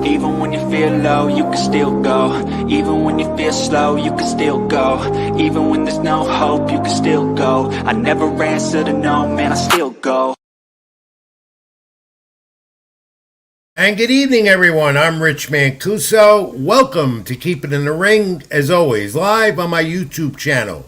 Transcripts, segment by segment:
Even when you feel low, you can still go. Even when you feel slow, you can still go. Even when there's no hope, you can still go. I never answer to no, man, I still go. And good evening, everyone. I'm Rich Mancuso. Welcome to Keep It in the Ring, as always, live on my YouTube channel.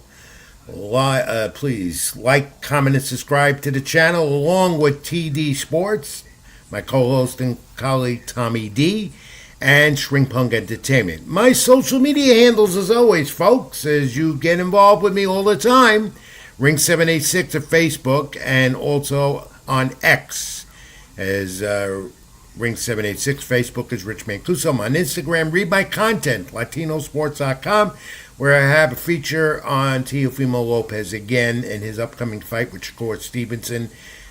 Please like, comment, and subscribe to the channel, along with TD Sports, my co-host and colleague Tommy D, and Shrink Punk Entertainment. My social media handles, as always, folks, as you get involved with me all the time, Ring786 at Facebook, and also on X as Ring786. Facebook is Rich Mancuso. I'm on Instagram. Read my content, LatinoSports.com, where I have a feature on Teofimo Lopez again and his upcoming fight with Shakur Stevenson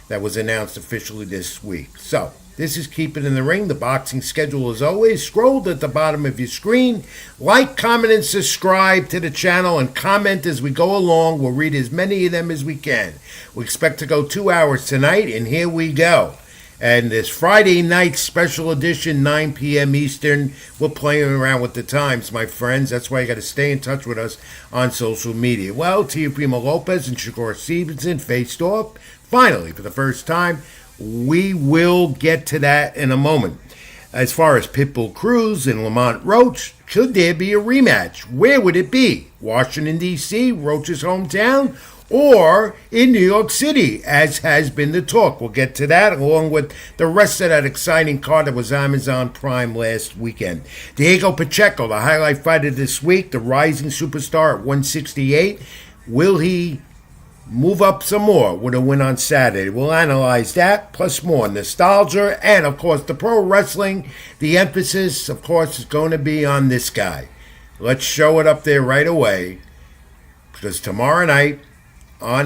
that was announced officially this week. So, this is Keep It in the Ring. The boxing schedule, as always, scrolled at the bottom of your screen. Like, comment, and subscribe to the channel, and comment as we go along. We'll read as many of them as we can. We expect to go 2 hours tonight, and here we go. And this Friday night special edition, 9 p.m. Eastern, we're playing around with the times, my friends. That's why you got to stay in touch with us on social media. Well, Teofimo Lopez and Shakur Stevenson faced off, finally, for the first time. We will get to that in a moment. As far as Pitbull Cruz and Lamont Roach, could there be a rematch? Where would it be? Washington, D.C., Roach's hometown? Or in New York City, as has been the talk. We'll get to that, along with the rest of that exciting card that was Amazon Prime last weekend. Diego Pacheco, the highlight fighter this week, the rising superstar at 168. Will he move up some more with a win on Saturday? We'll analyze that, plus more nostalgia, and, of course, the pro wrestling. The emphasis, of course, is going to be on this guy. Let's show it up there right away, because tomorrow night, on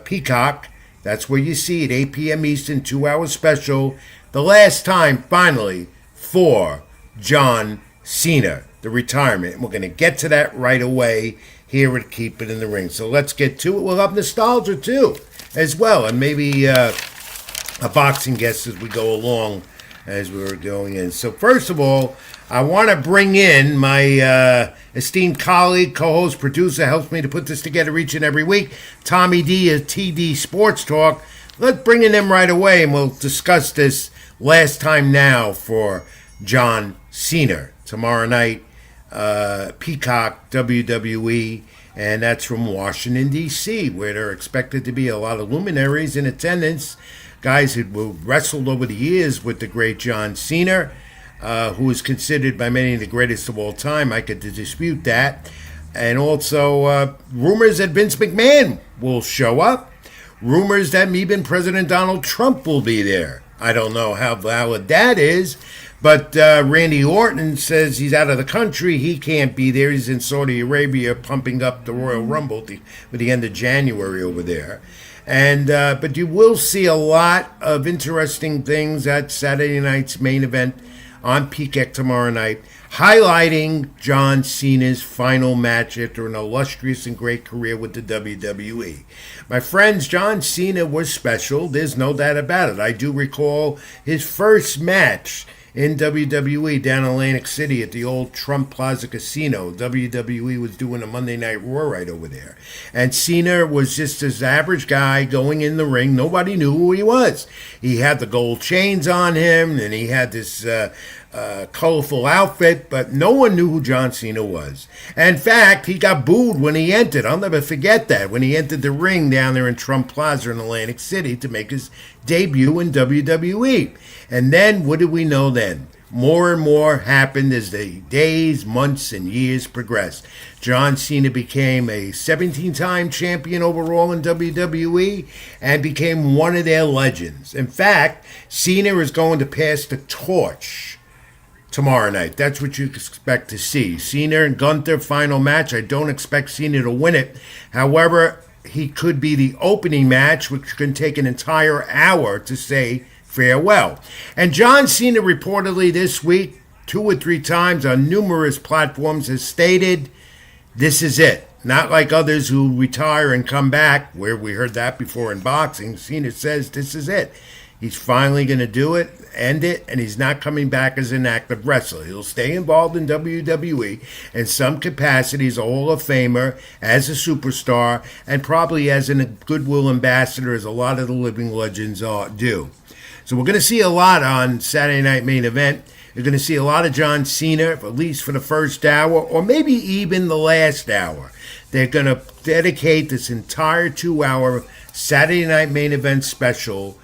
Peacock. That's where you see it, 8 p.m. Eastern, 2-hour special. The last time, finally, for John Cena, the retirement. And we're going to get to that right away here at Keep It in the Ring. So let's get to it. We'll have nostalgia, too, as well. And maybe a boxing guest as we go along as we were going in. So first of all, I want to bring in my esteemed colleague, co-host, producer, helps me to put this together each and every week, Tommy D of TD Sports Talk. Let's bring in him right away, and we'll discuss this last time now for John Cena. Tomorrow night, Peacock, WWE, and that's from Washington, D.C., where there are expected to be a lot of luminaries in attendance, guys who wrestled over the years with the great John Cena, who is considered by many the greatest of all time. I could dispute that. And also rumors that Vince McMahon will show up. Rumors that even President Donald Trump will be there. I don't know how valid that is. But Randy Orton says he's out of the country. He can't be there. He's in Saudi Arabia pumping up the Royal Rumble for the end of January over there. And but you will see a lot of interesting things at Saturday night's main event on Peacock tomorrow night, highlighting John Cena's final match after an illustrious and great career with the WWE. My friends, John Cena was special. There's no doubt about it. I do recall his first match in WWE down in Atlantic City at the old Trump Plaza Casino. WWE was doing a Monday Night Raw right over there. And Cena was just this average guy going in the ring. Nobody knew who he was. He had the gold chains on him, and he had this colorful outfit, but no one knew who John Cena was. In fact, he got booed when he entered. I'll never forget that, when he entered the ring down there in Trump Plaza in Atlantic City to make his debut in WWE. And then, what did we know then? More and more happened as the days, months, and years progressed. John Cena became a 17-time champion overall in WWE and became one of their legends. In fact, Cena is going to pass the torch tomorrow night. That's what you expect to see. Cena and Gunther, final match. I don't expect Cena to win it. However, he could be the opening match, which can take an entire hour to say farewell. And John Cena reportedly this week, 2 or 3 times on numerous platforms, has stated, this is it. Not like others who retire and come back, where we heard that before in boxing. Cena says this is it. He's finally going to do it, end it, and he's not coming back as an active wrestler. He'll stay involved in WWE in some capacity as a Hall of Famer, as a superstar, and probably as a goodwill ambassador, as a lot of the living legends do. So we're going to see a lot on Saturday Night Main Event. You're going to see a lot of John Cena, at least for the first hour, or maybe even the last hour. They're going to dedicate this entire 2-hour Saturday Night Main Event special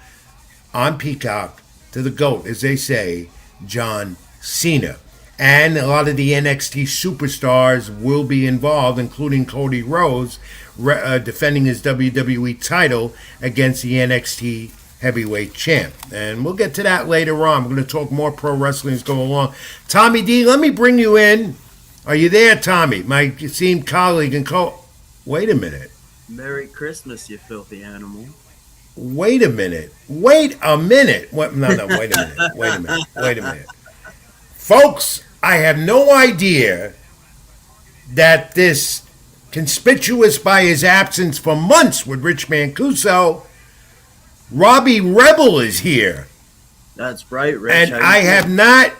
on Peacock to the GOAT, as they say, John Cena. And a lot of the NXT superstars will be involved, including Cody Rhodes, defending his WWE title against the NXT heavyweight champ. And we'll get to that later on. We're going to talk more pro wrestling as go along. Tommy D, let me bring you in. Are you there, Tommy? My esteemed colleague and Wait a minute. Merry Christmas, you filthy animal. Wait a minute. Wait a minute. What? No, wait a minute. Wait a minute. Folks, I have no idea that this conspicuous by his absence for months with Rich Mancuso, Robbie Rebel is here. That's right, Rich. And I have not,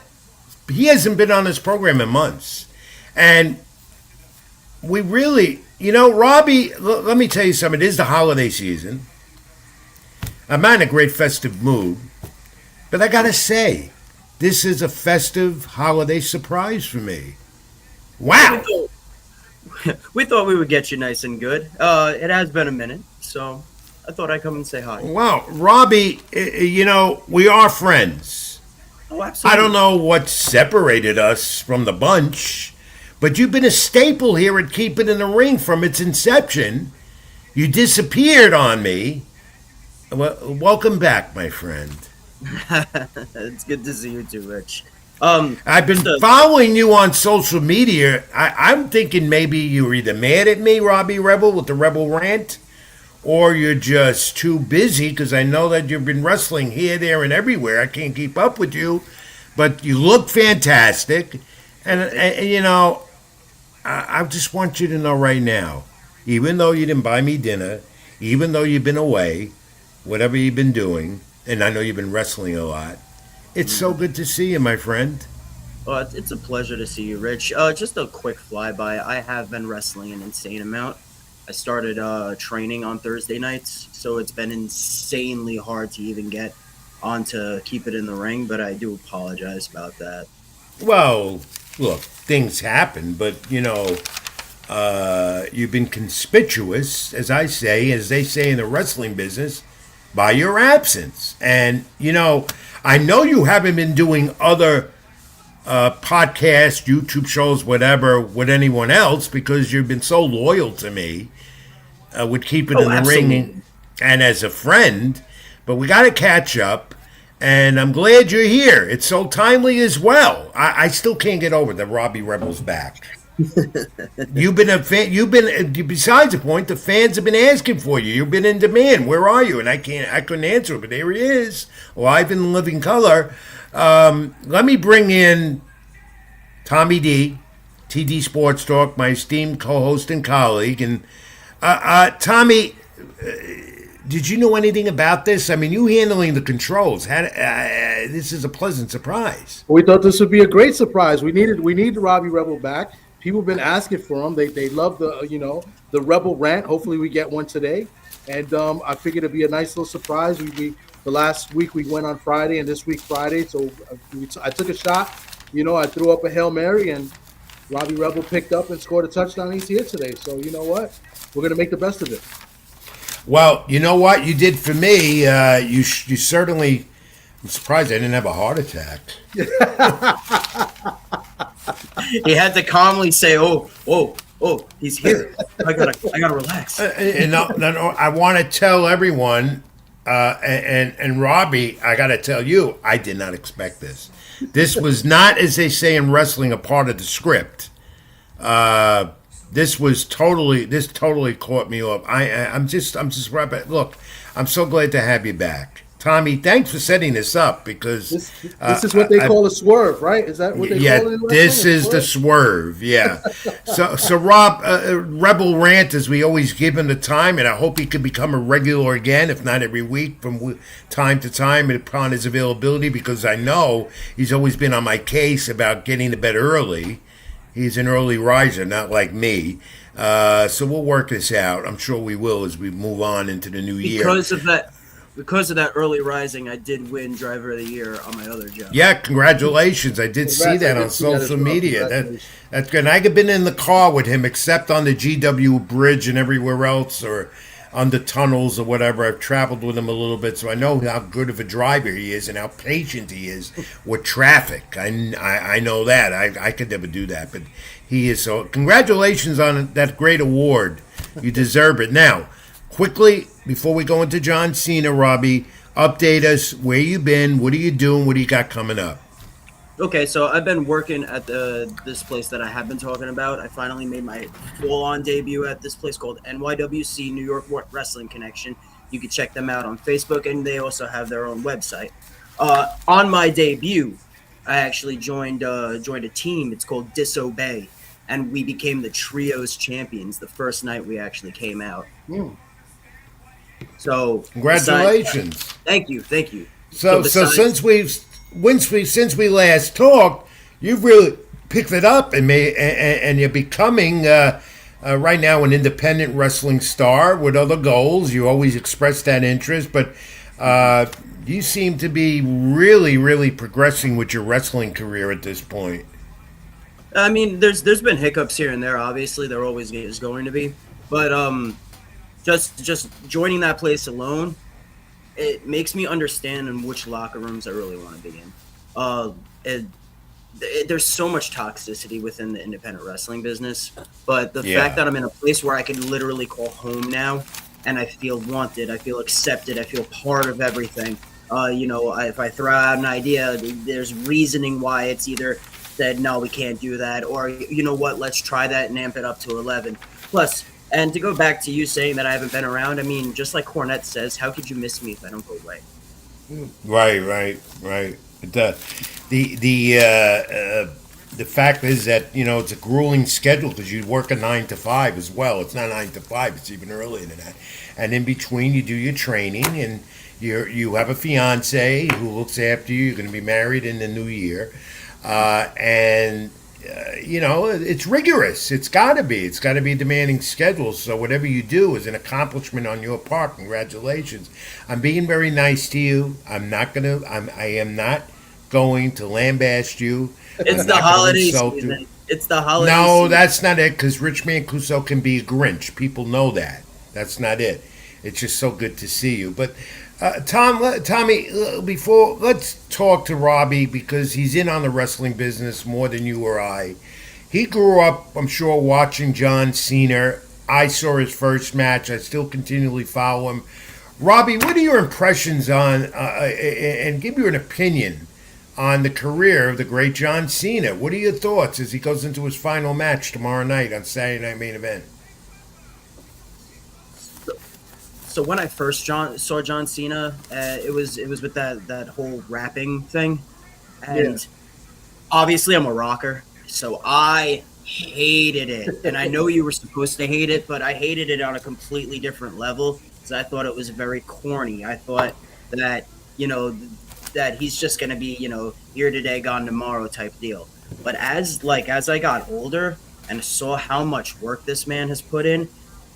he hasn't been on this program in months. And we really, Robbie, let me tell you something. It is the holiday season. I'm not in a great festive mood. But I got to say, this is a festive holiday surprise for me. Wow. We thought we would get you nice and good. It has been a minute, so I thought I'd come and say hi. Wow. Robbie, we are friends. Oh, absolutely. I don't know what separated us from the bunch, but you've been a staple here at Keep It in the Ring from its inception. You disappeared on me. Well, welcome back, my friend. It's good to see you too, Rich. I've been following you on social media. I'm thinking maybe you were either mad at me, Robbie Rebel, with the Rebel Rant, or you're just too busy, because I know that you've been wrestling here, there, and everywhere. I can't keep up with you, but you look fantastic. And I just want you to know right now, even though you didn't buy me dinner, even though you've been away, whatever you've been doing, and I know you've been wrestling a lot, it's so good to see you, my friend. It's a pleasure to see you, Rich. Just a quick flyby. I have been wrestling an insane amount. I started training on Thursday nights, so it's been insanely hard to even get on to Keep It in the Ring, but I do apologize about that. Well, look, things happen, but, you've been conspicuous, as they say in the wrestling business, by your absence. And, I know you haven't been doing other podcasts, YouTube shows, whatever, with anyone else, because you've been so loyal to me with Keep It in the Ring and as a friend. But we got to catch up, and I'm glad you're here. It's so timely as well. I still can't get over that Robbie Rebel's back. You've been a fan. Besides the point, the fans have been asking for you. You've been in demand. Where are you? And I couldn't answer it, but there he is, live in living color. Let me bring in Tommy D, TD Sports Talk, my esteemed co-host and colleague. And Tommy, did you know anything about this? I mean, you handling the controls. This is a pleasant surprise. We thought this would be a great surprise. We needed Robbie Rebel back. People have been asking for him. They love the Rebel Rant. Hopefully we get one today. And I figured it'd be a nice little surprise. The last week we went on Friday, and this week Friday. So I took a shot. I threw up a Hail Mary, and Robbie Rebel picked up and scored a touchdown. He's here today. So you know what? We're going to make the best of it. Well, you know what you did for me? You certainly... I'm surprised I didn't have a heart attack. He had to calmly say, "Oh, he's here. I gotta relax." I want to tell everyone, and Robbie, I got to tell you, I did not expect this. This was not, as they say in wrestling, a part of the script. This totally caught me off. I'm just right back. Look, I'm so glad to have you back, Tommy, thanks for setting this up because This is what they call a swerve, right? Is that what they yeah, call it in this wrestling? A is the swerve? swerve. Yeah. So Rob, Rebel Rant, as we always give him the time, and I hope he could become a regular again, if not every week, from time to time, upon his availability, because I know he's always been on my case about getting to bed early. He's an early riser, not like me. So we'll work this out. I'm sure we will as we move on into the new year. Because of that early rising, I did win Driver of the Year on my other job. Yeah, congratulations. I did see that on social media. That's good. And I have been in the car with him, except on the GW Bridge and everywhere else, or on the tunnels or whatever. I've traveled with him a little bit, so I know how good of a driver he is and how patient he is with traffic. I know that. I could never do that, but he is. So congratulations on that great award. You deserve it. Now, quickly, before we go into John Cena, Robbie, update us. Where you been? What are you doing? What do you got coming up? Okay, so I've been working at this place that I have been talking about. I finally made my full-on debut at this place called NYWC, New York Wrestling Connection. You can check them out on Facebook, and they also have their own website. On my debut, I actually joined a team. It's called Disobey, and we became the Trios champions the first night we actually came out. So congratulations! Thank you. So since we last talked, you've really picked it up and you're becoming right now an independent wrestling star with other goals. You always express that interest, but you seem to be really, really progressing with your wrestling career at this point. I mean, there's been hiccups here and there. Obviously, there always is going to be, but just joining that place alone, it makes me understand in which locker rooms I really want to be in. There's so much toxicity within the independent wrestling business, but the fact that I'm in a place where I can literally call home now, and I feel wanted, I feel accepted, I feel part of everything. If I throw out an idea, there's reasoning why it's either said, no, we can't do that, or, you know what, let's try that and amp it up to 11. Plus, and to go back to you saying that I haven't been around, I mean, just like Cornette says, how could you miss me if I don't go away? Right. The fact is that it's a grueling schedule because you work a 9 to 5 as well. It's not 9 to 5; it's even earlier than that. And in between, you do your training, and you have a fiance who looks after you. You're going to be married in the new year, and it's rigorous. It's got to be. It's got to be a demanding schedule. So whatever you do is an accomplishment on your part. Congratulations. I'm being very nice to you. I am not going to lambaste you. It's the holiday season. It's the holiday season. No, that's not it, because Rich Man Clouseau can be a Grinch. People know that. That's not it. It's just so good to see you. But Tommy, let's talk to Robbie, because he's in on the wrestling business more than you or I. He grew up, I'm sure, watching John Cena. I saw his first match. I still continually follow him. Robbie, what are your impressions on, and give you an opinion on the career of the great John Cena? What are your thoughts as he goes into his final match tomorrow night on Saturday Night Main Event? So when I first saw John Cena, it was with that whole rapping thing, and obviously I'm a rocker, so I hated it. And I know you were supposed to hate it, but I hated it on a completely different level because I thought it was very corny. I thought that that he's just gonna be here today, gone tomorrow type deal. But as I got older and saw how much work this man has put in.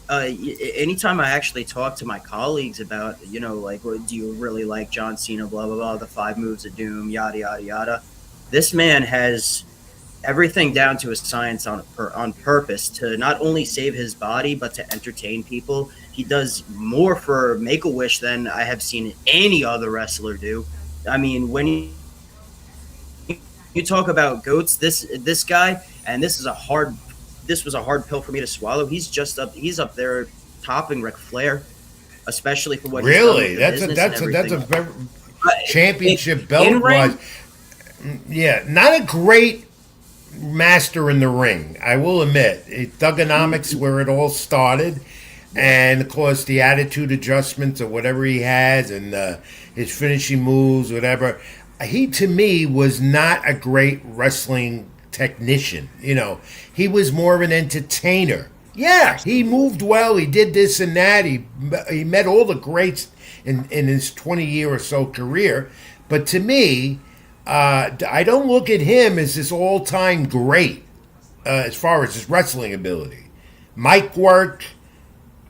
Anytime I actually talk to my colleagues about, do you really like John Cena, blah, blah, blah, the 5 moves of doom, yada, yada, yada. This man has everything down to a science on purpose to not only save his body, but to entertain people. He does more for Make-A-Wish than I have seen any other wrestler do. I mean, when you talk about GOATs, this guy, and this was a hard pill for me to swallow. He's up there topping Ric Flair, especially for what really. He's done with the That's a business very championship belt wise. Yeah, not a great master in the ring. I will admit, Thugonomics where it all started. And of course, the attitude adjustments or whatever he has, and his finishing moves, whatever. He, to me, was not a great wrestling technician. He was more of an entertainer. Yeah, he moved well. He did this and that. He met all the greats in his 20-year or so career. But to me, I don't look at him as this all-time great as far as his wrestling ability. Mic work,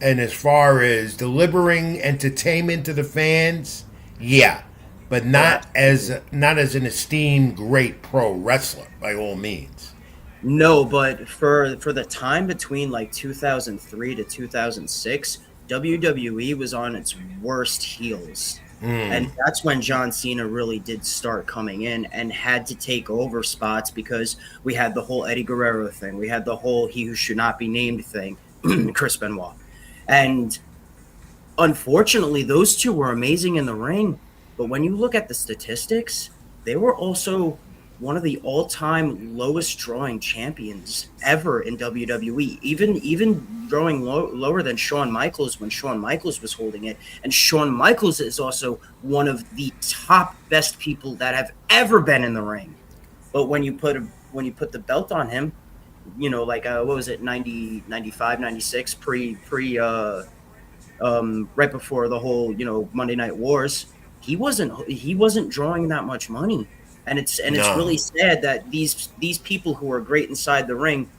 and as far as delivering entertainment to the fans, yeah, but not as an esteemed great pro wrestler by all means. No, but for the time between like 2003 to 2006, WWE was on its worst heels. And that's when John Cena really did start coming in and had to take over spots, because we had the whole Eddie Guerrero thing. We had the whole he who should not be named thing, Chris Benoit. And unfortunately, those two were amazing in the ring. But when you look at the statistics, they were also one of the all-time lowest drawing champions ever in WWE, even drawing lower than Shawn Michaels when Shawn Michaels was holding it. And Shawn Michaels is also one of the top best people that have ever been in the ring. But when you put the belt on him, like what was it, 90, 95, 96, right before the whole Monday Night Wars, he wasn't drawing that much money. And it's really sad that these people who are great inside the ring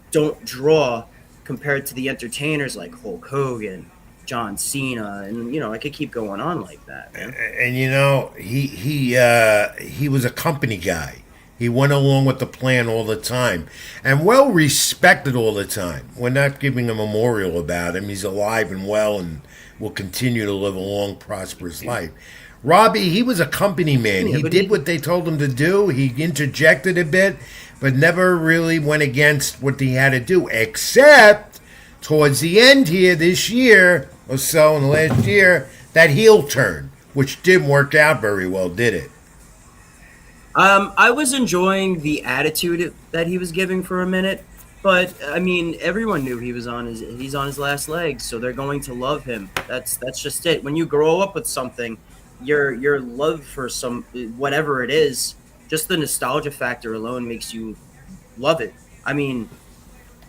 don't draw compared to the entertainers like Hulk Hogan, John Cena, and I could keep going on like that, man. And he was a company guy. He went along with the plan all the time, and well respected all the time. We're not giving a memorial about him. He's alive and well, and will continue to live a long, prosperous life. Robbie, he was a company man. He did what they told him to do. He interjected a bit, but never really went against what he had to do, except towards the end here this year or so, in the last year, that heel turn, which didn't work out very well, did it? I was enjoying the attitude that he was giving for a minute, but I mean, everyone knew he's on his last legs, so they're going to love him. That's just it. When you grow up with something, your love for whatever it is, just the nostalgia factor alone makes you love it. I mean,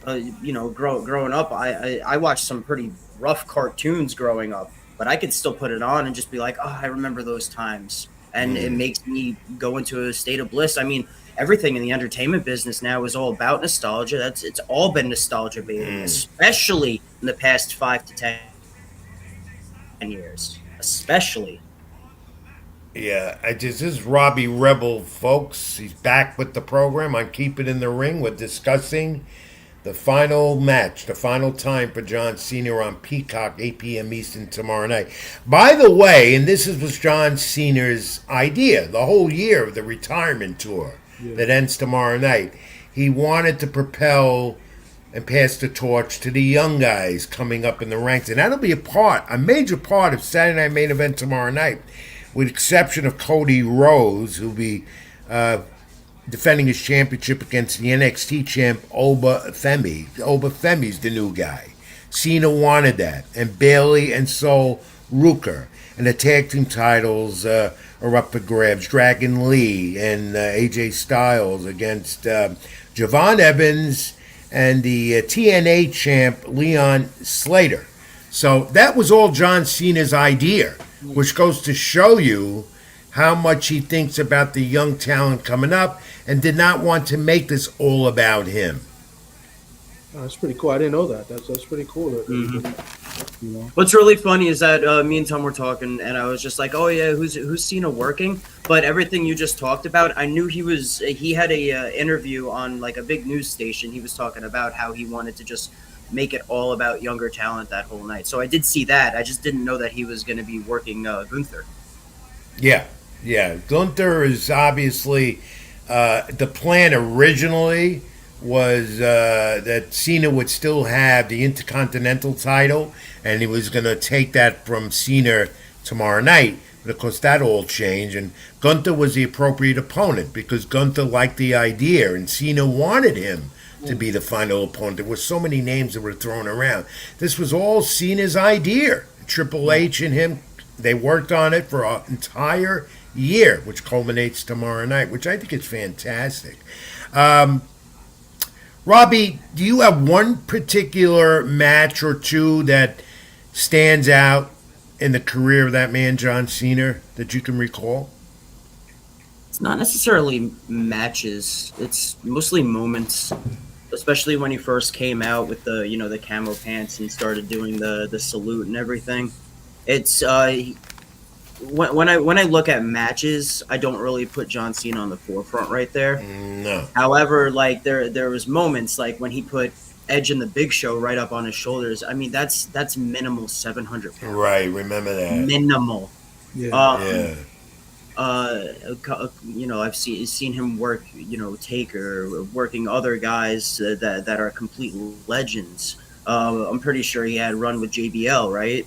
growing up, I watched some pretty rough cartoons growing up, but I could still put it on and just be like, oh, I remember those times. And it makes me go into a state of bliss. I mean, everything in the entertainment business now is all about nostalgia. It's all been nostalgia baiting, especially in the past 5 to 10 years, especially. Yeah, this is Robbie Rebel, folks. He's back with the program on Keep It in the Ring. We're discussing the final match, the final time for John Cena on Peacock, 8 p.m. Eastern tomorrow night. By the way, and this was John Cena's idea, the whole year of the retirement tour that ends tomorrow night. He wanted to propel and pass the torch to the young guys coming up in the ranks. And that'll be a major part of Saturday Night Main Event tomorrow night, with the exception of Cody Rhodes, who'll be defending his championship against the NXT champ Oba Femi. Oba Femi's the new guy. Cena wanted that. And Bayley and Sol Ruker. And the tag team titles are up for grabs. Dragon Lee and AJ Styles against Javon Evans and the TNA champ Leon Slater. So that was all John Cena's idea, which goes to show you how much he thinks about the young talent coming up and did not want to make this all about him. Oh, that's pretty cool. I didn't know that. That's pretty cool. What's really funny is that me and Tom were talking, and I was just like, "Oh yeah, who's Cena working?" But everything you just talked about, I knew he had a interview on like a big news station. He was talking about how he wanted to just make it all about younger talent that whole night. So I did see that. I just didn't know that he was going to be working Gunther. Yeah. Gunther is obviously the plan originally was that Cena would still have the Intercontinental title, and he was going to take that from Cena tomorrow night. But of course, that all changed, and Gunther was the appropriate opponent because Gunther liked the idea, and Cena wanted him to be the final opponent. There were so many names that were thrown around. This was all Cena's idea. Triple H and him, they worked on it for an entire year, which culminates tomorrow night, which I think is fantastic. Robbie, do you have one particular match or two that stands out in the career of that man, John Cena, that you can recall? It's not necessarily matches. It's mostly moments, especially when he first came out with the camo pants and started doing the salute and everything. It's when I look at matches, I don't really put John Cena on the forefront right there. No. However, like there was moments like when he put Edge and the Big Show right up on his shoulders. I mean, that's minimal 700 pounds. Right, remember that. Minimal. Yeah. Yeah. I've seen him work, Taker, working other guys that are complete legends. I'm pretty sure he had a run with JBL, right?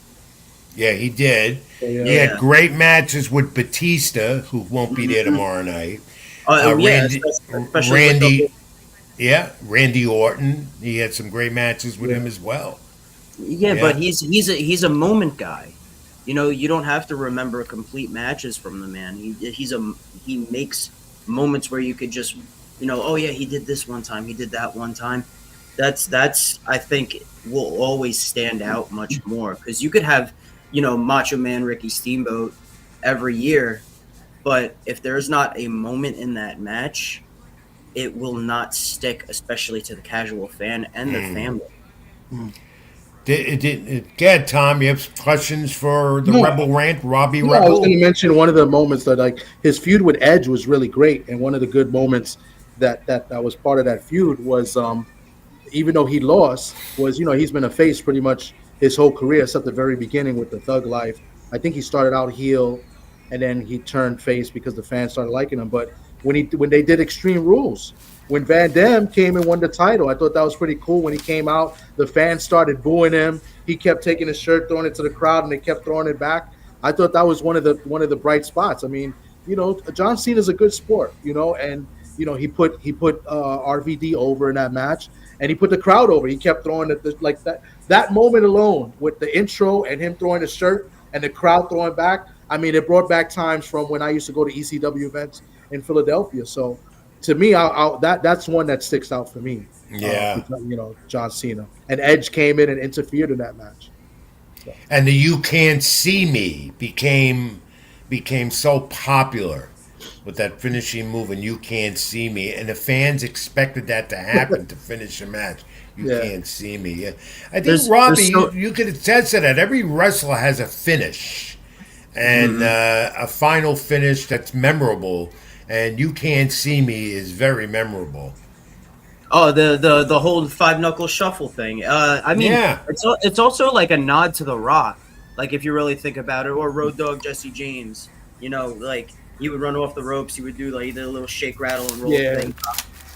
Yeah, he did. Yeah. He had great matches with Batista, who won't be there tomorrow night. Yeah, Randy, especially Randy, yeah, Randy Orton. He had some great matches with him as well. yeah, but he's a moment guy. You don't have to remember complete matches from the man. He makes moments where you could just, oh yeah, he did this one time, he did that one time. That's I think will always stand out much more because you could have, Macho Man Ricky Steamboat every year, but if there's not a moment in that match, it will not stick, especially to the casual fan and the family. Gad, Tom, you have questions for the Rebel Rant, Robbie I was Rebel? going to mention one of the moments that like his feud with Edge was really great, and one of the good moments that was part of that feud was even though he lost, was he's been a face pretty much his whole career, except the very beginning with the Thug Life. I think he started out heel, and then he turned face because the fans started liking him. But when they did Extreme Rules, when Van Dam came and won the title, I thought that was pretty cool. When he came out, the fans started booing him. He kept taking his shirt, throwing it to the crowd, and they kept throwing it back. I thought that was one of the bright spots. I mean, John Cena's a good sport, and he put RVD over in that match, and he put the crowd over. He kept throwing it like that. That moment alone with the intro and him throwing his shirt and the crowd throwing back. I mean, it brought back times from when I used to go to ECW events in Philadelphia. So, to me, that's one that sticks out for me. Yeah. John Cena and Edge came in and interfered in that match. So. And the "You Can't See Me" became so popular with that finishing move, and "You Can't See Me," and the fans expected that to happen to finish a match. You can't see me. Yeah. I think Robbie, you could attest to that. Every wrestler has a finish, and a final finish that's memorable. And "You Can't See Me" is very memorable. Oh, the whole 5 knuckle shuffle thing. I mean, it's also like a nod to The Rock. Like if you really think about it, or Road Dogg Jesse James. Like he would run off the ropes. He would do like the little shake, rattle, and roll thing.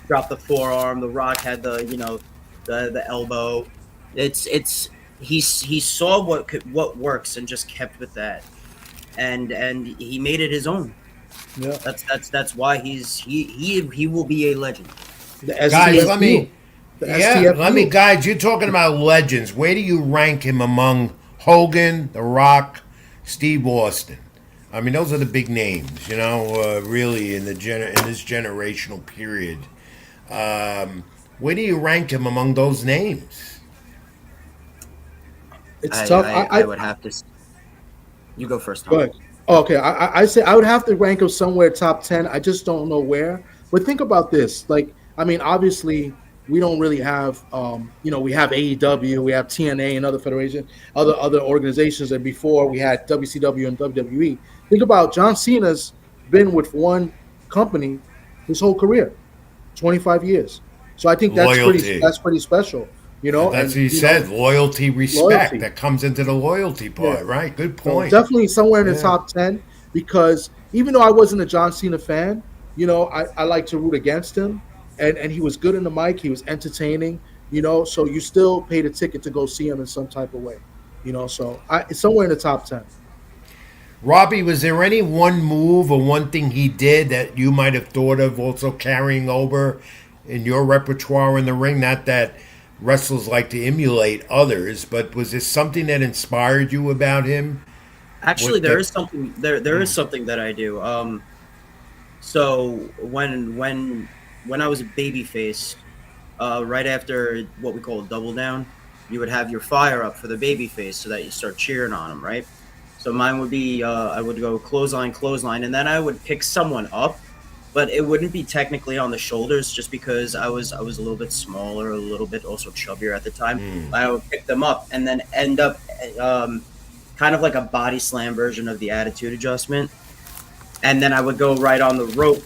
Drop the forearm. The Rock had the the elbow. He saw what works and just kept with that, and he made it his own. Yeah, that's why he will be a legend. Guys, let me guys. You're talking about legends. Where do you rank him among Hogan, The Rock, Steve Austin? I mean, those are the big names, really in this generational period. Where do you rank him among those names? It's tough. I would have to. You go first, Tom. Go ahead. Okay, I say I would have to rank him somewhere top 10. I just don't know where. But think about this. Like, I mean, obviously, we don't really have, we have AEW, we have TNA and other federations, other organizations. And before we had WCW and WWE. Think about John Cena's been with one company his whole career, 25 years. So I think that's pretty special. That's what he said. Loyalty, respect. That comes into the loyalty part, right? Good point. So definitely somewhere in the top 10, because even though I wasn't a John Cena fan, I like to root against him, and he was good in the mic. He was entertaining, so you still paid a ticket to go see him in some type of way, so it's somewhere in the top 10. Robbie, was there any one move or one thing he did that you might have thought of also carrying over in your repertoire in the ring? Not that wrestlers like to emulate others, but was this something that inspired you about him? Actually, there is something there is something that I do. So when I was a babyface, right after what we call a double down, you would have your fire up for the babyface so that you start cheering on him, right? So mine would be I would go clothesline, and then I would pick someone up, but it wouldn't be technically on the shoulders just because I was a little bit smaller, a little bit also chubbier at the time. I would pick them up and then end up kind of like a body slam version of the attitude adjustment, and then I would go right on the rope,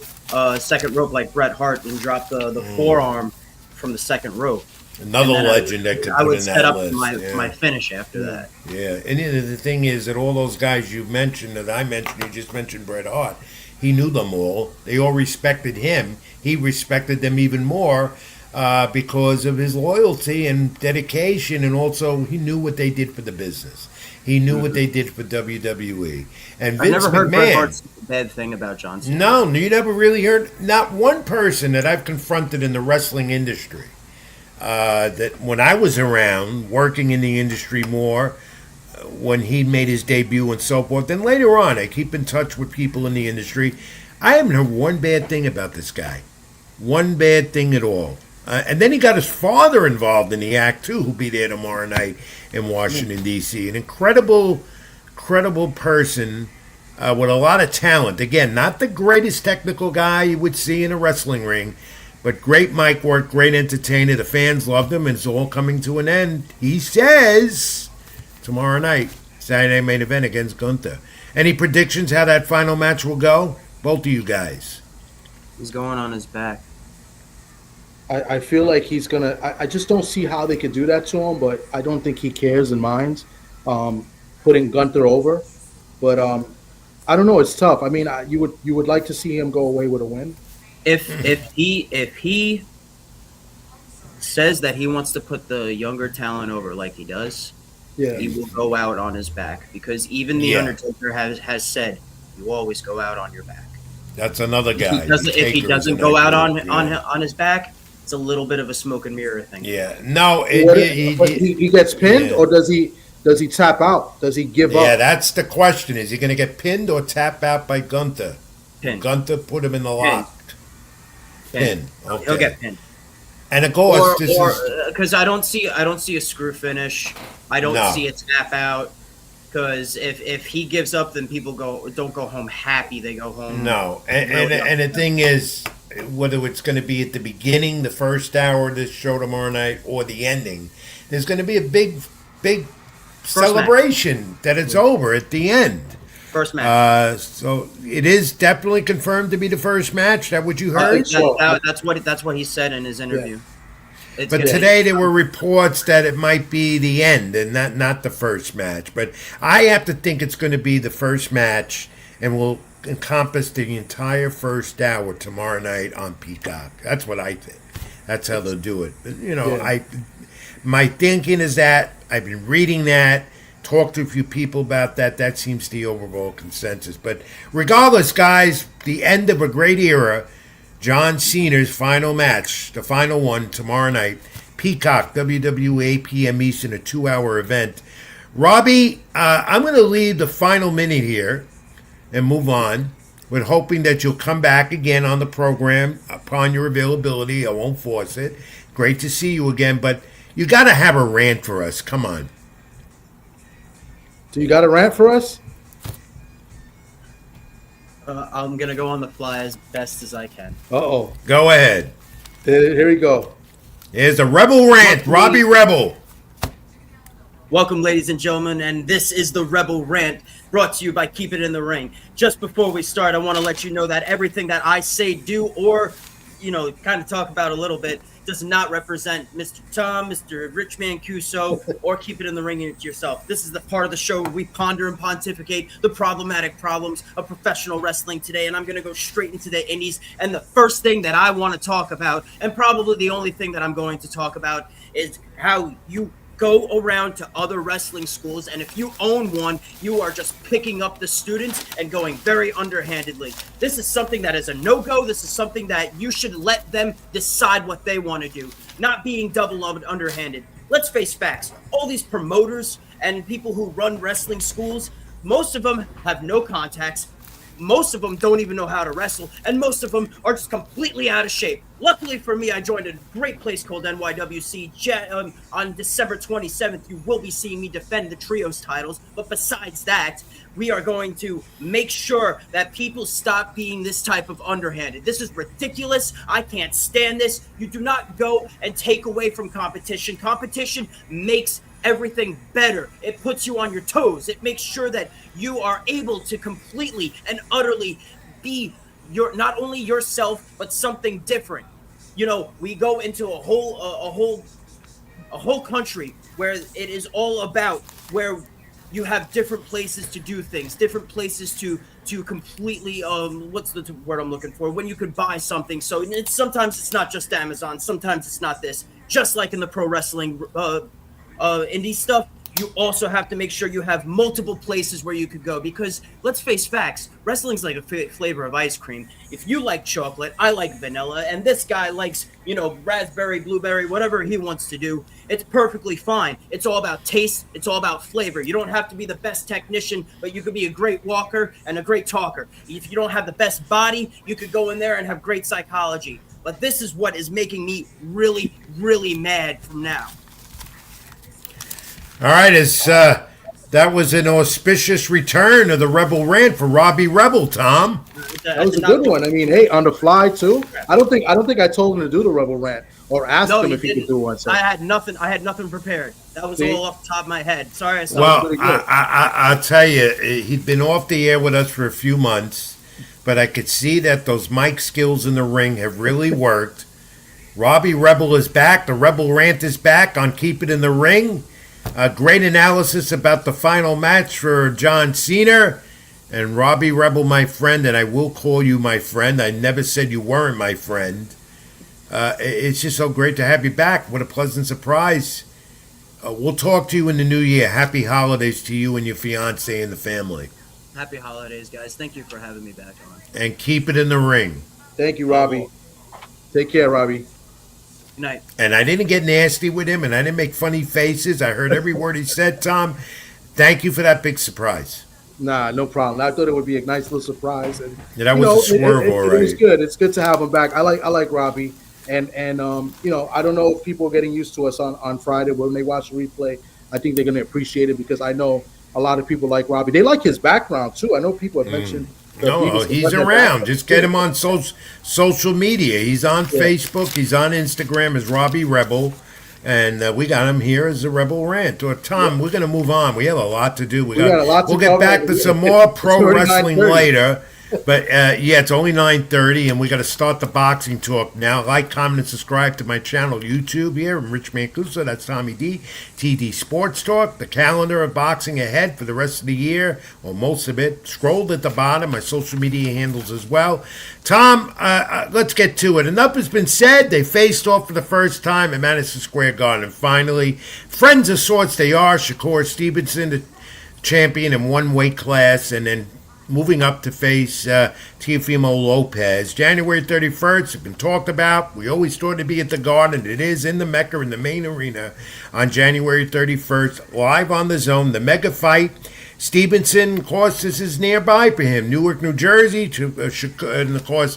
second rope like Bret Hart, and drop the forearm from the second rope. Another legend that could put in that list. I would set up my finish after that. Yeah, and the thing is that all those guys you mentioned, that I mentioned, you just mentioned Bret Hart, he knew them all. They all respected him. He respected them even more because of his loyalty and dedication, and also he knew what they did for the business. He knew what they did for WWE. And Vince I never heard McMahon, Bret Hart's bad thing about John Cena. No, you never really heard. Not one person that I've confronted in the wrestling industry that when I was around working in the industry more, when he made his debut and so forth, and later on I keep in touch with people in the industry. I haven't heard one bad thing about this guy. One bad thing at all. And then he got his father involved in the act too, who'll be there tomorrow night in Washington, D.C. An incredible person with a lot of talent. Again, not the greatest technical guy you would see in a wrestling ring, but great mic work, great entertainer. The fans loved him, and it's all coming to an end. He says tomorrow night, Saturday main event against Gunther. Any predictions how that final match will go? Both of you guys. He's going on his back. I feel like he's gonna. I just don't see how they could do that to him, but I don't think he cares and minds putting Gunther over. But I don't know. It's tough. I mean, you would like to see him go away with a win. If he says that he wants to put the younger talent over like he does, he will go out on his back, because even the Undertaker has said you always go out on your back. That's another guy. If he doesn't go out on his back, it's a little bit of a smoke and mirror thing. Yeah. No. He gets pinned, or does he tap out? Does he give up? Yeah, that's the question. Is he going to get pinned or tap out by Gunther? Pinned. Gunther put him in the lock. Pin. Okay. He'll get pinned. And of course, because I don't see a screw finish. I don't see a tap out. Because if he gives up, then people don't go home happy. They go home. No, and the thing is, whether it's going to be at the beginning, the first hour of this show tomorrow night, or the ending, there's going to be a big celebration that it's over at the end. First match. So it is definitely confirmed to be the first match. That what you heard? That's what he said in his interview. Yeah. But today there were reports that it might be the end and not the first match. But I have to think it's going to be the first match, and will encompass the entire first hour tomorrow night on Peacock. That's what I think. That's how they'll do it. My thinking is that I've been reading that. Talked to a few people about that. That seems the overall consensus. But regardless, guys, the end of a great era. John Cena's final match, the final one, tomorrow night. Peacock, WWE, 8 p.m. Eastern, a 2-hour event. Robbie, I'm going to leave the final minute here and move on, with hoping that you'll come back again on the program upon your availability. I won't force it. Great to see you again, but you got to have a rant for us. Come on. Do you got a rant for us? I'm going to go on the fly as best as I can. Uh-oh. Go ahead. Here we go. Here's a Rebel rant. Robbie Rebel. Welcome, ladies and gentlemen, and this is the Rebel Rant, brought to you by Keep It in the Ring. Just before we start, I want to let you know that everything that I say, do, or, kind of talk about a little bit, does not represent Mr. Tom, Mr. Rich Mancuso, or Keep It in the Ring yourself. This is the part of the show where we ponder and pontificate the problematic problems of professional wrestling today, and I'm going to go straight into the indies. And the first thing that I want to talk about, and probably the only thing that I'm going to talk about, is how you Go around to other wrestling schools, and if you own one, you are just picking up the students and going very underhandedly. This is something that is a no-go. This is something that you should let them decide what they want to do, not being double underhanded. Let's face facts. All these promoters and people who run wrestling schools, most of them have no contacts. Most of them don't even know how to wrestle, and most of them are just completely out of shape. Luckily for me, I joined a great place called NYWC. On December 27th, you will be seeing me defend the trios titles. But besides that, we are going to make sure that people stop being this type of underhanded. This is ridiculous. I can't stand this. You do not go and take away from competition. Competition makes everything better. It puts you on your toes. It makes sure that you are able to completely and utterly be not only yourself but something different. You know, we go into a whole country where it is all about where you have different places to do things, different places to completely what's the word I'm looking for, when you could buy something. So sometimes it's not just Amazon, sometimes it's not this. Just like in the pro wrestling indie stuff, you also have to make sure you have multiple places where you could go, because let's face facts, wrestling's like a flavor of ice cream. If you like chocolate, I like vanilla, and this guy likes, raspberry, blueberry, whatever he wants to do. It's perfectly fine. It's all about taste. It's all about flavor. You don't have to be the best technician, but you could be a great walker and a great talker. If you don't have the best body, you could go in there and have great psychology. But this is what is making me really, really mad from now. All right, that was an auspicious return of the Rebel Rant for Robbie Rebel, Tom. That was a good one. I mean, hey, on the fly too. I don't think I told him to do the Rebel Rant or asked him if he could do one. So. I had nothing prepared. That was all off the top of my head. Sorry. Well, I'll tell you, he'd been off the air with us for a few months, but I could see that those mic skills in the ring have really worked. Robbie Rebel is back. The Rebel Rant is back on Keep It in the Ring. A great analysis about the final match for John Cena. And Robbie Rebel, my friend, and I will call you my friend. I never said you weren't my friend. It's just so great to have you back. What a pleasant surprise. We'll talk to you in the new year. Happy holidays to you and your fiance and the family. Happy holidays, guys. Thank you for having me back on. And keep it in the ring. Thank you, Robbie. Take care, Robbie. Good night. And I didn't get nasty with him, and I didn't make funny faces. I heard every word he said, Tom. Thank you for that big surprise. Nah, no problem. I thought it would be a nice little surprise, and that was a swerve already. It was good. It's good to have him back. I like Robbie, and I don't know if people are getting used to us on Friday when they watch the replay. I think they're going to appreciate it because I know a lot of people like Robbie. They like his background too. I know people have mentioned. No, he's around. Just get him on social media. He's on Facebook. He's on Instagram as Robbie Rebel. And we got him here as a Rebel Rant. Or Tom, we're going to move on. We have a lot to do. We'll get back to some more pro wrestling later. But it's only 9:30, and we got to start the boxing talk now. Like, comment, and subscribe to my channel, YouTube here. I'm Rich Mancuso. That's Tommy D. TD Sports Talk. The calendar of boxing ahead for the rest of the year, or most of it, scrolled at the bottom. My social media handles as well. Tom, let's get to it. Enough has been said. They faced off for the first time at Madison Square Garden. And finally, friends of sorts they are. Shakur Stevenson, the champion in one weight class, and then moving up to face Teofimo Lopez. January 31st, it's been talked about. We always thought it'd be at the Garden. It is in the Mecca, in the main arena, on January 31st. Live on the Zone, the mega fight. Stevenson, of course, this is nearby for him. Newark, New Jersey, and of course,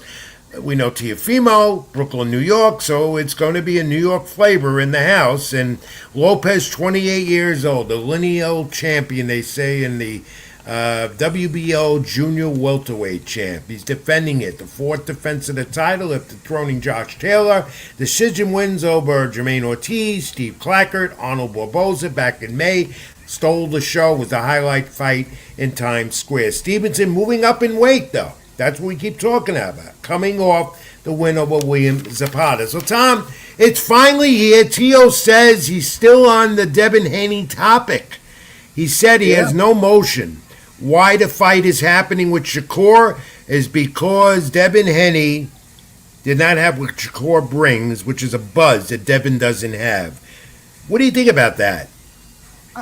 we know Teofimo, Brooklyn, New York, so it's going to be a New York flavor in the house. And Lopez, 28 years old, the lineal champion, they say, in the WBO Junior Welterweight champ. He's defending it. The fourth defense of the title after throning Josh Taylor. Decision wins over Jermaine Ortiz, Steve Clackert, Arnold Barboza back in May. Stole the show with the highlight fight in Times Square. Stevenson moving up in weight, though. That's what we keep talking about. Coming off the win over William Zapata. So, Tom, it's finally here. Tio says he's still on the Devin Haney topic. He said he has no motion. Why the fight is happening with Shakur is because Devin Haney did not have what Shakur brings, which is a buzz that Devin doesn't have. What do you think about that?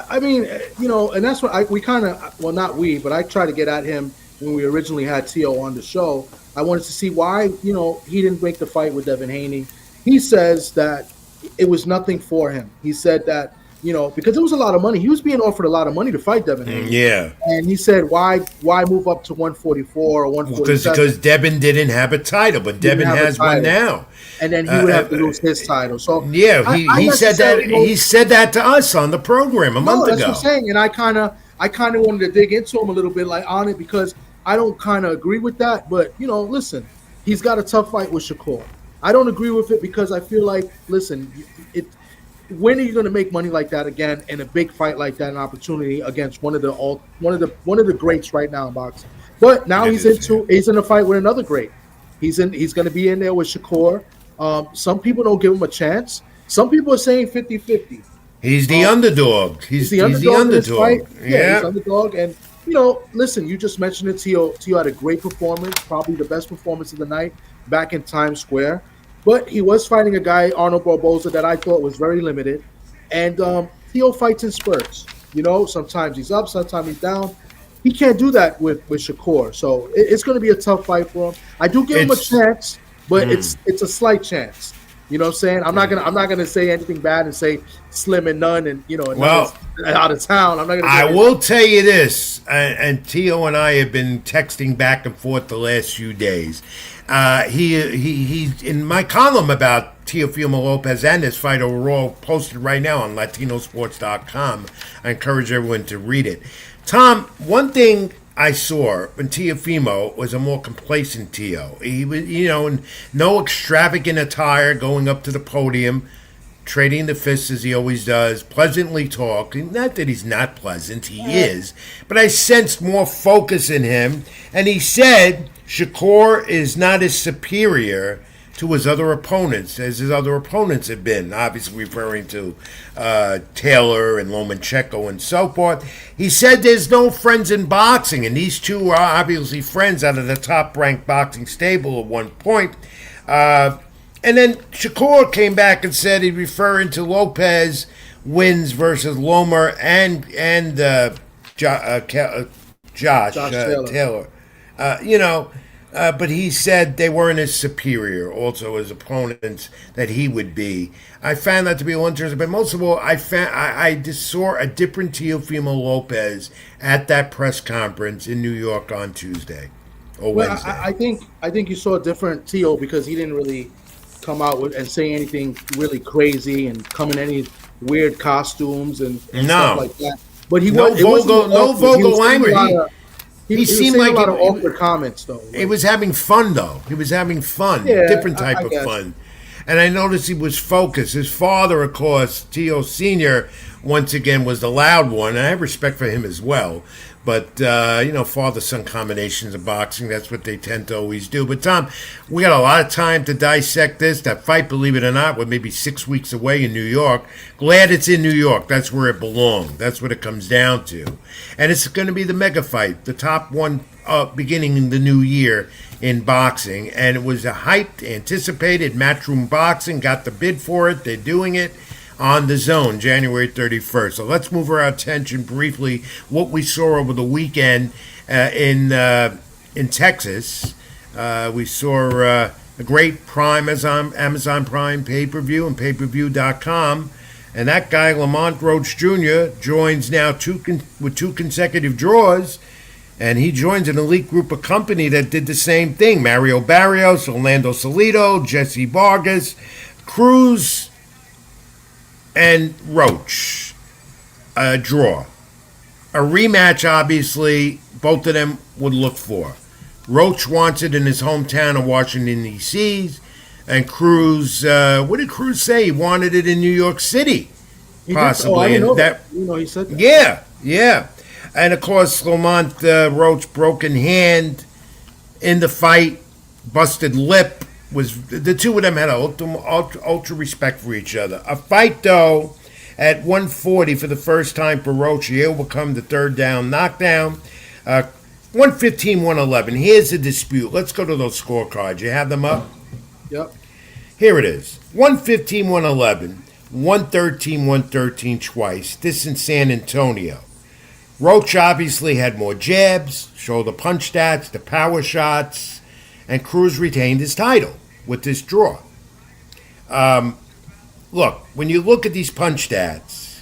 I mean, and that's what we kind of, well, not we, but I tried to get at him when we originally had Tio on the show. I wanted to see why, he didn't break the fight with Devin Haney. He says that it was nothing for him. He said that, because it was a lot of money. He was being offered a lot of money to fight Devin Haney. Yeah. And he said, why move up to 144 or 147? Because Devin didn't have a title, but Devin has one now. And then he would have to lose his title. So yeah, he said that. He said that to us on the program a month ago. That's what I'm saying. And I kind of wanted to dig into him a little bit, like on it, because I don't kind of agree with that. But listen, he's got a tough fight with Shakur. I don't agree with it because I feel like, listen, when are you going to make money like that again in a big fight like that, an opportunity against one of the greats right now in boxing? But now he's in a fight with another great. He's going to be in there with Shakur. Some people don't give him a chance. Some people are saying 50-50. He's the underdog. He's the underdog. Yeah, he's underdog. And listen, you just mentioned it. Tio had a great performance, probably the best performance of the night back in Times Square. But he was fighting a guy, Arnold Barboza, that I thought was very limited. And Tio fights in spurts. Sometimes he's up, sometimes he's down. He can't do that with Shakur. So it's going to be a tough fight for him. I do give him a chance, but it's a slight chance. You know what I'm saying? I'm not gonna say anything bad and say slim and none and out of town. I'm not gonna. I will tell you this, and Tio and I have been texting back and forth the last few days. He in my column about Teofimo Lopez and his fight overall, posted right now on LatinoSports.com. I encourage everyone to read it. Tom, one thing I saw when Teofimo was a more complacent Tio. He was, in no extravagant attire, going up to the podium, trading the fists as he always does, pleasantly talking. Not that he's not pleasant, he is. But I sensed more focus in him. And he said Shakur is not as superior to his other opponents as his other opponents have been, obviously referring to Taylor and Lomachenko and so forth. He said there's no friends in boxing, and these two are obviously friends out of the top-ranked boxing stable at one point. And then Shakur came back and said he's referring to Lopez wins versus Loma and Josh Taylor. But he said they weren't as superior, also as opponents that he would be. I found that to be a little interesting, but most of all, I just saw a different Teofimo Lopez at that press conference in New York on Tuesday or Wednesday. I think you saw a different Tio because he didn't really come out and say anything really crazy and come in any weird costumes and stuff like that. But he no vocal language. He seemed like a lot of awkward comments, though. He was having fun, though. He was having fun, different type of fun. And I noticed he was focused. His father, of course, Tio Sr., once again, was the loud one. And I have respect for him as well. But, father-son combinations of boxing, that's what they tend to always do. But, Tom, we got a lot of time to dissect this. That fight, believe it or not, was maybe 6 weeks away in New York. Glad it's in New York. That's where it belongs. That's what it comes down to. And it's going to be the mega fight, the top one beginning in the new year in boxing. And it was a hyped, anticipated Matchroom Boxing. Got the bid for it. They're doing it on the Zone, January 31st. So let's move our attention briefly what we saw over the weekend in Texas. We saw a great Prime Amazon Prime pay-per-view and pay-per-view.com. And that guy, Lamont Roach Jr., joins now with two consecutive draws. And he joins an elite group of company that did the same thing. Mario Barrios, Orlando Salido, Jesse Vargas, Cruz, and Roach. A draw. A rematch, obviously, both of them would look for. Roach wants it in his hometown of Washington, D.C., and Cruz, what did Cruz say? He wanted it in New York City, possibly. He said that. Yeah. And, of course, Lamont Roach, broken hand in the fight, busted lip. The two of them had ultra respect for each other. A fight, though, at 140 for the first time for Roach. He overcome the third down knockdown. 115-111. Here's the dispute. Let's go to those scorecards. You have them up? Yep. Here it is. 115-111. 113, 113 twice. This in San Antonio. Roach obviously had more jabs, shoulder punch stats, the power shots, and Cruz retained his title with this draw. Look, when you look at these punch stats,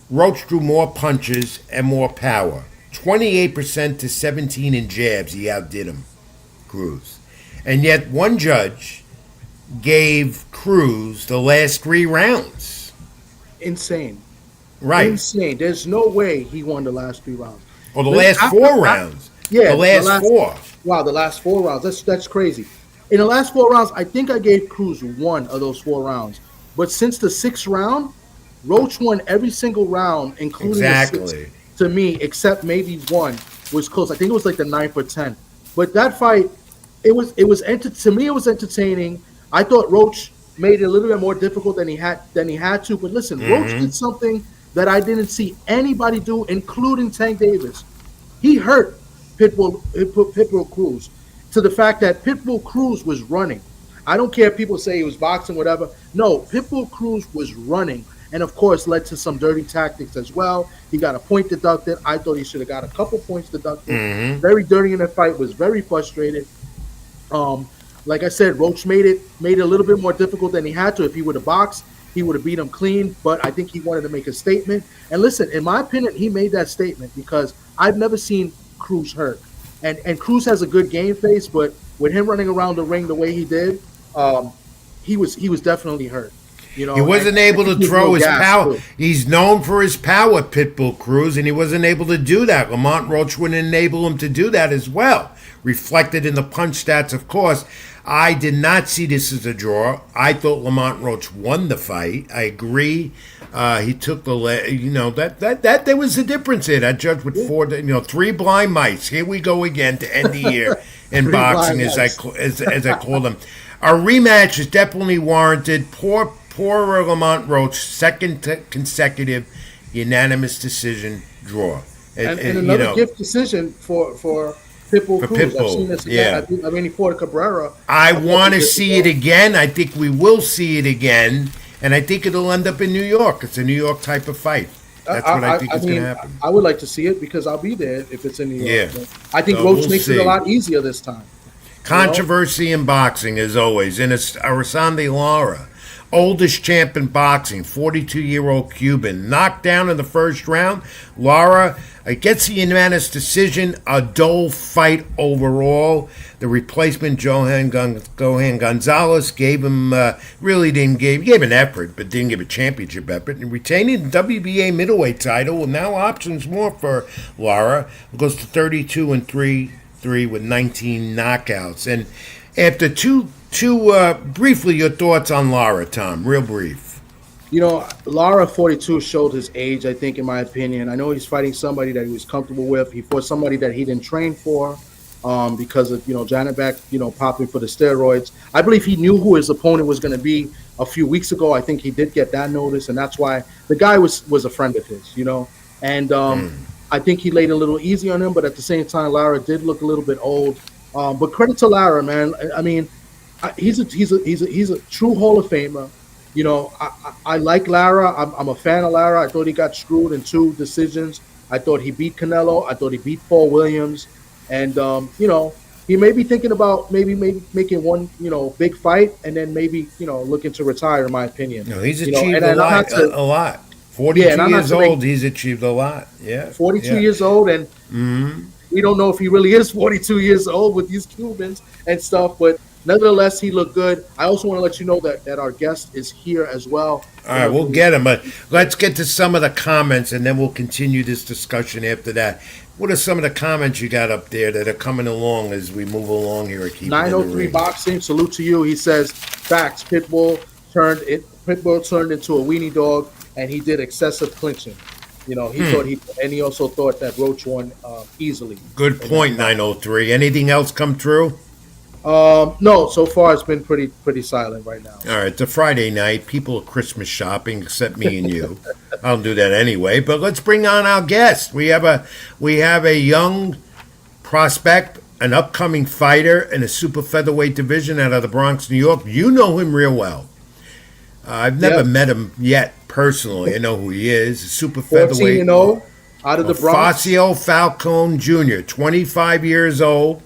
Roach drew more punches and more power. 28% to 17 in jabs, he outdid him, Cruz. And yet one judge gave Cruz the last 3 rounds. Insane. Right. Insane. There's no way he won the last 3 rounds. Or the last 4 rounds. Yeah. The last 4. Wow, the last 4 rounds. That's crazy. In the last 4 rounds, I think I gave Cruz 1 of those 4 rounds. But since the 6th round, Roach won every single round, including the 6th, to me, except maybe one was close. I think it was like the 9th or 10th. But that fight, to me, it was entertaining. I thought Roach made it a little bit more difficult than he had to. But listen, Roach did something that I didn't see anybody do, including Tank Davis. He hurt Pitbull Cruz to the fact that Pitbull Cruz was running. I don't care if people say he was boxing, whatever. No, Pitbull Cruz was running, and of course led to some dirty tactics as well. He got a point deducted. I thought he should have got a couple points deducted. Very dirty in the fight. Was very frustrated. Like I said, Roach made it a little bit more difficult than he had to. If he would have boxed, he would have beat him clean. But I think he wanted to make a statement. And listen, in my opinion, he made that statement because I've never seen Cruz hurt. And Cruz has a good game face, but with him running around the ring the way he did, he was definitely hurt. You know, he wasn't able to throw his power. He's known for his power, Pitbull Cruz, and he wasn't able to do that. Lamont Roach wouldn't enable him to do that as well. Reflected in the punch stats, of course. I did not see this as a draw. I thought Lamont Roach won the fight. I agree. He took that there was a difference there. That judge with 3 blind mice. Here we go again to end the year in boxing, as I call them. A rematch is definitely warranted. Poor Lamont Roach, second consecutive unanimous decision draw. And another gift decision for Pitbull Cruz. I've seen this again. Yeah. I mean, he fought Cabrera. I want to see it again. I think we will see it again. And I think it'll end up in New York. It's a New York type of fight. That's what I think is going to happen. I would like to see it because I'll be there if it's in New York. Yeah. I think Roach makes it a lot easier this time. Controversy in boxing, as always. And it's Araceli Lara, oldest champ in boxing, 42-year-old Cuban. Knocked down in the first round. Lara gets the unanimous decision, a dull fight overall. The replacement, Johan Gonzalez, gave him, gave an effort, but didn't give a championship effort. And retaining the WBA middleweight title, with now options more for Lara. It goes to 32-3 with 19 knockouts. And after briefly, your thoughts on Lara, Tom, real brief. You know, Lara 42 showed his age, I think, in my opinion. I know he's fighting somebody that he was comfortable with. He fought somebody that he didn't train for because of, Janet Beck, popping for the steroids. I believe he knew who his opponent was going to be a few weeks ago. I think he did get that notice, and that's why the guy was a friend of his, And I think he laid a little easy on him, but at the same time, Lara did look a little bit old. But credit to Lara, man. I mean, he's a true Hall of Famer. I like Lara. I'm a fan of Lara. I thought he got screwed in 2 decisions. I thought he beat Canelo. I thought he beat Paul Williams. And, he may be thinking about maybe making one, big fight and then maybe, looking to retire, in my opinion. No, he's achieved a lot. 42 years old, he's achieved a lot. Yeah. 42 years old, and we don't know if he really is 42 years old with these Cubans and stuff, but nevertheless, he looked good. I also want to let you know that our guest is here as well. All right, we'll get him. But let's get to some of the comments, and then we'll continue this discussion after that. What are some of the comments you got up there that are coming along as we move along here? 903 Boxing, salute to you. He says, facts, Pitbull turned into a weenie dog, and he did excessive clinching. He thought and he also thought that Roach won easily. Good point, 903. Anything else come true? No, so far it's been pretty silent right now. All right, it's a Friday night. People are Christmas shopping, except me and you. I don't do that anyway. But let's bring on our guest. We have a young prospect, an upcoming fighter in a super featherweight division out of the Bronx, New York. You know him real well. I've never Yep. met him yet personally. I know who he is. Super 14 featherweight. and 0 out of the Bronx. Facio Falcone Jr., 25 years old,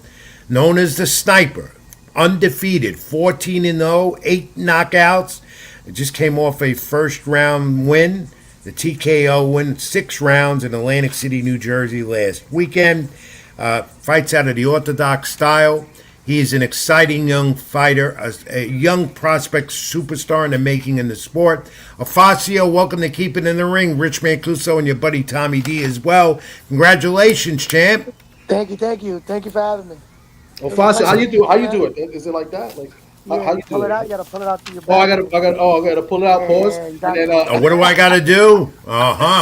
known as the Sniper. Undefeated, 14 and 0, 8 knockouts. It just came off a first round win, the TKO win, 6 rounds in Atlantic City, New Jersey last weekend. Fights out of the orthodox style. He is an exciting young fighter, a young prospect superstar in the making in the sport. Afacio, welcome to Keep It in the Ring. Rich Mancuso and your buddy Tommy D as well. Congratulations, champ. Thank you for having me. Oh, It was a Fassi, how pleasure you meeting do? you, How you man. do it? Is it like that? Like Yeah, how you you pull do it it? out. You gotta pull it out through your Oh, I back. gotta, I gotta, oh, I gotta pull it out, pause, Yeah, you and got then, to. What do I got to do?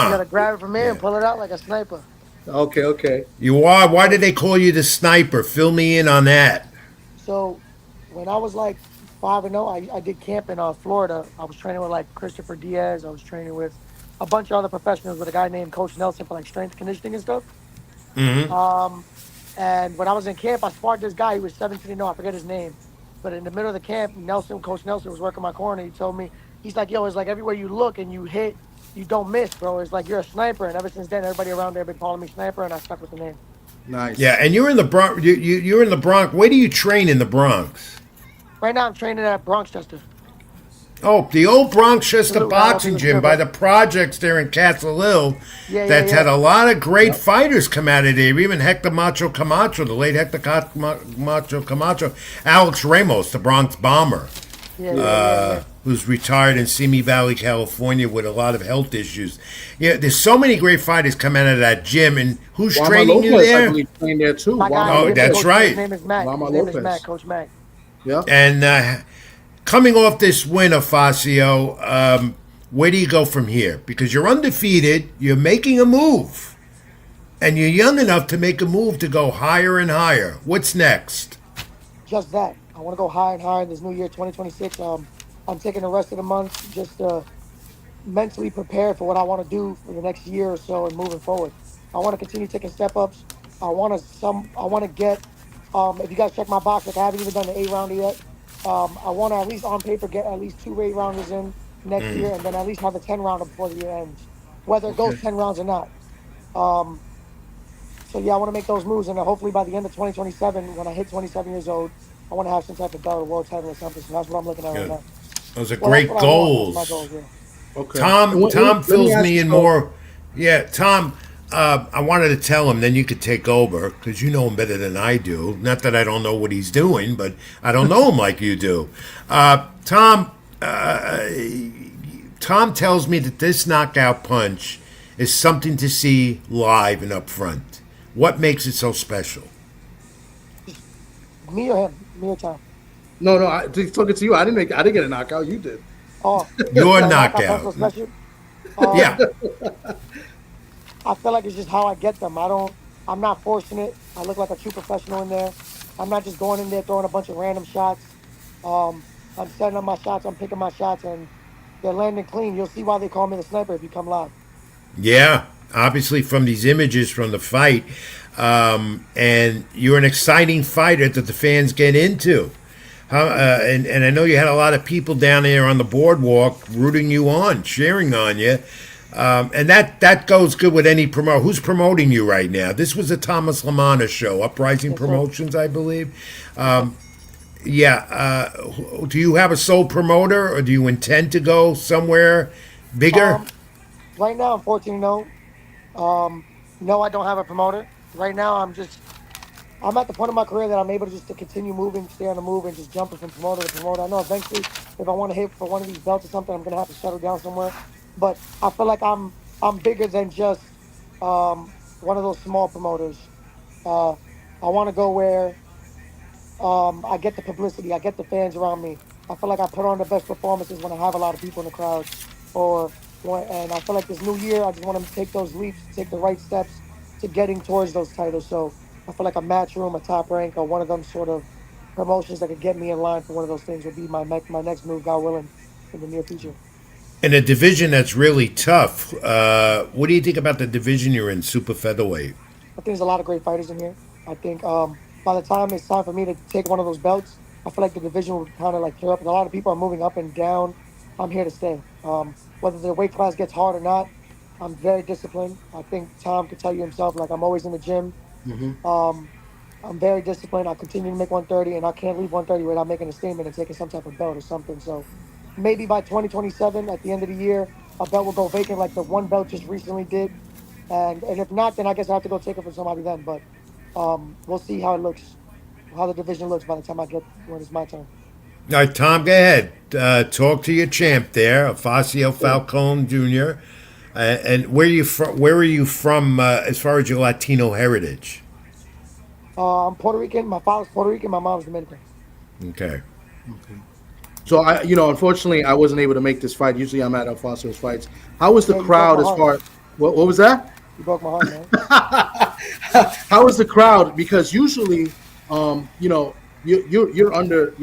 You Uh-huh. gotta grab it from here and Yeah. pull it out like a sniper. okay, okay. You are? Why did they call you the Sniper? Fill me in on that. So when I was like 5-0, I did camp in Florida. I was training with like Christopher Diaz. I was training with a bunch of other professionals with a guy named Coach Nelson for like strength conditioning and stuff. Um, and when I was in camp, I sparred this guy. He was 17 and 0. I forget his name. But in the middle of the camp, Coach Nelson was working my corner. He told me, he's like, yo, it's like everywhere you look and you hit, you don't miss, bro. It's like you're a sniper. And ever since then, everybody around there been calling me sniper, and I stuck with the name. Yeah, Nice. and you're in the Bronx. You're in the Bronx. Where do you train in the Bronx? Right now, I'm training at Bronxchester. Oh, the old Bronxchester Salute, I don't know if boxing you're gym familiar, by but the projects there in Castle Hill. yeah, yeah, That's had yeah. a lot of great Yep. fighters come out of there. Even Hector Macho Camacho, the late Hector Macho Camacho, Alex Ramos, the Bronx Bomber, Yeah. who's retired in Simi Valley, California, with a lot of health issues. Yeah, there's so many great fighters come out of that gym. And who's Wama training you Lopez, I there? believe, trained there too. My guy, Oh, Wama his, that's Lopez. coach, his right. name is Mac. Wama His name is Mac, Lopez. Coach Mac. Yeah. And coming off this win of Facio, where do you go from here? Because you're undefeated, you're making a move, and you're young enough to make a move to go higher and higher. What's next? Just that. I want to go higher and higher in this new year, 2026. I'm taking the rest of the month just to mentally prepare for what I want to do for the next year or so and moving forward. I want to continue taking step ups. I want to get if you guys check my box, like I haven't even done the 8 rounder yet. I want to at least on paper get at least 2 8 rounders in next year and then at least have a 10 rounder before the year ends. Whether it goes Okay. 10 rounds or not. Um, so yeah, I want to make those moves and then hopefully by the end of 2027, when I hit 27 years old, I want to have some type of belt or world title or something. So that's what I'm looking at right Good. now. Those are Well, that's great what I want. That's my goals. goals, yeah. Okay. And Tom let me fills ask me you in so. more. Yeah, Tom, I wanted to tell him, then you could take over because you know him better than I do. Not that I don't know what he's doing, but I don't know him like you do. Tom tells me that this knockout punch is something to see live and up front. What makes it so special? Me or him? Me or Tom? No, no. Talking to you. I didn't get a knockout. You did. Oh, Your the knockout punch knockout. was special. Yeah. Um, I feel like it's just how I get them. I'm not forcing it. I look like a true professional in there. I'm not just going in there throwing a bunch of random shots. Um, I'm setting up my shots. I'm picking my shots, and they're landing clean. You'll see why they call me the sniper if you come live. Yeah, obviously from these images from the fight, and you're an exciting fighter that the fans get into. And I know you had a lot of people down there on the boardwalk rooting you on, cheering on you, and that goes good with any promoter. Who's promoting you right now? This was a Thomas Lamana show, Uprising Yes, sir. Promotions, I believe. Yes, sir. Yeah, do you have a sole promoter, or do you intend to go somewhere bigger? Um, right now I'm 14 and 0. No, I don't have a promoter. Right now I'm at the point of my career that I'm able to just to continue moving, stay on the move, and just jumping from promoter to promoter. I know eventually, if I want to hit for one of these belts or something, I'm gonna have to settle down somewhere. But I feel like I'm bigger than just one of those small promoters. Uh, I want to go where I get the publicity, I get the fans around me. I feel like I put on the best performances when I have a lot of people in the crowd, and I feel like this new year, I just want to take those leaps, take the right steps to getting towards those titles. So I feel like a Matchroom, a Top Rank, or one of them sort of promotions that could get me in line for one of those things would be my next move, God willing, in the near future. In a division that's really tough, what do you think about the division you're in, super featherweight? I think there's a lot of great fighters in here. I think by the time it's time for me to take one of those belts, I feel like the division will kind of like clear up. And a lot of people are moving up and down I'm here to stay. Whether the weight class gets hard or not, I'm very disciplined. I think Tom could tell you himself. Like I'm always in the gym. Hmm. Um, I'm very disciplined. I continue to make 130, and I can't leave 130 without making a statement and taking some type of belt or something. So maybe by 2027, at the end of the year, a belt will go vacant like the one belt just recently did. And if not, then I guess I have to go take it from somebody then. But we'll see how it looks, how the division looks by the time I get when it's my turn. All right, Tom, go ahead. Talk to your champ there, Facio Yeah. Falcone Jr. And where you from? Where are you from as far as your Latino heritage? I'm Puerto Rican. My father's Puerto Rican. My mom's Dominican. Okay. Okay. So unfortunately, I wasn't able to make this fight. Usually, I'm at Alfonso's fights. How was the Yeah, you broke crowd my as heart. far? What was that? You broke my heart, man. How was the crowd? Because usually, you're under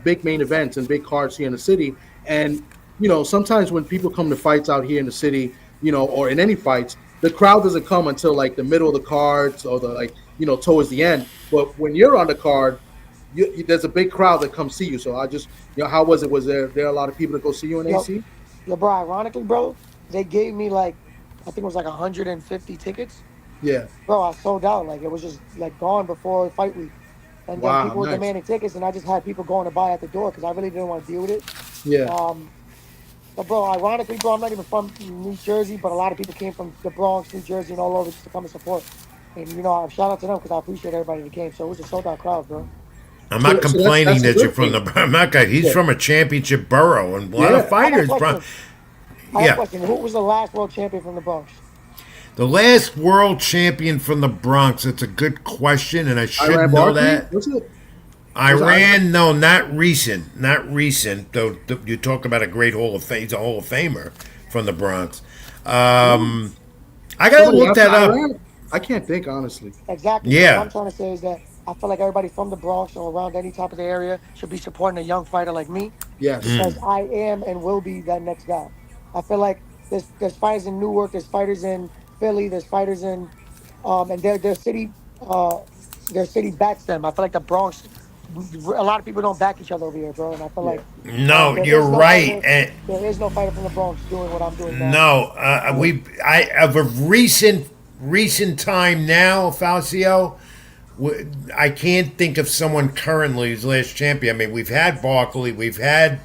big main events and big cards here in the city, and sometimes when people come to fights out here in the city, or in any fights, the crowd doesn't come until like the middle of the cards or the towards the end. But when you're on the card, there's a big crowd that comes see you. So I just how was it? Was there a lot of people to go see you in Yo, AC? yo, bro. Ironically, bro, they gave me like, I think it was like 150 tickets. Yeah. Bro, I sold out. Like it was just like gone before fight week. And then Wow. people were Nice. demanding tickets, and I just had people going to buy at the door because I really didn't want to deal with it. Yeah. Um, but bro, ironically, bro, I'm not even from New Jersey, but a lot of people came from the Bronx, New Jersey, and all over just to come and support. And shout out to them because I appreciate everybody that came. So it was a sold out crowd, bro. I'm not So complaining that's a that you're good from thing. the. I'm not. He's Yeah. from a championship borough, and a lot of Yeah. I got a fighters from. question. I got a Yeah, question. Who was the last world champion from the Bronx? the last world champion from the Bronx. That's a good question, and I should Iran know Barkley? that. Was it? Was it Iran? Iran, no, not recent, not recent. Though you talk about a great Hall of Fame, he's a Hall of Famer from the Bronx. Really? I gotta Somebody look after that up. Iran? I can't think honestly. Exactly. So what I'm Yeah. trying to say is that I feel like everybody from the Bronx or around any type of the area should be supporting a young fighter like me Yes. because I am and will be that next guy. I feel like there's fighters in Newark, there's fighters in Philly, there's fighters in and uh their city backs them. I feel like the Bronx, a lot of people don't back each other over here, bro. And I feel Yeah. like No, you're right. And there is no fighter from the Bronx doing what I'm doing now. no, Yeah. I of a recent time now, Falcio. I can't think of someone currently who's last champion. I mean, we've had Barkley, we've had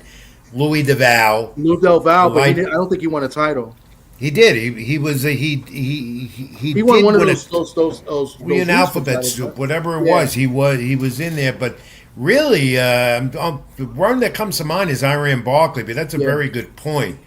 Louis DeVal, Lou Del Val, who but he didn't, I don't think he won a title. he did. He was a, he He won did one of win a those an useful alphabet titles, right? soup, whatever it Yeah. was. He was in there, but really, the one that comes to mind is Iran Barkley. But that's a Yeah. very good point.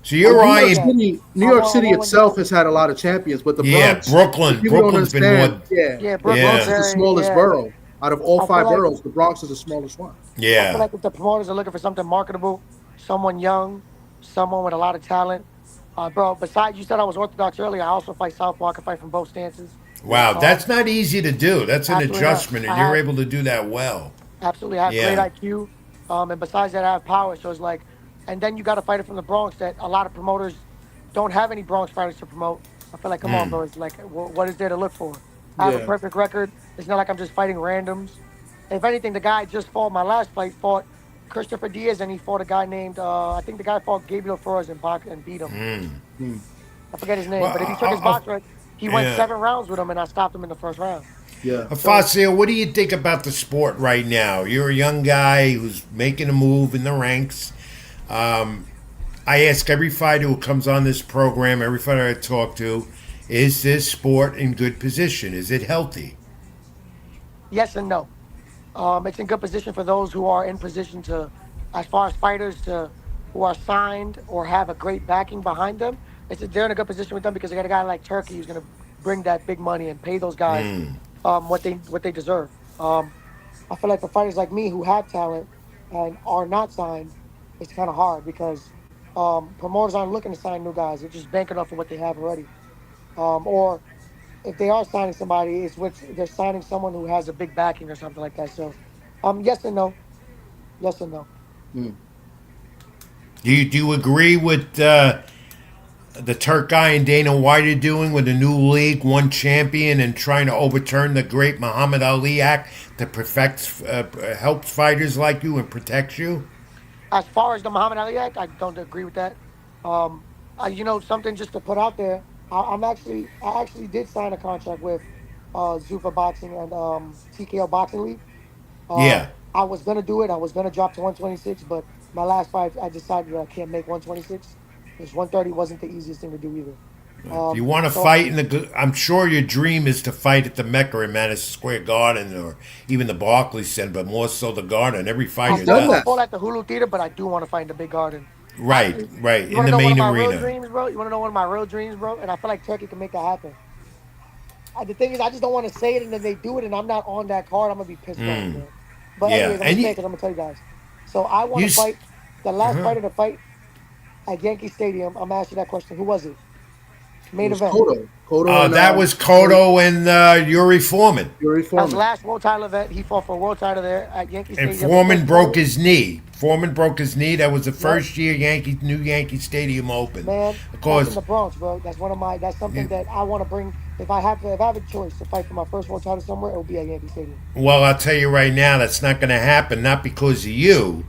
So I you're will New say York eyeing, that. City, New I York won't, I City won't itself has had a lot of champions, but the yeah, Bronx, Brooklyn. people don't Brooklyn's been understand. more, Yeah, Yeah, the Brooklyn's Bronx is yeah, the very, smallest yeah. borough out of all I feel five like boroughs. The Bronx is the smallest one. I feel yeah. like if the promoters are looking for something marketable, someone young, someone with a lot of talent, bro. Besides, you said I was orthodox earlier. I also fight southpaw. I can fight from both stances. Wow, Um, that's not easy to do. That's an absolutely not. adjustment, and I you're have able to do that well. absolutely have great Yeah. IQ. And besides that, I have power. So it's like, and then you got to fight it from the Bronx that a lot of promoters don't have any Bronx fighters to promote. I feel like, come on, bro. It's like, what is there to look for? I have a Yeah, perfect record. It's not like I'm just fighting randoms. If anything, the guy just fought my last fight, fought Christopher Diaz, and he fought a guy named, I think the guy fought Gabriel Flores and box and beat him. Hmm. I forget his name, Well, but if you took his box record, he went yeah. 7 rounds with him, and I stopped him in the first round. yeah. So Facio, what do you think about the sport right now? You're a young guy who's making a move in the ranks. I ask every fighter who comes on this program, every fighter I talk to, is this sport in good position? Is it healthy? yes and no. It's in good position for those who are in position to, as far as fighters to who are signed or have a great backing behind them. They're in a good position with them because they got a guy like Turkey who's going to bring that big money and pay those guys what they deserve. I feel like for fighters like me who have talent and are not signed, it's kind of hard because promoters aren't looking to sign new guys. They're just banking off of what they have already. Or if they are signing somebody, it's which they're signing someone who has a big backing or something like that. So, yes and no, yes and no. Hmm. Do you agree with the Turk guy and Dana White are doing with the new league, one champion, and trying to overturn the great Muhammad Ali Act that perfects, helps fighters like you and protects you? As far as the Muhammad Ali Act, I don't agree with that. Um, something just to put out there. I actually did sign a contract with Zuffa Boxing and TKO Boxing League. Uh, Yeah. I was gonna do it. I was gonna drop to 126, but my last fight, I decided that I can't make 126 because 130 wasn't the easiest thing to do either. If you want to So fight I'm sure your dream is to fight at the Mecca in Madison Square Garden or even the Barclays Center, but more so the Garden. Every He's fighter done I that. does. fought at the Hulu Theater, but I do want to fight in the big garden. Right, right, You in want to the know one of main my real arena. dreams, bro? You want to know one of my real dreams, bro? And I feel like Turkey can make that happen. The thing is, I just don't want to say it, and then they do it, and I'm not on that card. I'm gonna be pissed off, man. But Yeah, anyways, I'm gonna and say it because I'm gonna tell you guys. So I want you, to s- fight the last fighter to fight at Yankee Stadium. I'm gonna ask you that question. Who was it? It Main was event. Cotto. Cotto and that was Fury, Cotto and Yuri Foreman. Fury That's Foreman. last world title event. He fought for a world title there at Yankee And Stadium. The Foreman first broke tournament. his knee. Foreman broke his knee. That was the Yep. first year new Yankee Stadium opened. Man, Of that's in course, the Bronx, bro. That's one of my. That's something that I want to bring. If I have a choice to fight for my first world title somewhere, it will be at Yankee Stadium. well, I'll tell you right now, that's not going to happen. Not because of you,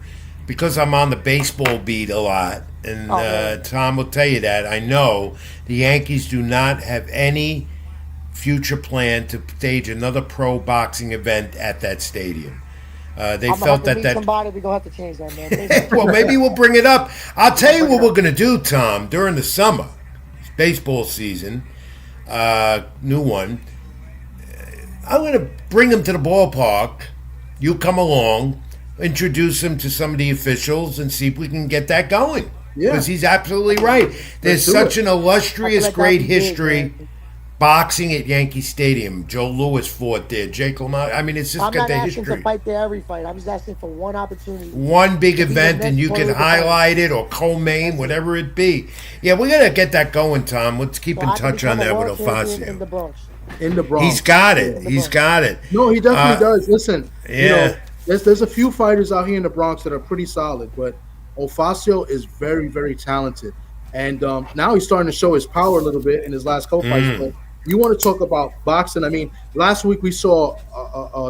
because I'm on the baseball beat a lot, and Oh man, Tom will tell you that. I know the Yankees do not have any future plan to stage another pro boxing event at that stadium. They I'm gonna have felt to that meet that somebody. We're gonna have to change that, man. Thank you. well, maybe we'll bring it up. I'll We're tell gonna you bring what it we're up. going to do, Tom, during the summer, baseball season, new one. I'm going to bring him to the ballpark. You come along, introduce him to some of the officials, and see if we can get that going. Yeah, Because he's absolutely right. There's let's do such it. an I feel illustrious, like that'd great be big, history. man. Boxing at Yankee Stadium. Joe Louis fought there. Jake LaMotta. I mean, it's just I'm got not the asking to history. fight there every fight. I'm just asking for one opportunity One big to be the event and next you Puerto can Rico fighter. highlight it or co-main, That's it. whatever it be. Yeah, we're gonna get that going, Tom. Let's keep So in I can touch on become a that with world champion in Alfasio. the Bronx. In the He's Bronx. got Yeah. it. In the He's Bronx. got it. No, he definitely Uh, does. Listen, yeah. there's a few fighters out here in the Bronx that are pretty solid, but Ofacio is very, very talented. And now he's starting to show his power a little bit in his last co-fights. But you want to talk about boxing? I mean, last week we saw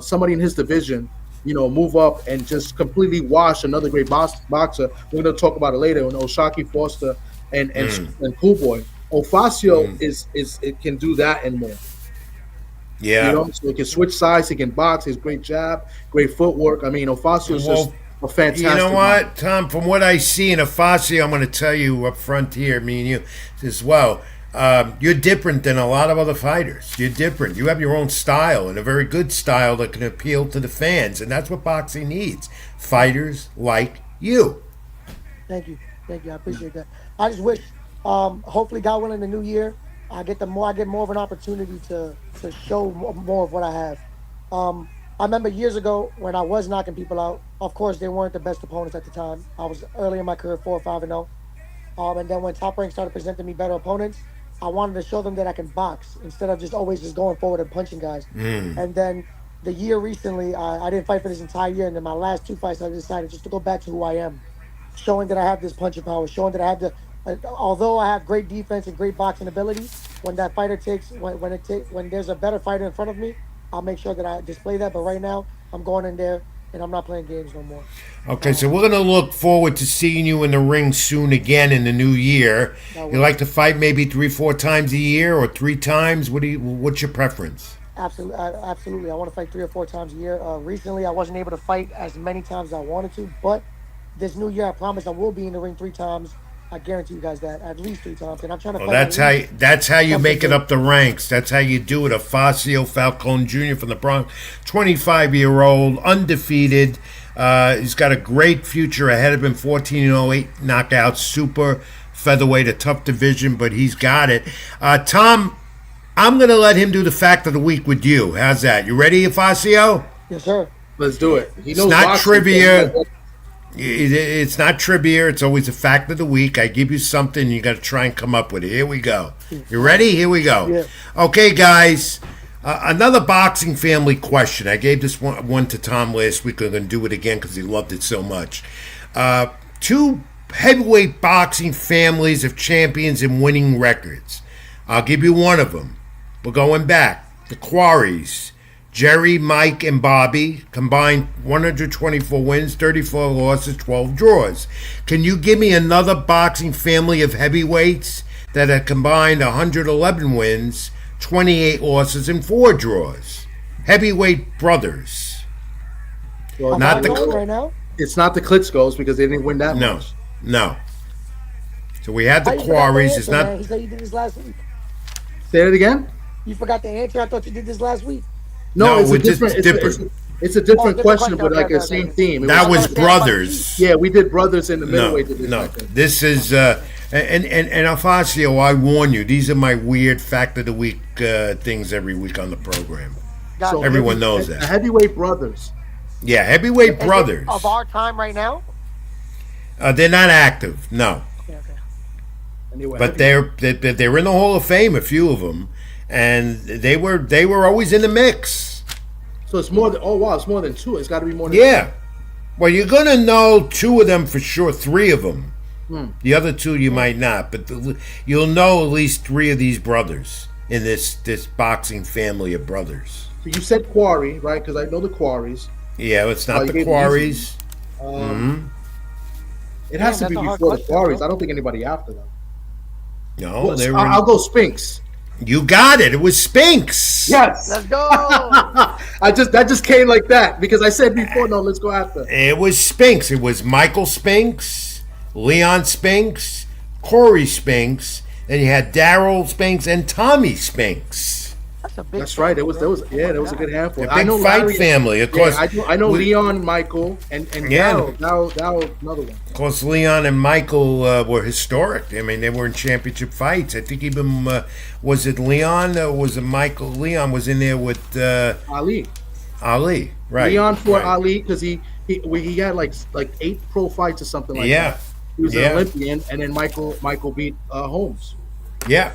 somebody in his division, move up and just completely wash another great boxer. We're going to talk about it later. When Oshaki Foster and Cool Boy, Ofacio is it can do that and more. Yeah. So he can switch sides, he can box, he's great jab, great footwork. I mean, Ofacio is just Well, a you know fantastic boxer. what, Tom? From what I see in Alfasio, I'm going to tell you up front here, me and you as well. You're different than a lot of other fighters. You're different. You have your own style and a very good style that can appeal to the fans, and that's what boxing needs. Fighters like you. Thank you. Thank you. I appreciate that. I just wish, hopefully, God willing, the new year, I get more of an opportunity to show more of what I have. I remember years ago when I was knocking people out. Of course, they weren't the best opponents at the time. I was early in my career, 4 or 5 and 0. And then when Top Rank started presenting me better opponents, I wanted to show them that I can box instead of just always just going forward and punching guys. And then the year recently, I didn't fight for this entire year. And then my last 2 fights, I decided just to go back to who I am, showing that I have this punching power, showing that I have the. Although I have great defense and great boxing ability, when that fighter takes when there's a better fighter in front of me, I'll make sure that I display that. But right now, I'm going in there and I'm not playing games no more. Okay, so we're going to look forward to seeing you in the ring soon again in the new year. That You works. like to fight maybe 3-4 times a year or 3 times? What's your preference? Absolutely, absolutely. I want to fight 3 or 4 times a year. Recently, I wasn't able to fight as many times as I wanted to, but this new year, I promise I will be in the ring 3 times. I guarantee you guys that at least 3 times, and I'm trying to Well, fight at least that's how you something make it big. up the ranks. That's how you do it. Afacio Falcone Jr. from the Bronx, 25-year-old, undefeated. He's got a great future ahead of him. 14-08 knockouts, super featherweight, a tough division, but he's got it. Tom, I'm going to let him do the fact of the week with you. How's that? You ready, Afacio? Yes, sir. Let's do it. He It's knows not boxing, so trivia. It's not trivia. It's always a fact of the week. I give you something. You got to try and come up with it. Here we go. You ready? Here we go. Yeah. Okay, guys. Another boxing family question. I gave this one to Tom last week. I'm going to do it again because he loved it so much. Two heavyweight boxing families of champions and winning records. I'll give you one of them. We're going back. The Quarries. Jerry, Mike, and Bobby combined 124 wins, 34 losses, 12 draws. Can you give me another boxing family of heavyweights that had combined 111 wins, 28 losses, and 4 draws? Heavyweight brothers. Well, Not the Going right now. it's not the Klitschko's because they didn't win that No, much. no. So we had How the you forgot Quarries. answer, It's man? not. He said you did this last week. Say it again. You forgot the answer. I thought you did this last week. No, it's a it's just different. different. It's a different different question, question. but like Okay, the okay, same okay. theme. It That was was- brothers. yeah, we did brothers in the No, middleweight division. no. I think. This is and Alfacio, I warn you, these are my weird fact of the week things every week on the program. Got it. Everyone knows The that. heavyweight brothers. Yeah, heavyweight Is it brothers. of our time right now. They're not active, no, Okay, okay. Anyway, but they're in the Hall of Fame, a few of them, and they were always in the mix. so it's more than. Oh wow, it's more than 2. It's got to be more than. Yeah. Well, you're gonna know 2 of them for sure, 3 of them. The other 2 you might not, but you'll know at least 3 of these brothers in this boxing family of brothers. So you said Quarry, right? Because I know the Quarries. Yeah, it's Oh, not you the gave me Quarries. It has Yeah, to be that's a hard before the question, Quarries. bro. I don't think anybody after them. No, Well, they were. I'll go Spinks. You got it. It was Spinks. Yes. Let's go. That just came like that because I said before. No, let's go after. It was Spinks. It was Michael Spinks, Leon Spinks, Corey Spinks, then you had Daryl Spinks and Tommy Spinks. That's a big. That's right. There was bro. there was a good handful. A big fight family, of course. I know Leon, Michael, and Yeah. Daryl, another one. Of course, Leon and Michael were historic. I mean, they were in championship fights. I think even was it Leon or was it Michael? Leon was in there with Ali. Ali, right? Leon fought right. Ali because he had like 8 pro fights or something like Yeah. that. He was Yeah. an Olympian, and then Michael beat Holmes. Yeah.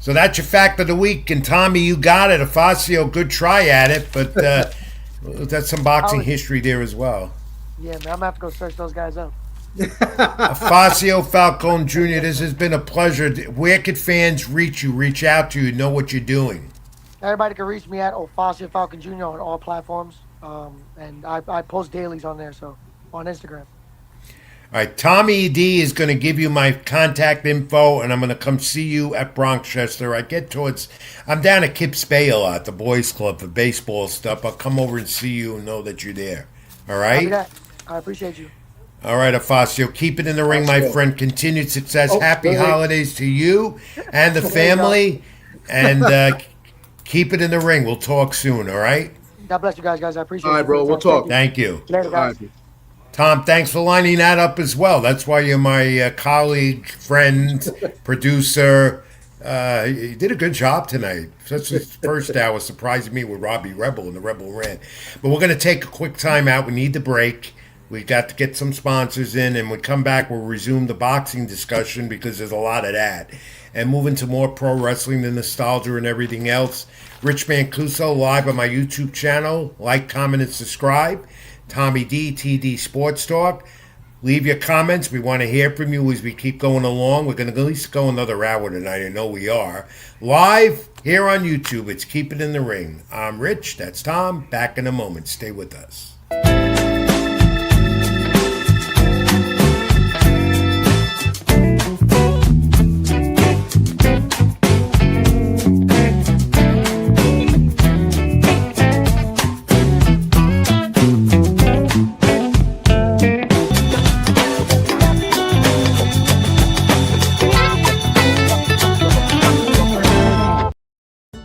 So that's your fact of the week. And Tommy, you got it. Afacio, good try at it, but that's some boxing history there as well. Yeah, man. I'm gonna have to go search those guys up. Afacio Falcone Jr., this has been a pleasure. Where could fans reach you, reach out to you, know what you're doing? Everybody can reach me at Ofacio Falcon Jr. on all platforms, and I post dailies on there, so on Instagram. All right, Tommy D is going to give you my contact info, and I'm going to come see you at Bronxchester. I'm down at Kips Bay a lot, the boys club for baseball stuff. I'll come over and see you and know that you're there. All Copy right? that. I appreciate you. All right, Afacio, keep it in the ring, my friend. Continued success. Happy wait. holidays to you and the family, and keep it in the ring. We'll talk soon, all right? God bless you guys. I appreciate All you. right, bro. We'll talk. Thank you. Later, All guys. right. Tom, thanks for lining that up as well. That's why you're my colleague, friend, producer. You did a good job tonight. Such the first hour surprising me with Robbie Rebel and the Rebel Rant. But we're going to take a quick time out. We need the break. We got to get some sponsors in, and when we come back, we'll resume the boxing discussion because there's a lot of that. And move into more pro wrestling, the nostalgia, and everything else. Rich Mancuso live on my YouTube channel. Like, comment, and subscribe. Tommy D, TD Sports Talk. Leave your comments. We want to hear from you as we keep going along. We're going to at least go another hour tonight. I know we are. Live here on YouTube. It's Keep It in the Ring. I'm Rich. That's Tom. Back in a moment. Stay with us.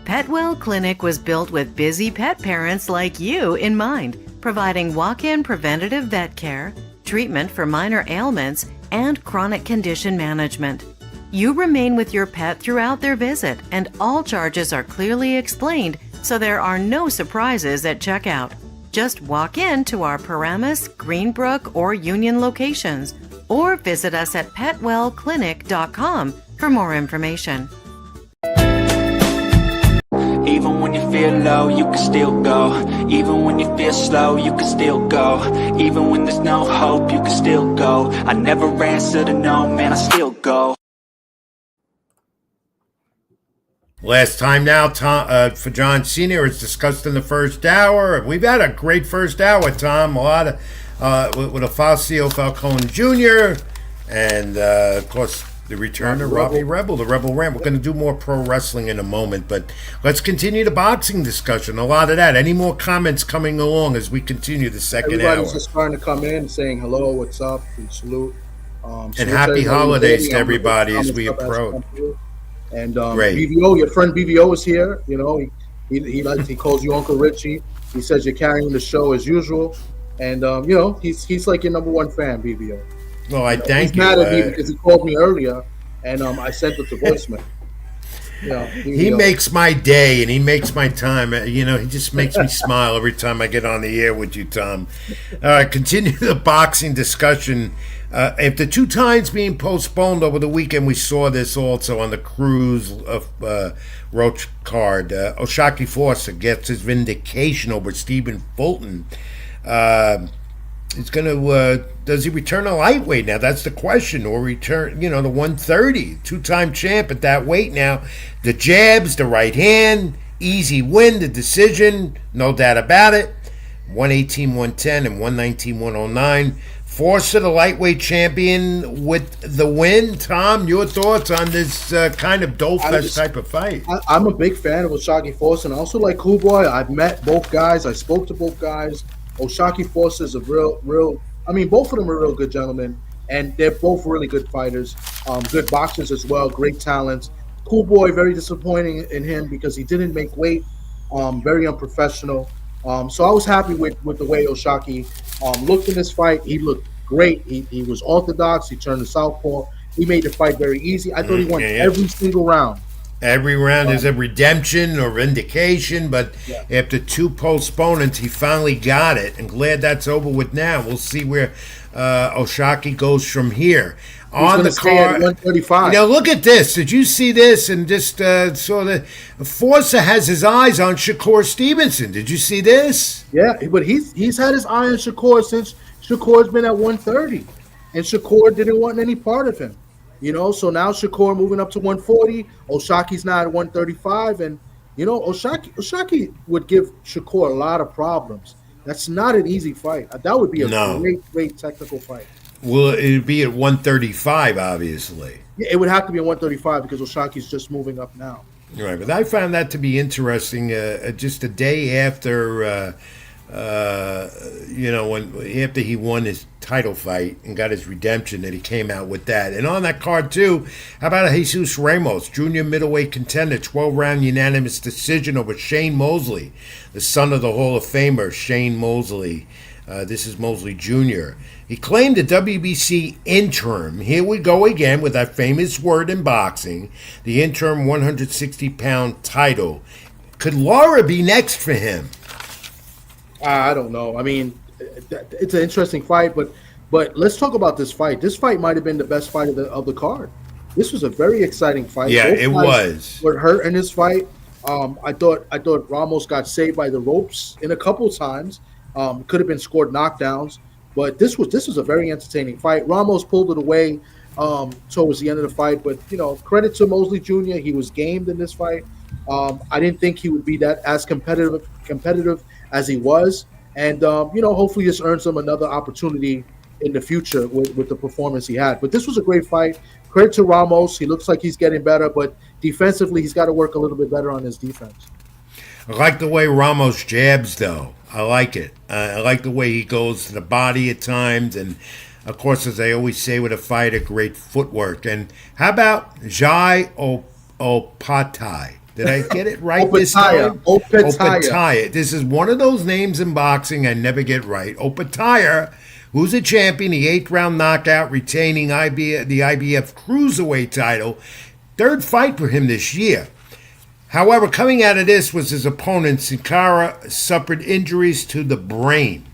Petwell Clinic was built with busy pet parents like you in mind, providing walk-in preventative vet care, treatment for minor ailments, and chronic condition management. You remain with your pet throughout their visit, and all charges are clearly explained, so there are no surprises at checkout. Just walk in to our Paramus, Greenbrook, or Union locations, or visit us at petwellclinic.com for more information. Even when you feel low, you can still go. Even when you feel slow, you can still go. Even when there's no hope, you can still go. I never answer to no, man, I still go. Last time now, for John Cena, it's discussed in the first hour. We've had a great first hour, Tom. A lot of with Afacio Falcone Jr. and of course the return of Robbie Rebel, the Rebel Rant. We're going to do more pro wrestling in a moment, but let's continue the boxing discussion. A lot of that. Any more comments coming along as we continue the second Everybody's hour? just starting to come in saying hello, what's up, and salute. And Salute happy to everybody holidays to I'm everybody as comments we up as approach. come through. And Great. BVO, your friend BVO is here. You know, he calls you Uncle Richie. He says you're carrying the show as usual, and you know he's like your number one fan, BVO. Well, I thank He's you. mad at me because he called me earlier, and I sent it to voicemail. He makes my day and he makes my time. You know, he just makes me smile every time I get on the air with you, Tom. All right, continue the boxing discussion. After 2 times being postponed over the weekend, we saw this also on the Cruz of Roach card. Oshaki Forster gets his vindication over Stephen Fulton. He's going to, does he return a lightweight now? That's the question. Or return, the 130, 2-time champ at that weight now. The jabs, the right hand, easy win, the decision, no doubt about it. 118-110 and 119-109. Forster, the lightweight champion with the win. Tom, your thoughts on this kind of dope-fest type of fight? I'm a big fan of Oshaki Forster, and I also like Cool Boy. I've met both guys. I spoke to both guys. Oshaki Forster is a real. I mean, both of them are real good gentlemen, and they're both really good fighters. Good boxers as well. Great talents. Cool Boy, very disappointing in him because he didn't make weight. Very unprofessional. So I was happy with the way Oshaki looked in this fight. He looked great. He was orthodox. He turned to southpaw. He made the fight very easy. I thought he won every single round. Every round is a redemption or vindication, but after 2 postponements, he finally got it. And glad that's over with now. We'll see where Oshaki goes from here. On the card, 135. Look at this. Did you see this? And just saw that Forster has his eyes on Shakur Stevenson. Did you see this? Yeah, but he's had his eye on Shakur since Shakur's been at 130, and Shakur didn't want any part of him. So now Shakur moving up to 140. Oshaki's now at 135, and Oshaki would give Shakur a lot of problems. That's not an easy fight. That would be a great technical fight. Well, it'd be at 135, obviously. Yeah, it would have to be at 135 because Oshaki's just moving up now. Right, but I found that to be interesting. Just a day after, after he won his title fight and got his redemption, that he came out with that. And on that card too, how about Jesus Ramos, junior middleweight contender, 12-round unanimous decision over Shane Mosley, the son of the Hall of Famer Shane Mosley. This is Mosley Jr. He claimed the WBC interim. Here we go again with that famous word in boxing, the interim 160-pound title. Could Lara be next for him? I don't know. I mean, it's an interesting fight, but let's talk about this fight. This fight might have been the best fight of the card. This was a very exciting fight. Yeah, both it was. Were hurt in this fight. I thought Ramos got saved by the ropes in a couple times. Could have been scored knockdowns, but this was a very entertaining fight. Ramos pulled it away towards the end of the fight, but credit to Mosley Jr. He was gamed in this fight. I didn't think he would be that as competitive as he was, and hopefully this earns him another opportunity in the future with the performance he had. But this was a great fight. Credit to Ramos. He looks like he's getting better, but defensively he's got to work a little bit better on his defense. I like the way Ramos jabs, though. I like it. I like the way he goes to the body at times. And, of course, as I always say with a fighter, great footwork. And how about Jai Opatai? Did I get it right this time? Opatai. This is one of those names in boxing I never get right. Opatai, who's a champion, the 8th-round knockout, retaining the IBF Cruiserweight title. 3rd fight for him this year. However, coming out of this was his opponent, Sankara, suffered injuries to the brain.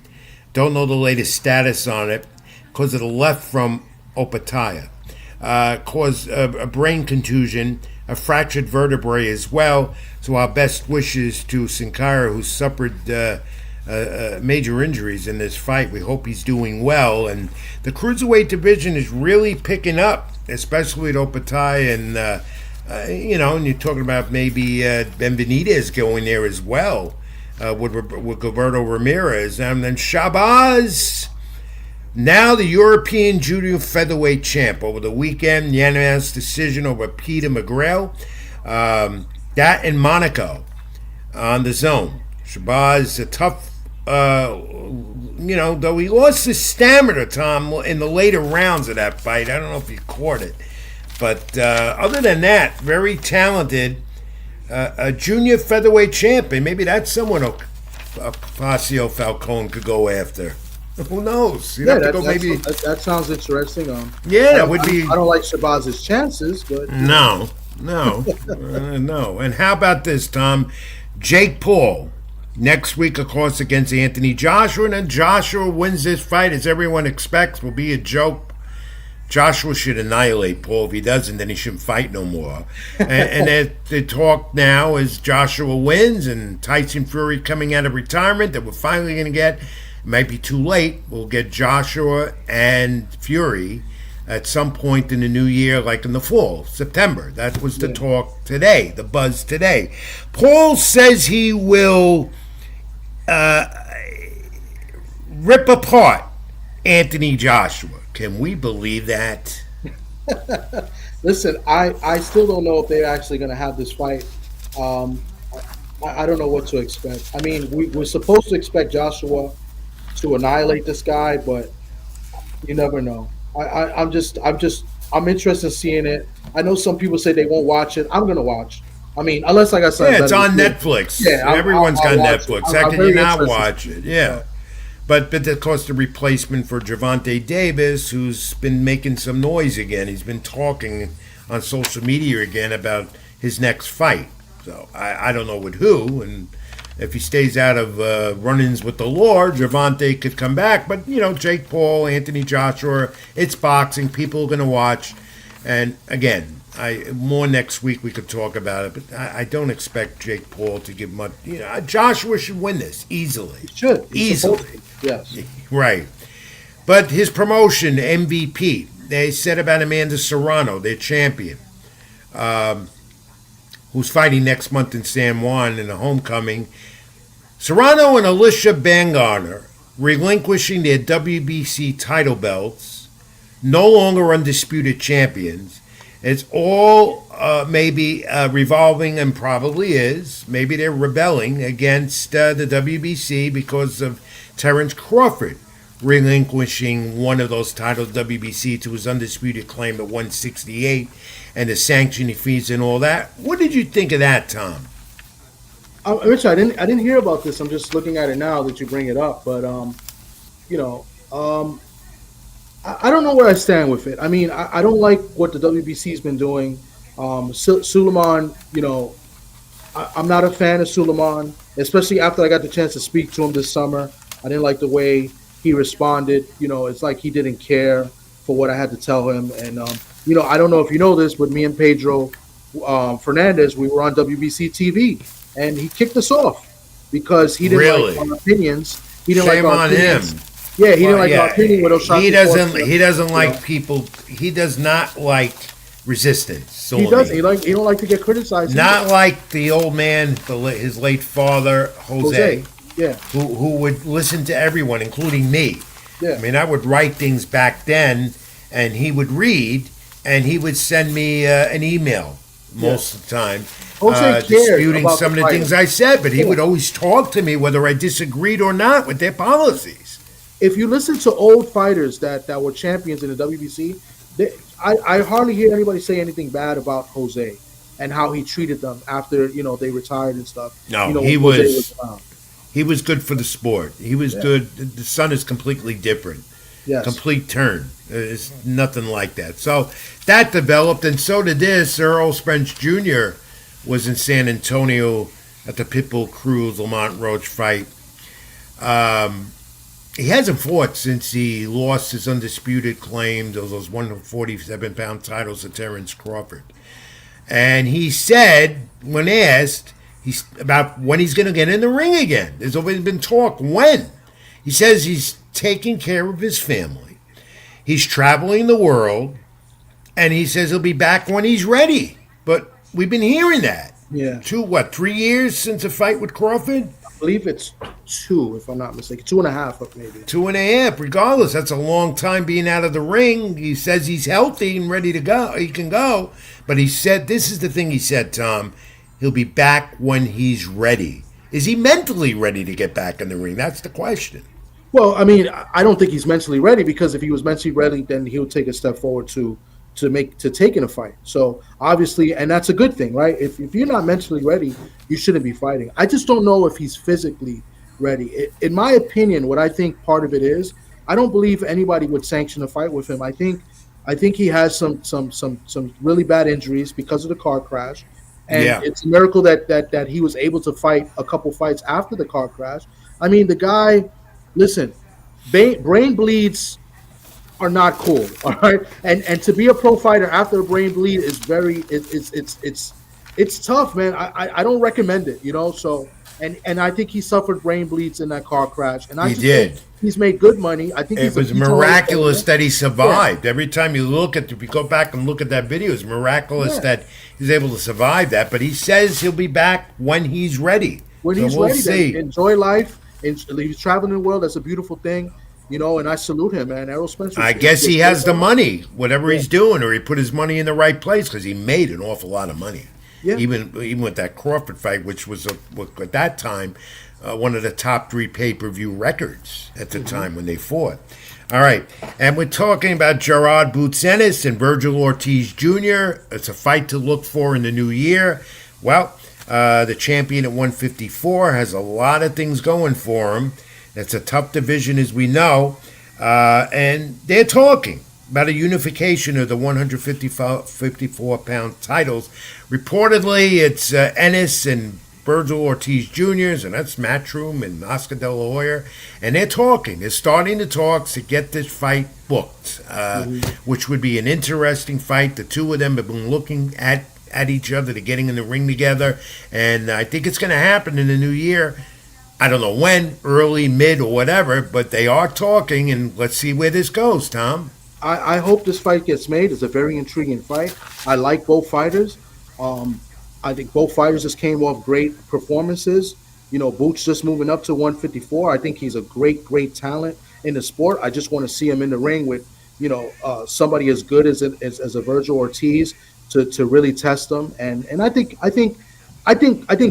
Don't know the latest status on it because of the left from Opatai. Caused a brain contusion, a fractured vertebrae as well. So our best wishes to Sankara, who suffered major injuries in this fight. We hope he's doing well. And the Cruiserweight division is really picking up, especially with Opatai and And you're talking about maybe Benvenidez going there as well with Gilberto Ramirez. And then Shabazz, now the European Junior Featherweight champ. Over the weekend, unanimous decision over Peter McGrail. That in Monaco on the zone. Shabazz, a tough, though he lost his stamina, Tom, in the later rounds of that fight. I don't know if you caught it. But other than that, very talented. A junior featherweight champion. Maybe that's someone Ocasio Falcone could go after. Who knows? That sounds interesting. That would be. I don't like Shabazz's chances, but no. No. And how about this, Tom? Jake Paul next week, of course, against Anthony Joshua, and then Joshua wins this fight, as everyone expects, will be a joke. Joshua should annihilate Paul. If he doesn't, then he shouldn't fight no more. And the talk now is Joshua wins, and Tyson Fury coming out of retirement that we're finally going to get. It might be too late. We'll get Joshua and Fury at some point in the new year, like in the fall, September. That was the talk today, the buzz today. Paul says he will rip apart Anthony Joshua. Can we believe that? Listen, I still don't know if they're actually going to have this fight. I don't know what to expect. I mean, we're supposed to expect Joshua to annihilate this guy, but you never know. I'm interested in seeing it. I know some people say they won't watch it. I'm gonna watch. I mean, unless, like I said, it's on Netflix. Yeah, everyone's got Netflix. How can you not watch it? Yeah. But of course, the replacement for Gervonta Davis, who's been making some noise again. He's been talking on social media again about his next fight. So I don't know with who, and if he stays out of run-ins with the law, Gervonta could come back. But, Jake Paul, Anthony Joshua, it's boxing. People are going to watch. And, again, more next week we could talk about it. But I don't expect Jake Paul to give much. Joshua should win this easily. He should. Easily. Yes. Right. But his promotion, MVP, they said about Amanda Serrano, their champion, who's fighting next month in San Juan in a homecoming. Serrano and Alicia Bangarner relinquishing their WBC title belts, no longer undisputed champions. It's all maybe revolving, and probably is. Maybe they're rebelling against the WBC because of Terrence Crawford relinquishing one of those titles, WBC, to his undisputed claim at 168, and the sanctioning fees and all that. What did you think of that, Tom? Richard, I didn't hear about this. I'm just looking at it now that you bring it up, but I don't know where I stand with it. I mean, I don't like what the WBC's been doing. Suleiman, I'm not a fan of Suleiman, especially after I got the chance to speak to him this summer. I didn't like the way he responded. It's like he didn't care for what I had to tell him. And, I don't know if you know this, but me and Pedro Fernandez, we were on WBC TV, and he kicked us off because he didn't like our opinions. He didn't Shame like our on opinions. him. Yeah, he didn't like our opinion with O'Shaquie. He doesn't like people. He does not like resistance. He does. He don't like to get criticized. Not like the old man, his late father, Jose. Yeah. Who would listen to everyone, including me. Yeah. I mean, I would write things back then, and he would read, and he would send me an email most of the time, disputing some of the things I said. But he would always talk to me whether I disagreed or not with their policies. If you listen to old fighters that were champions in the WBC, I hardly hear anybody say anything bad about Jose and how he treated them after they retired and stuff. No, he was good for the sport. He was good. The son is completely different. Yes. Complete turn. It's nothing like that. So that developed, and so did this. Earl Spence Jr. was in San Antonio at the Pitbull Cruz Lamont Roach fight. He hasn't fought since he lost his undisputed claim, those 147-pound titles to Terrence Crawford. And he said, when asked about when he's going to get in the ring again, there's always been talk when. He says he's taking care of his family. He's traveling the world, and he says he'll be back when he's ready. But We've been hearing that. Yeah. 3 years since a fight with Crawford? I believe it's 2, if I'm not mistaken. 2.5, maybe. 2.5. Regardless, that's a long time being out of the ring. He says he's healthy and ready to go. He can go. But he said, this is the thing he said, Tom. He'll be back when he's ready. Is he mentally ready to get back in the ring? That's the question. Well, I mean, I don't think he's mentally ready, because if he was mentally ready, then he'll take a step forward to take in a fight. So obviously, and that's a good thing, right? If you're not mentally ready, you shouldn't be fighting. I just don't know if he's physically ready. In my opinion, what I think part of it is, I don't believe anybody would sanction a fight with him. I think he has some really bad injuries because of the car crash, and it's a miracle that he was able to fight a couple fights after the car crash. I mean, the guy, listen, brain bleeds are not cool, all right. And to be a pro fighter after a brain bleed is it's tough, man. I don't recommend it, So and I think he suffered brain bleeds in that car crash, and I think he's made good money. I think it was miraculous that he survived. Yeah. Every time you if you go back and look at that video, it's miraculous that he's able to survive that. But he says he'll be back when he's ready. When he's ready, see. Enjoy life. He's traveling the world. That's a beautiful thing. And I salute him, man. Errol Spencer. I guess he has the money, whatever he's doing, or he put his money in the right place, because he made an awful lot of money. Yeah. Even with that Crawford fight, which was at that time one of the top 3 pay-per-view records at the time when they fought. All right, and we're talking about Gerard Boots Ennis and Virgil Ortiz Jr. It's a fight to look for in the new year. Well, the champion at 154 has a lot of things going for him. It's a tough division, as we know, and they're talking about a unification of the 154-pound titles. Reportedly, it's Ennis and Virgil Ortiz Jr., and that's Matchroom and Oscar De La Hoya, and they're talking. They're starting to talk to get this fight booked, which would be an interesting fight. The two of them have been looking at each other. They're getting in the ring together, and I think it's going to happen in the new year. I don't know when, early, mid, or whatever, but they are talking, and let's see where this goes, Tom. I hope this fight gets made. It's a very intriguing fight. I like both fighters. I think both fighters just came off great performances. Boots just moving up to 154. I think he's a great talent in the sport. I just want to see him in the ring with, somebody as good as a Virgil Ortiz to really test him. And I think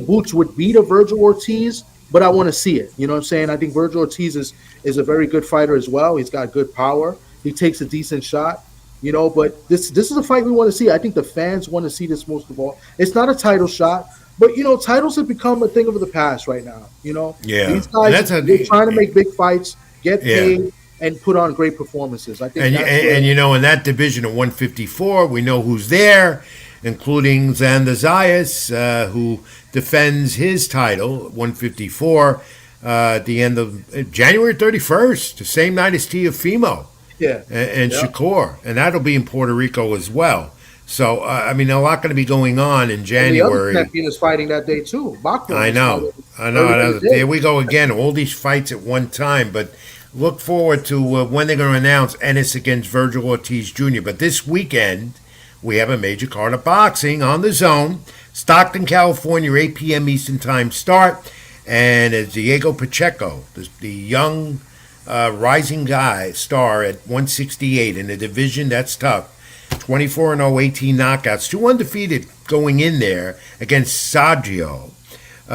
Boots would beat a Virgil Ortiz, but I want to see it. You know what I'm saying? I think Virgil Ortiz is a very good fighter as well. He's got good power. He takes a decent shot, but this is a fight we want to see. I think the fans want to see this most of all. It's not a title shot, but, titles have become a thing of the past right now, Yeah. These guys are trying to make big fights, get paid, and put on great performances. I think and in that division of 154, we know who's there, including Xander Zayas, who defends his title, 154, at the end of January 31st, the same night as Teofimo and Shakur. And that'll be in Puerto Rico as well. So, a lot going to be going on in January. And the other champion is fighting that day, too. I know. There we go again. All these fights at one time. But look forward to when they're going to announce Ennis against Virgil Ortiz Jr. But this weekend, we have a major card of boxing on the Zone. Stockton, California, 8 p.m. Eastern Time start. And it's Diego Pacheco, the young rising star at 168 in a division that's tough. 24-0, 18 knockouts, 2 undefeated going in there against Saggio.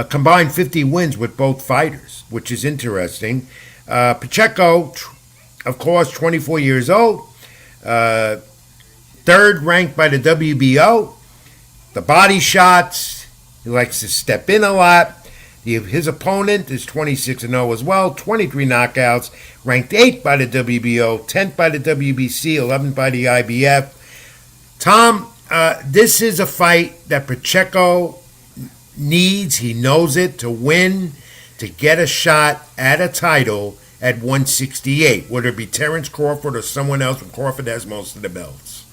Combined 50 wins with both fighters, which is interesting. Pacheco, of course, 24 years old. Third ranked by the WBO. The body shots, he likes to step in a lot. His opponent is 26-0 as well, 23 knockouts, ranked 8th by the WBO, 10th by the WBC, 11th by the IBF. Tom, this is a fight that Pacheco needs, he knows it, to win, to get a shot at a title at 168, whether it be Terrence Crawford or someone else, when Crawford has most of the belts.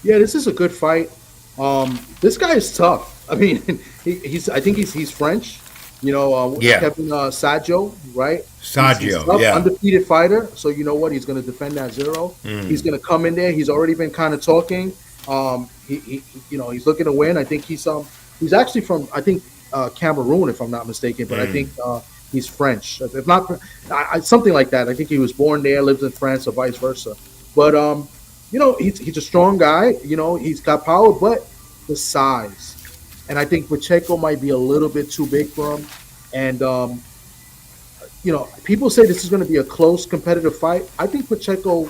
Yeah, this is a good fight. This guy is tough. I mean, I think he's French. Kevin Saggio, right? Saggio, he's undefeated fighter. So you know what? He's going to defend that 0. He's going to come in there. He's already been kind of talking. He's looking to win. I think he's actually from, I think, Cameroon, if I'm not mistaken, but I think he's French, if not something like that. I think he was born there, lives in France, or vice versa. But he's a strong guy. He's got power, but the size, and I think Pacheco might be a little bit too big for him. And people say this is going to be a close competitive fight. I think Pacheco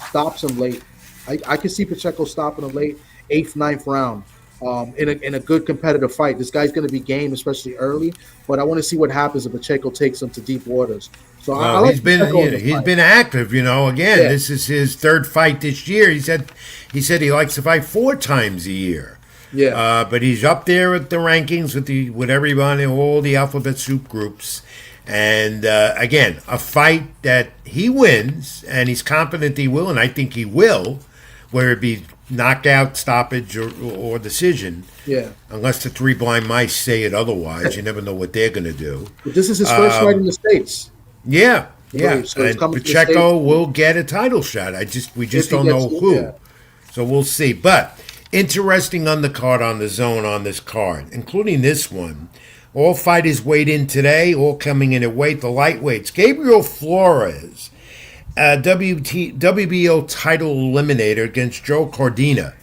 stops him late. I can see Pacheco stopping him late, eighth, ninth round, in a good competitive fight. This guy's going to be game, especially early. But I want to see what happens if Pacheco takes him to deep waters. So I like he's been active. Again, this is his third fight this year. He said he likes to fight 4 times a year. Yeah. But he's up there at the rankings with everybody, all the alphabet soup groups. And again, a fight that he wins, and he's confident he will, and I think he will, whether it be knockout, stoppage, or decision. Yeah. Unless the 3 blind mice say it otherwise, you never know what they're going to do. But this is his first fight in the States. Yeah. So and Pacheco will get a title shot. We just don't know who. Yeah. So we'll see. But interesting undercard on the zone on this card, including this one. All fighters weighed in today, all coming in at weight. The lightweights. Gabriel Flores, WBO title eliminator against Joe Cordina.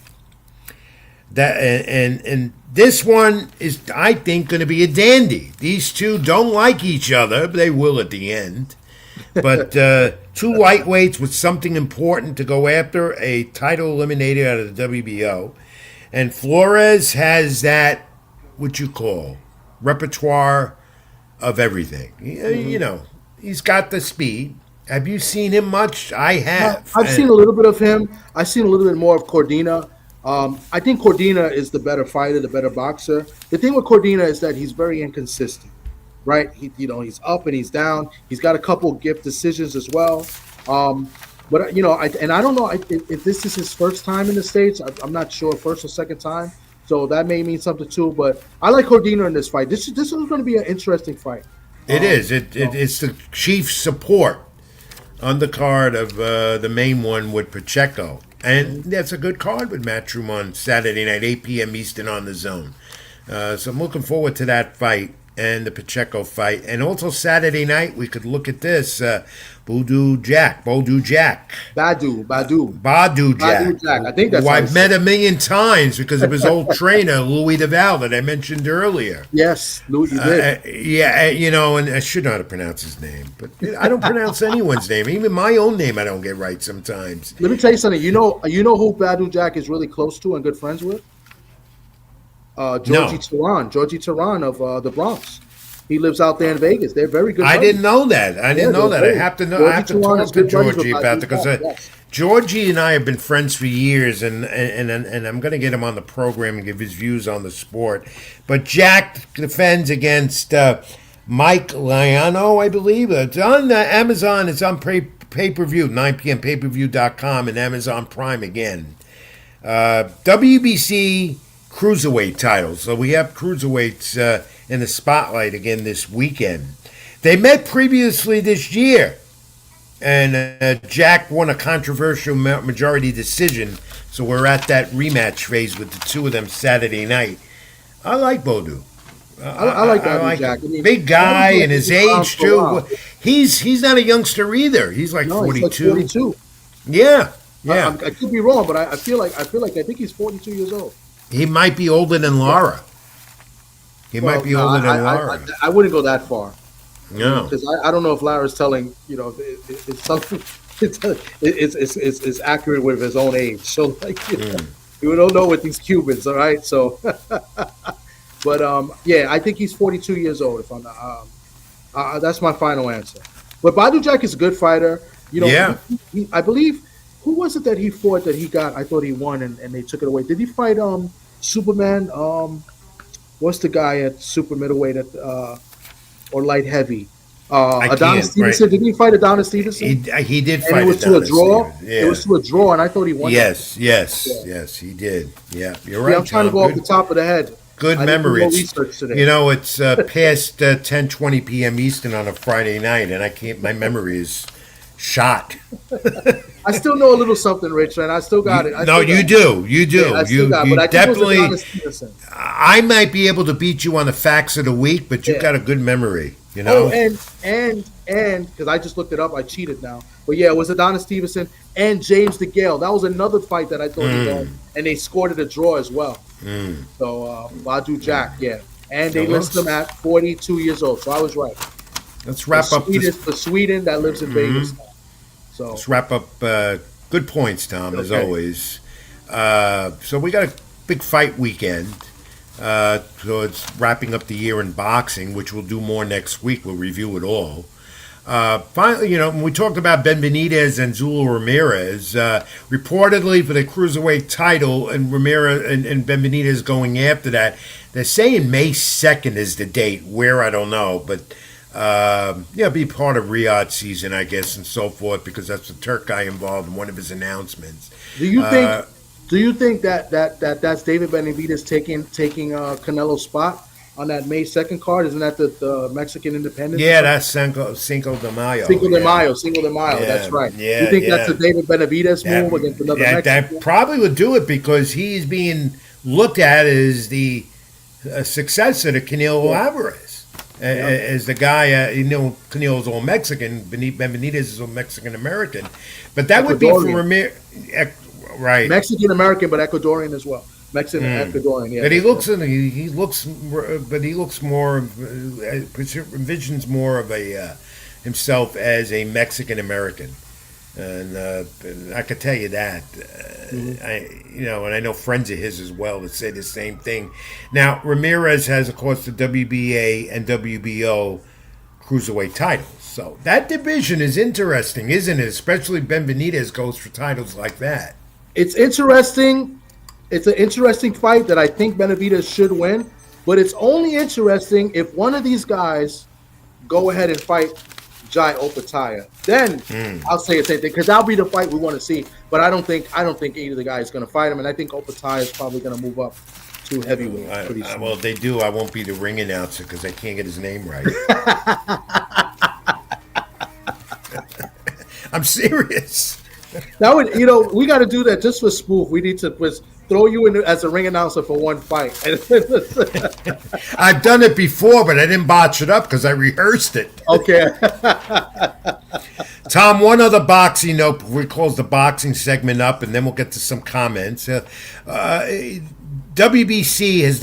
And this one is, I think, going to be a dandy. These two don't like each other, but they will at the end. But 2 lightweights with something important to go after, a title eliminator out of the WBO. And Flores has that, what you call, repertoire of everything. He's got the speed. Have you seen him much? I have. I've seen a little bit of him. I've seen a little bit more of Cordina. I think Cordina is the better fighter, the better boxer. The thing with Cordina is that he's very inconsistent, right? He's up and he's down. He's got a couple gift decisions as well. But I don't know if this is his first time in the States. I'm not sure, first or second time. So that may mean something too. But I like Cordina in this fight. This is going to be an interesting fight. It is. It's the chief support on the card of the main one with Pacheco. And that's a good card with Matchroom on Saturday night, 8 p.m. Eastern on the Zone. So I'm looking forward to that fight and the Pacheco fight. And also Saturday night, we could look at this. Badu Jack. Badu Jack. I think that's I've met a million times because of his old trainer, Louis DeVal, that I mentioned earlier. Yes, Louis did. And I should know how to pronounce his name, but I don't pronounce anyone's name. Even my own name I don't get right sometimes. Let me tell you something. You know who Badu Jack is really close to and good friends with? Georgie Tehran of the Bronx. He lives out there in Vegas. They're very good. I didn't know that. I have to talk to Georgie about that because Georgie and I have been friends for years, and I'm going to get him on the program and give his views on the sport. But Jack defends against Mike Liano, I believe. It's on Amazon. It's on pay-per-view, 9 p.m. pay-per-view.com and Amazon Prime again. WBC cruiserweight titles. So we have cruiserweights in the spotlight again this weekend. They met previously this year, and Jack won a controversial majority decision. So we're at that rematch phase with the two of them Saturday night. I like Bodu. I like that Jack. Big guy and his age too. He's not a youngster either. He's like 42. He's like 42. Yeah. I could be wrong, but I feel like I think he's 42 years old. He might be older than Lara. I wouldn't go that far. No, because I don't know if Lara's telling it's something. It's accurate with his own age. So we don't know with these Cubans. All right, so. But I think he's 42 years old. If I'm not, that's my final answer. But Badu Jack is a good fighter. I believe. Who was it that he fought that he got? I thought he won and they took it away. Did he fight Superman? What's the guy at super middleweight or light heavy? Adonis Stevenson. Right. Didn't he fight Adonis Stevenson? He did fight. And it was to a draw. Yeah. It was to a draw, and I thought he won. Yes, he did. Yeah, you're right. I'm trying to go off the top of the head. Good memory. It's past 10:20 p.m. Eastern on a Friday night, and my memory is shot. I still know a little something, Rich, and I still got it. No, you do. You do. Yeah, I still got it, You but I think it was definitely. Adonis Stevenson. I might be able to beat you on the facts of the week, but you've Yeah. got a good memory. You Oh, know. and because I just looked it up, I cheated now. But yeah, it was Adonis Stevenson and James DeGale. That was another fight that I thought he won, and they scored it a draw as well. So Badu Jack, yeah, and they Now, listed him at 42 years old. So I was right. let's wrap up this. For Sweden that lives in Vegas. Now. So Let's wrap up. Good points, Tom, as Okay. always. So we got a big fight weekend. So it's wrapping up the year in boxing, which we'll do more next week. We'll review it all. Finally, when we talked about Ben Benitez and Zula Ramirez, reportedly for the cruiserweight title, and Ramirez and Ben Benitez going after that, they're saying May 2nd is the date. Where, I don't know, but be part of Riyadh season, I guess, and so forth, because that's the Turk guy involved in one of his announcements. do you think? Do you think that's David Benavidez taking Canelo's spot on that May 2nd card? Isn't that the Mexican Independence? Yeah, that's Cinco de Mayo. Cinco de Mayo. Yeah, That's right. yeah, You think yeah. that's a David Benavidez move against another Mexican? That probably would do it, because he's being looked at as the successor to Canelo Alvarez. As the guy, Canelo's all Mexican, Ben Benitez is all Mexican American. But that would be for Ramirez. Right. Mexican American, but Ecuadorian as well. Mexican Ecuadorian, yeah. But he looks more, envisions more of a himself as a Mexican American, and I could tell you that. And I know friends of his as well that say the same thing. Now Ramirez has, of course, the WBA and WBO cruiserweight titles, so that division is interesting, isn't it? Especially Ben Benitez goes for titles like that. It's interesting. It's an interesting fight that I think Benavidez should win, but it's only interesting if one of these guys go ahead and fight Jai Opataya. Then I'll say the same thing, because that'll be the fight we want to see. But I don't think either of the guys is going to fight him, and I think Opataya is probably going to move up to heavyweight pretty soon. Well, if they do, I won't be the ring announcer because I can't get his name right. I'm serious. That would, we got to do that just for spoof. We need to throw you in as a ring announcer for one fight. I've done it before, but I didn't botch it up because I rehearsed it. Okay. Tom, one other boxing note before we close the boxing segment up, and then we'll get to some comments. WBC has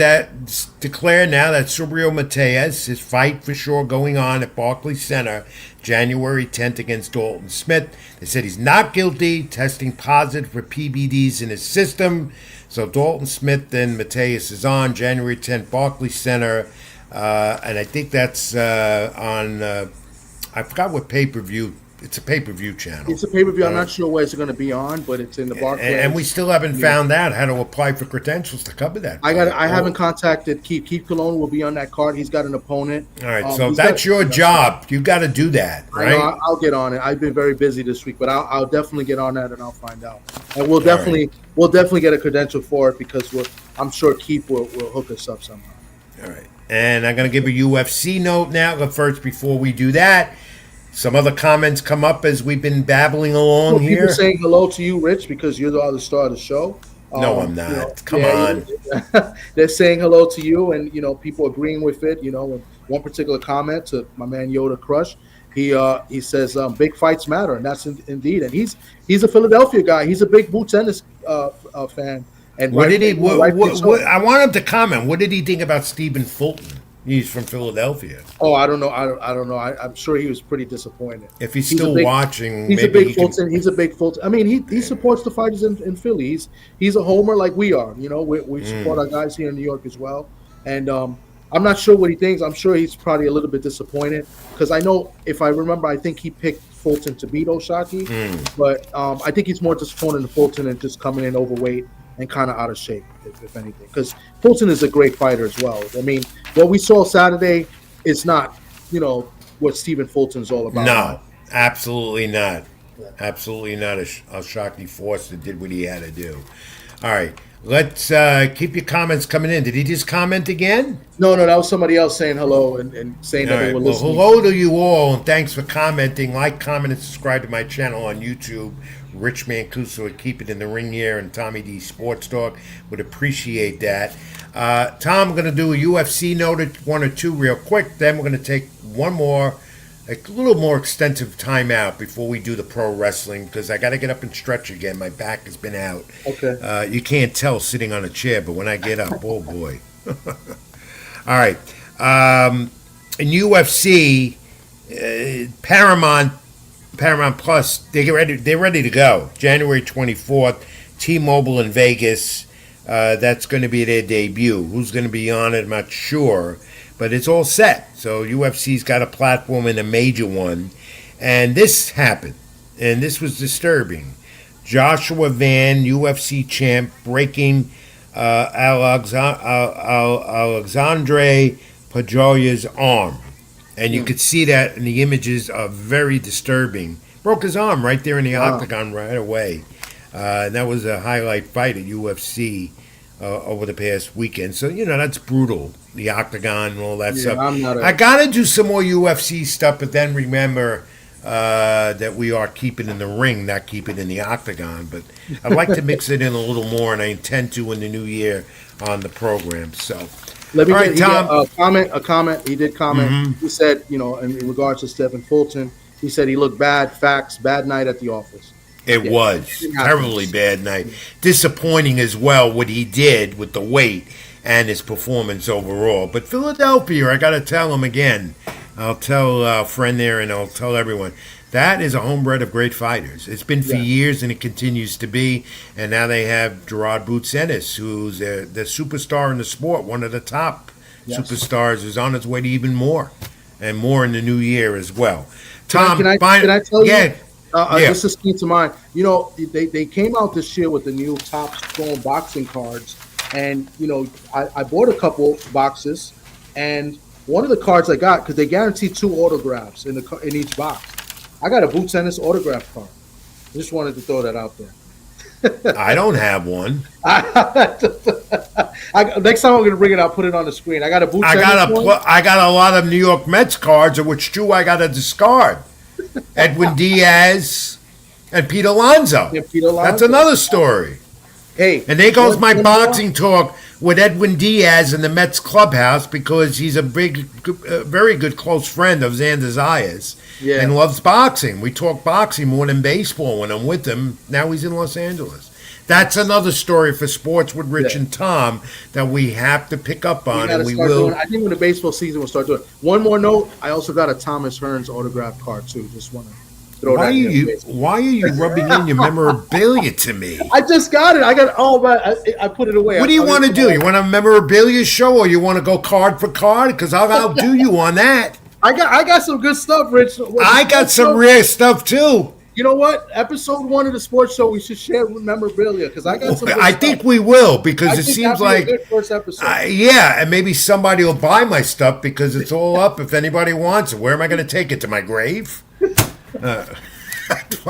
declared now that Subriel Mateus, his fight for sure going on at Barclays Center January 10th against Dalton Smith. They said he's not guilty, testing positive for PBDs in his system. So Dalton Smith and Mateus is on January 10th, Barclays Center. And I think that's on, I forgot what pay-per-view. It's a pay-per-view channel. It's a pay-per-view. I'm not sure where it's going to be on, but it's in the Barclays. And we still haven't found out how to apply for credentials to cover that. I haven't contacted Keith. Keith Cologne will be on that card. He's got an opponent. All right, so that's your job. You got to do that, right? I know, I'll get on it. I've been very busy this week, but I'll definitely get on that and I'll find out. And we'll definitely get a credential for it, because I'm sure Keith will hook us up somehow. All right, and I'm going to give a UFC note now. But first, before we do that, some other comments come up as we've been babbling along here. People saying hello to you, Rich, because you're the star of the show. No, I'm not. Come on. They're saying hello to you, and people agreeing with it. With one particular comment to my man Yoda Crush, he says big fights matter, and that's indeed. And he's a Philadelphia guy. He's a big boot tennis fan. And what did he? I want him to comment. What did he think about Stephen Fulton? He's from Philadelphia. Oh, I don't know. I don't know. I'm sure he was pretty disappointed. If he's still watching, he's maybe a big Fulton. He's a big Fulton. I mean, he supports the fighters in Philly. He's a homer like we are. We support our guys here in New York as well. And I'm not sure what he thinks. I'm sure he's probably a little bit disappointed, because I know, if I remember, I think he picked Fulton to beat Oshaki. But I think he's more disappointed in Fulton and just coming in overweight and kind of out of shape, if anything. Because Fulton is a great fighter as well. I mean, what we saw Saturday is not, what Stephen Fulton's all about. No, absolutely not. Absolutely not a Shakti Foster did what he had to do. All right, let's keep your comments coming in. Did he just comment again? No, that was somebody else saying hello and saying All that they right. were Well, listening. hello to you all, and thanks for commenting. Like, comment, and subscribe to my channel on YouTube. Rich Mancuso would keep it in the ring here, and Tommy D Sports Talk would appreciate that. Tom, I'm going to do a UFC note, one or two real quick. Then we're going to take one more, a little more extensive timeout before we do the pro wrestling because I got to get up and stretch again. My back has been out. Okay. You can't tell sitting on a chair, but when I get up, oh boy. All right. In UFC, Paramount Plus, they're ready to go. January 24th, T-Mobile in Vegas. That's going to be their debut. Who's going to be on it? I'm not sure, but it's all set. So UFC's got a platform and a major one, and this happened, and this was disturbing. Joshua Van, UFC champ, breaking Alexandre Pajoya's arm. And you could see that, and the images are very disturbing. Broke his arm right there in the octagon right away. That was a highlight fight at UFC over the past weekend. So, that's brutal. The octagon and all that stuff. I got to do some more UFC stuff, but then remember that we are keeping in the ring, not keeping in the octagon. But I'd like to mix it in a little more, and I intend to in the new year on the program. So, let me get Tom. A comment. He did comment. Mm-hmm. He said, in regards to Stephen Fulton, he said he looked bad. Facts. Bad night at the office. It was terribly bad night. Disappointing as well what he did with the weight and his performance overall. But Philadelphia, I got to tell him again. I'll tell a friend there, and I'll tell everyone. That is a homebred of great fighters. It's been for years, and it continues to be. And now they have Gerard Boots Ennis, who's the superstar in the sport, one of the top superstars, who's on his way to even more, and more in the new year as well. Tom, can I tell you? Yeah. This is came to mind. They came out this year with the new Top Strong boxing cards, and I bought a couple boxes, and one of the cards I got because they guarantee 2 autographs in each box. I got a Boots Ennis autograph card. Just wanted to throw that out there. I don't have one. Next time I'm going to bring it, I'll put it on the screen. I got a Boots Ennis one. I got a lot of New York Mets cards, of which 2 I got to discard. Edwin Diaz and Pete Alonso. Yeah, Pete Alonso. That's another story. Hey, and there goes my boxing talk with Edwin Diaz in the Mets clubhouse because he's a very good close friend of Xander Zayas and loves boxing. We talk boxing more than baseball when I'm with him. Now he's in Los Angeles. That's another story for Sports with Rich and Tom that we have to pick up on, and we will. I think when the baseball season will start doing. One more note: I also got a Thomas Hearns autograph card too. Just want to throw that in. Why are you rubbing in your memorabilia to me? I just got it. I put it away. What do you want to do? You want a memorabilia show, or you want to go card for card? Because I'll outdo you on that. I got some good stuff, Rich. I got some rare stuff too. You know what? Episode 1 of the sports show, we should share memorabilia because I got some. I think we will because it seems like a good first episode. And maybe somebody will buy my stuff because it's all up. If anybody wants it, where am I going to take it to my grave? Keep it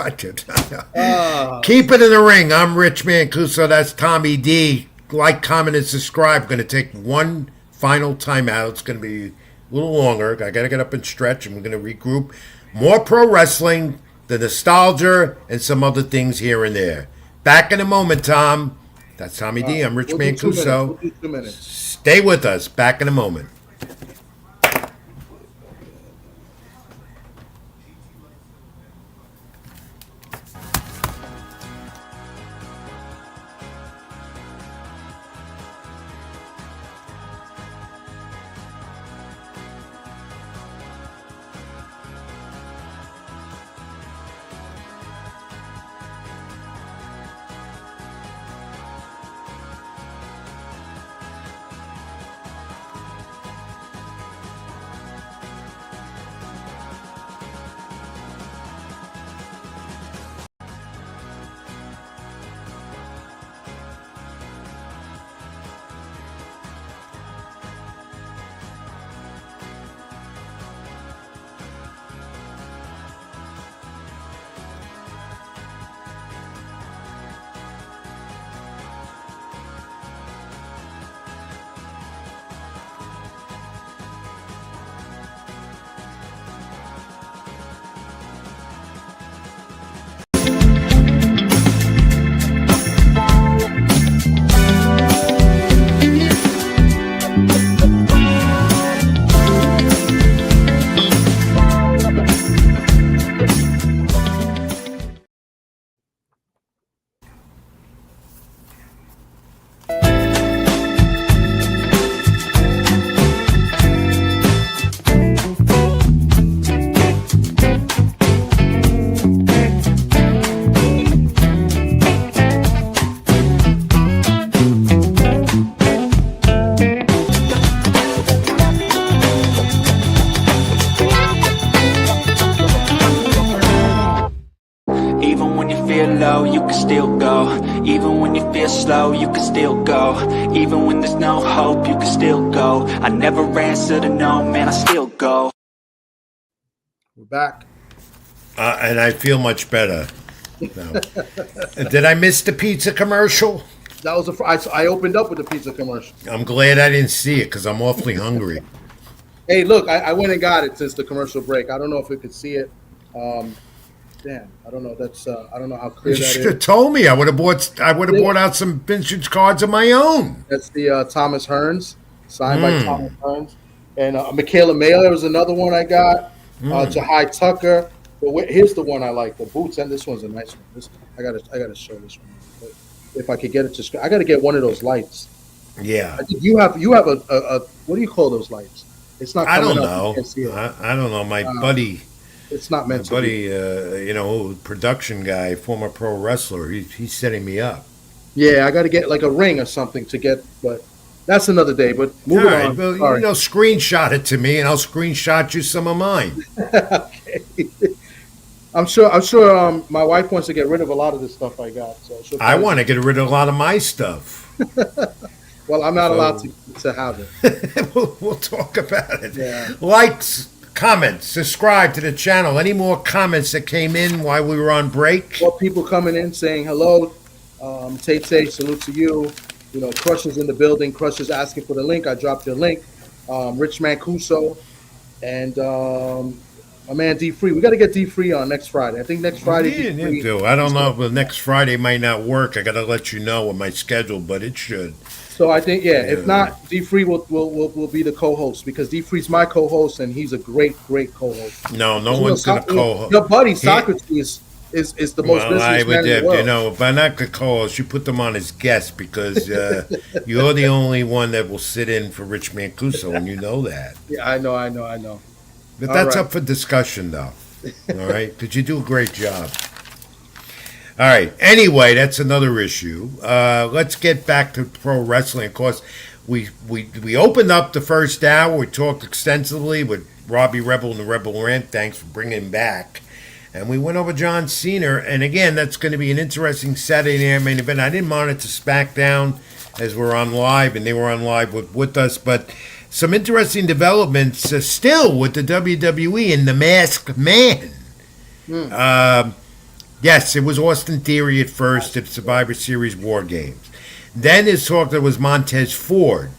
in the ring. I'm Rich Mancuso. That's Tommy D. Like, comment, and subscribe. Going to take one final timeout. It's going to be a little longer. I got to get up and stretch, and we're going to regroup. More pro wrestling, the nostalgia, and some other things here and there. Back in a moment, Tom. That's Tommy D. I'm Rich Mancuso. 2 minutes. Stay with us. Back in a moment. Even when you feel slow, you can still go. Even when there's no hope, you can still go. I never answer to no, man, I still go. We're back. And I feel much better. No. Did I miss the pizza commercial? That was I opened up with the pizza commercial. I'm glad I didn't see it because I'm awfully hungry. Hey, look, I went and got it since the commercial break. I don't know if you could see it. Damn, I don't know. That's I don't know how clear You that should is. have told me. I would have bought out some vintage cards of my own. That's the Thomas Hearns, signed by Thomas Hearns, and Michaela Mayer was another one I got. Jahai Tucker. But here's the one I like, the boots, and this one's a nice one. I gotta show this one. But if I could get it to screen, I gotta get one of those lights. Yeah. I think you have a what do you call those lights? It's not. I don't coming up. know. You can't see it. I don't know. My buddy, It's not meant to buddy, be. production guy, former pro wrestler. He's setting me up. Yeah, I got to get like a ring or something to get, but that's another day. But All moving right. on. Well, Sorry. screenshot it to me, and I'll screenshot you some of mine. Okay. I'm sure. My wife wants to get rid of a lot of the stuff I got. So I want to get rid of a lot of my stuff. Well, I'm not allowed to have it. We'll talk about it. Yeah. Likes, comments, subscribe to the channel. Any more comments that came in while we were on break? Well, people coming in saying hello. Tate, salute to you. Crush is in the building. Crush is asking for the link. I dropped your link. Rich Mancuso and my man D Free. We got to get D Free on next Friday. I think next Friday. Yeah, do. I don't know if next Friday might not work. I got to let you know with my schedule, but it should. So I think, if not, D Free will be the co-host because D Free's my co-host and he's a great co-host. No one's going to co-host. Your buddy Socrates is the most business man in the world. If I'm not the co-host, you put them on as guests because you're the only one that will sit in for Rich Mancuso, and you know that. Yeah, I know. But that's up for discussion, though. All right? Because you do a great job. All right. Anyway, that's another issue. Let's get back to pro wrestling. Of course, we opened up the first hour. We talked extensively with Robbie Rebel and the Rebel Rant. Thanks for bringing him back. And we went over John Cena. And again, that's going to be an interesting Saturday Night main event. I didn't monitor SmackDown as we're on live, and they were on live with us. But some interesting developments still with the WWE and the Masked Man. Yes, it was Austin Theory at first at Survivor Series War Games. Then it's talk that was Montez Ford,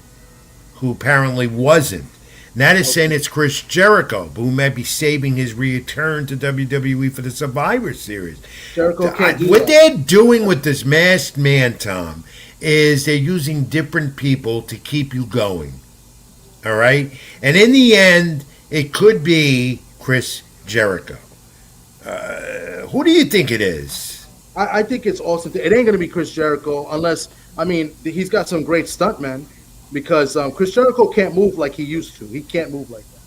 who apparently wasn't. Now they're saying it's Chris Jericho, who may be saving his return to WWE for the Survivor Series. Jericho can't do what that. they're doing with this Masked Man, Tom, is they're using different people to keep you going. All right? And in the end, it could be Chris Jericho. Who do you think it is? I think it's Austin. It ain't going to be Chris Jericho unless, he's got some great stuntmen because Chris Jericho can't move like he used to. He can't move like that.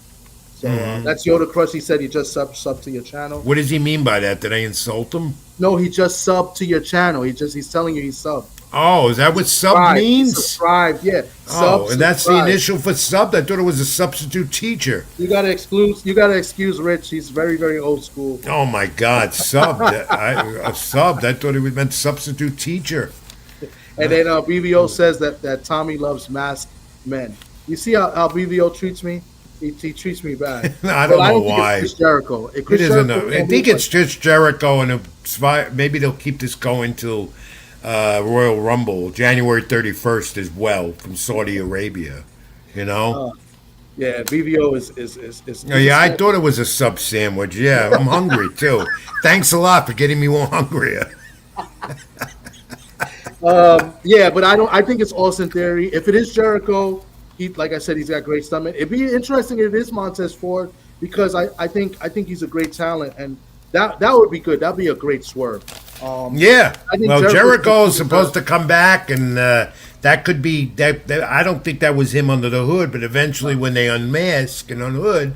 So that's Yoda Crush. He said he just subbed to your channel. What does he mean by that? Did I insult him? No, he just subbed to your channel. He's telling you he subbed. Oh, is that what sub means? Subscribe, yeah. And that's the initial for sub? I thought it was a substitute teacher. You gotta excuse Rich. He's very, very old school. Oh my God, subbed. Subbed. I thought it meant substitute teacher. And then BVO says that Tommy loves masked men. You see how BVO treats me? He treats me bad. I don't know why. It's Chris Jericho. I think it's just Jericho, and maybe they'll keep this going till Royal Rumble, January 31st as well, from Saudi Arabia. Yeah, BVO is I thought it was a sub sandwich. Yeah, I'm hungry too. Thanks a lot for getting me more hungrier. But I think it's Austin Theory. If it is Jericho, like I said, he's got great stomach. It'd be interesting if it is Montez Ford because I think he's a great talent and that would be good. That'd be a great swerve. Jericho's supposed to come back, and that could be that. I don't think that was him under the hood, but eventually when they unmask and unhood,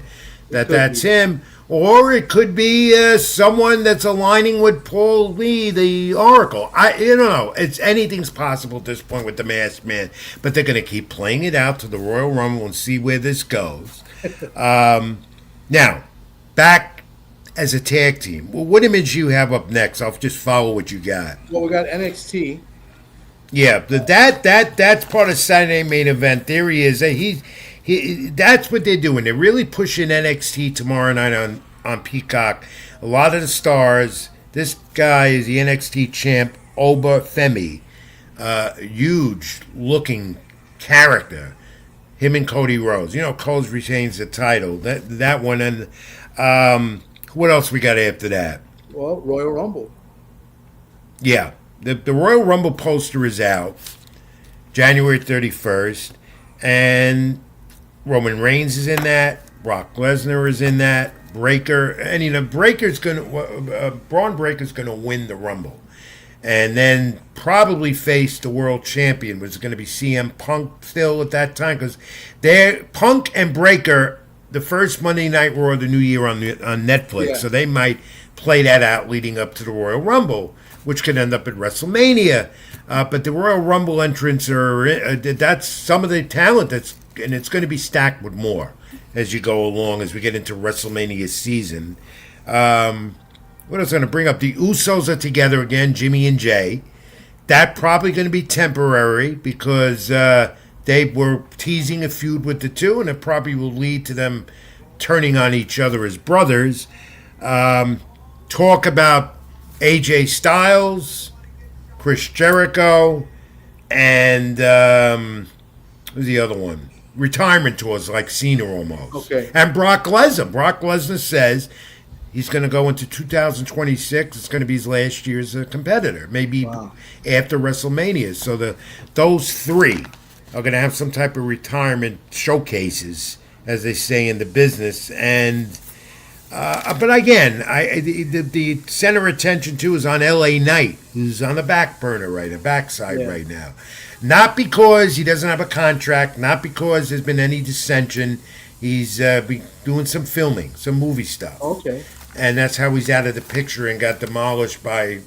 that's him. Or it could be someone that's aligning with Paul Lee, the Oracle. I don't know. Anything's possible at this point with the Masked Man, but they're going to keep playing it out to the Royal Rumble and see where this goes. Now, back as a tag team. Well, what image you have up next? I'll just follow what you got. Well, we got NXT, Yeah, that's part of Saturday main event. There he is. He that's what they're doing. They're really pushing NXT tomorrow night on Peacock. A lot of the stars. This guy is the NXT champ, Oba Femi. Huge looking character. Him and Cody Rhodes. You know, Coles retains the title. That one. And what else we got after that? Well, Royal Rumble. Yeah, the Royal Rumble poster is out, January 31st, and Roman Reigns is in that. Brock Lesnar is in that. Breaker, and Braun Breaker's gonna win the Rumble, and then probably face the world champion, which is going to be CM Punk still at that time, because they're Punk and Breaker the first Monday Night Raw of the new year on Netflix, so they might play that out leading up to the Royal Rumble, which could end up at WrestleMania. But the Royal Rumble entrants that's some of the talent and it's going to be stacked with more as you go along, as we get into WrestleMania season. What else I'm going to bring up? The Usos are together again, Jimmy and Jay. That probably going to be temporary because they were teasing a feud with the two, and it probably will lead to them turning on each other as brothers. Talk about AJ Styles, Chris Jericho, and who's the other one? Retirement tours like Cena almost. Okay. And Brock Lesnar. Brock Lesnar says he's going to go into 2026. It's going to be his last year as a competitor, maybe after WrestleMania. So those three are going to have some type of retirement showcases, as they say in the business. And but again, the center of attention too is on LA Knight, who's on the back burner backside right now. Not because he doesn't have a contract, not because there's been any dissension. He's doing some filming, some movie stuff. Okay. And that's how he's out of the picture and got demolished by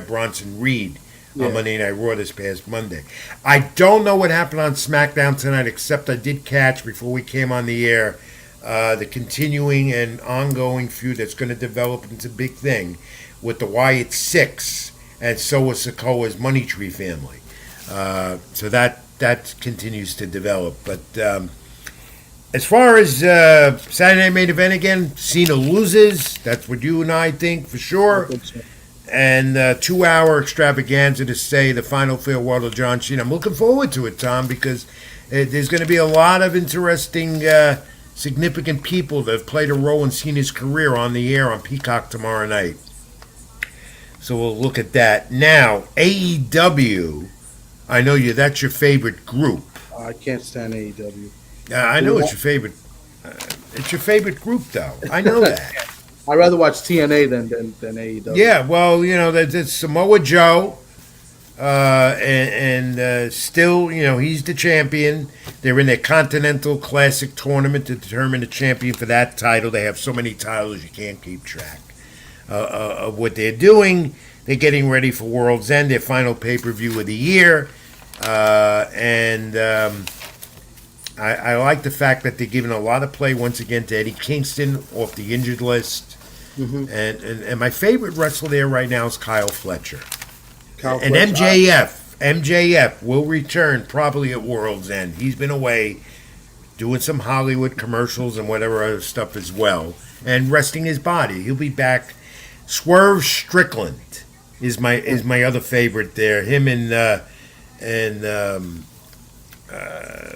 Bronson Reed on Monday Night Raw this past Monday. I don't know what happened on SmackDown tonight, except I did catch before we came on the air the continuing and ongoing feud that's going to develop into a big thing with the Wyatt Six and Soa Sikoa's Money Tree family. So that continues to develop. But as far as Saturday Night Main Event again, Cena loses. That's what you and I think for sure. I think so. And 2-hour extravaganza to say the final farewell to John Cena. I'm looking forward to it, Tom, because there's going to be a lot of interesting, significant people that have played a role in Cena's career on the air on Peacock tomorrow night. So we'll look at that. Now, AEW, I know that's your favorite group. I can't stand AEW. I know it's your favorite. It's your favorite group, though. I know that. I'd rather watch TNA than AEW. Yeah, well, there's Samoa Joe, and still, he's the champion. They're in their Continental Classic tournament to determine the champion for that title. They have so many titles you can't keep track of what they're doing. They're getting ready for World's End, their final pay-per-view of the year, and I like the fact that they're giving a lot of play once again to Eddie Kingston off the injured list. Mm-hmm. And my favorite wrestler there right now is Kyle Fletcher. And MJF will return probably at World's End. He's been away doing some Hollywood commercials and whatever other stuff as well, and resting his body. He'll be back. Swerve Strickland is my other favorite there. Him and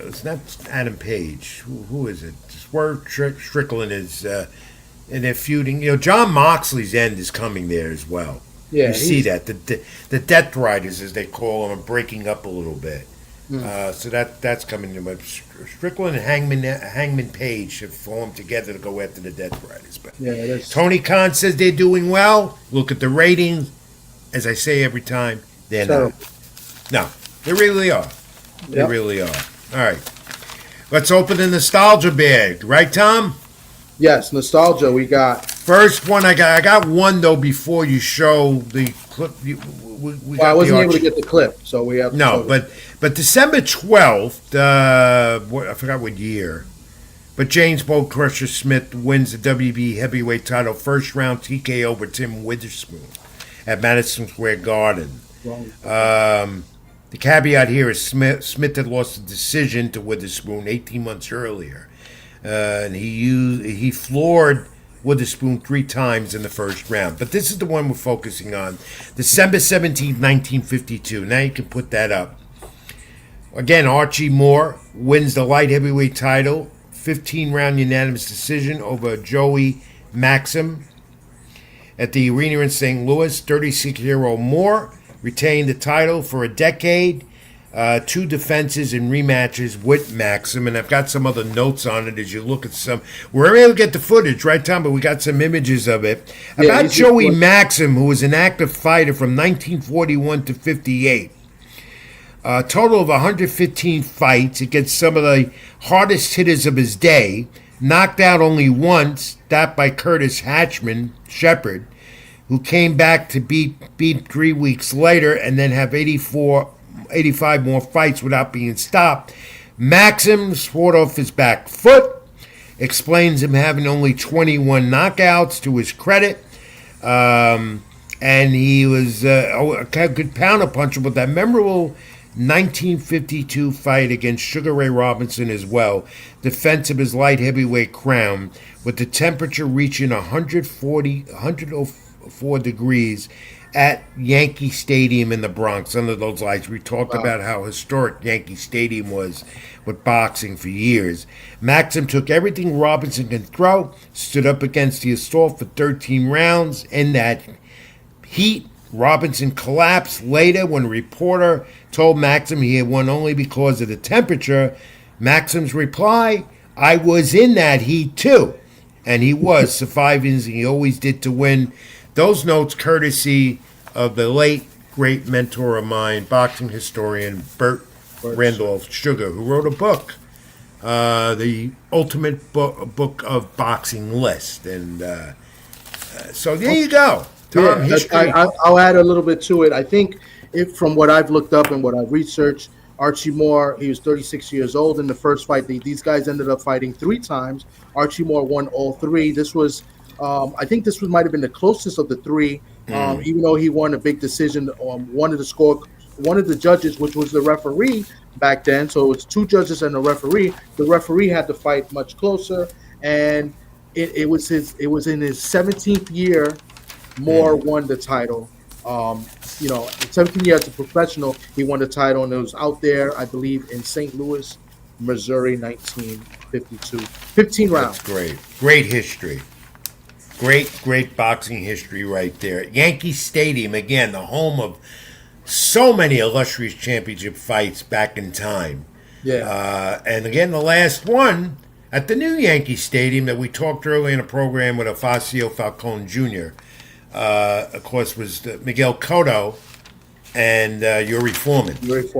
it's not Adam Page. Who is it? Swerve Strickland is. And they're feuding. John Moxley's end is coming there as well. Yeah, you see that the Death Riders, as they call them, are breaking up a little bit. So that's coming to. But Strickland and Hangman Page should form together to go after the Death Riders. But Tony Khan says they're doing well. Look at the ratings. As I say every time, they're not. No, they really are. They really are. All right, let's open the nostalgia bag, right, Tom? Yes, nostalgia. We got first one. I got one though before you show the clip. I wasn't able to get the clip, so we have to but December 12th. I forgot what year, but James Bo Crusher Smith wins the WB Heavyweight Title first round TKO over Tim Witherspoon at Madison Square Garden. The caveat here is Smith had lost the decision to Witherspoon 18 months earlier. And he floored Witherspoon 3 times in the first round. But this is the one we're focusing on. December 17th, 1952. Now you can put that up. Again, Archie Moore wins the light heavyweight title. 15-round unanimous decision over Joey Maxim at the arena in St. Louis. 36-year-old Moore retained the title for a decade. 2 defenses and rematches with Maxim, and I've got some other notes on it as you look at some. We're able to get the footage, right, Tom? But we got some images of it. About Joey Maxim, who was an active fighter from 1941 to 58. A total of 115 fights against some of the hardest hitters of his day. Knocked out only once, that by Curtis Shepard, who came back to beat 3 weeks later and then have 85 more fights without being stopped. Maxim swore off his back foot, explains him having only 21 knockouts to his credit. And he was a good counter puncher with that memorable 1952 fight against Sugar Ray Robinson as well. Defense of his light heavyweight crown, with the temperature reaching 104 degrees at Yankee Stadium in the Bronx under those lights. We talked about how historic Yankee Stadium was with boxing for years. Maxim took everything Robinson can throw, stood up against the assault for 13 rounds. In that heat, Robinson collapsed later when a reporter told Maxim he had won only because of the temperature. Maxim's reply, "I was in that heat too." And he was surviving as he always did to win. Those notes courtesy of the late, great mentor of mine, boxing historian Burt Randolph Sugar, who wrote a book, the ultimate book of boxing list. And so there you go. Tom, history. I'll add a little bit to it. I think from what I've looked up and what I've researched, Archie Moore, he was 36 years old in the first fight. These guys ended up fighting 3 times. Archie Moore won all 3. This was, I think this might have been the closest of the 3, even though he won a big decision. One of the judges, which was the referee back then, so it's 2 judges and a referee. The referee had the fight much closer, and it was in his 17th year. Moore won the title. 17 years as a professional, he won the title, and it was out there, I believe, in St. Louis, Missouri, 1952. 15 rounds. That's great. Great history. Great boxing history right there. Yankee Stadium, again, the home of so many illustrious championship fights back in time. Yeah. And again, the last one at the new Yankee Stadium that we talked earlier in the program with Afacio Falcone Jr., of course, was Miguel Cotto and Yuri Foreman.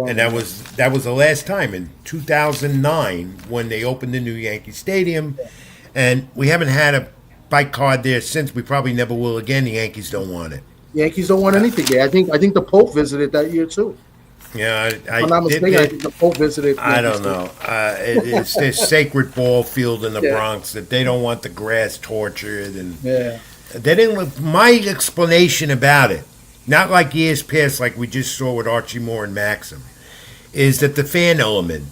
And that was the last time in 2009 when they opened the new Yankee Stadium. And we haven't had a fight card there since. We probably never will again. The Yankees don't want it. Yankees don't want anything there. I think the Pope visited that year too. Yeah, if I'm not mistaken, I think the Pope visited. I don't know. It's their sacred ball field in the Bronx that they don't want the grass tortured and. Yeah. They didn't. My explanation about it, not like years past, like we just saw with Archie Moore and Maxim, is that the fan element,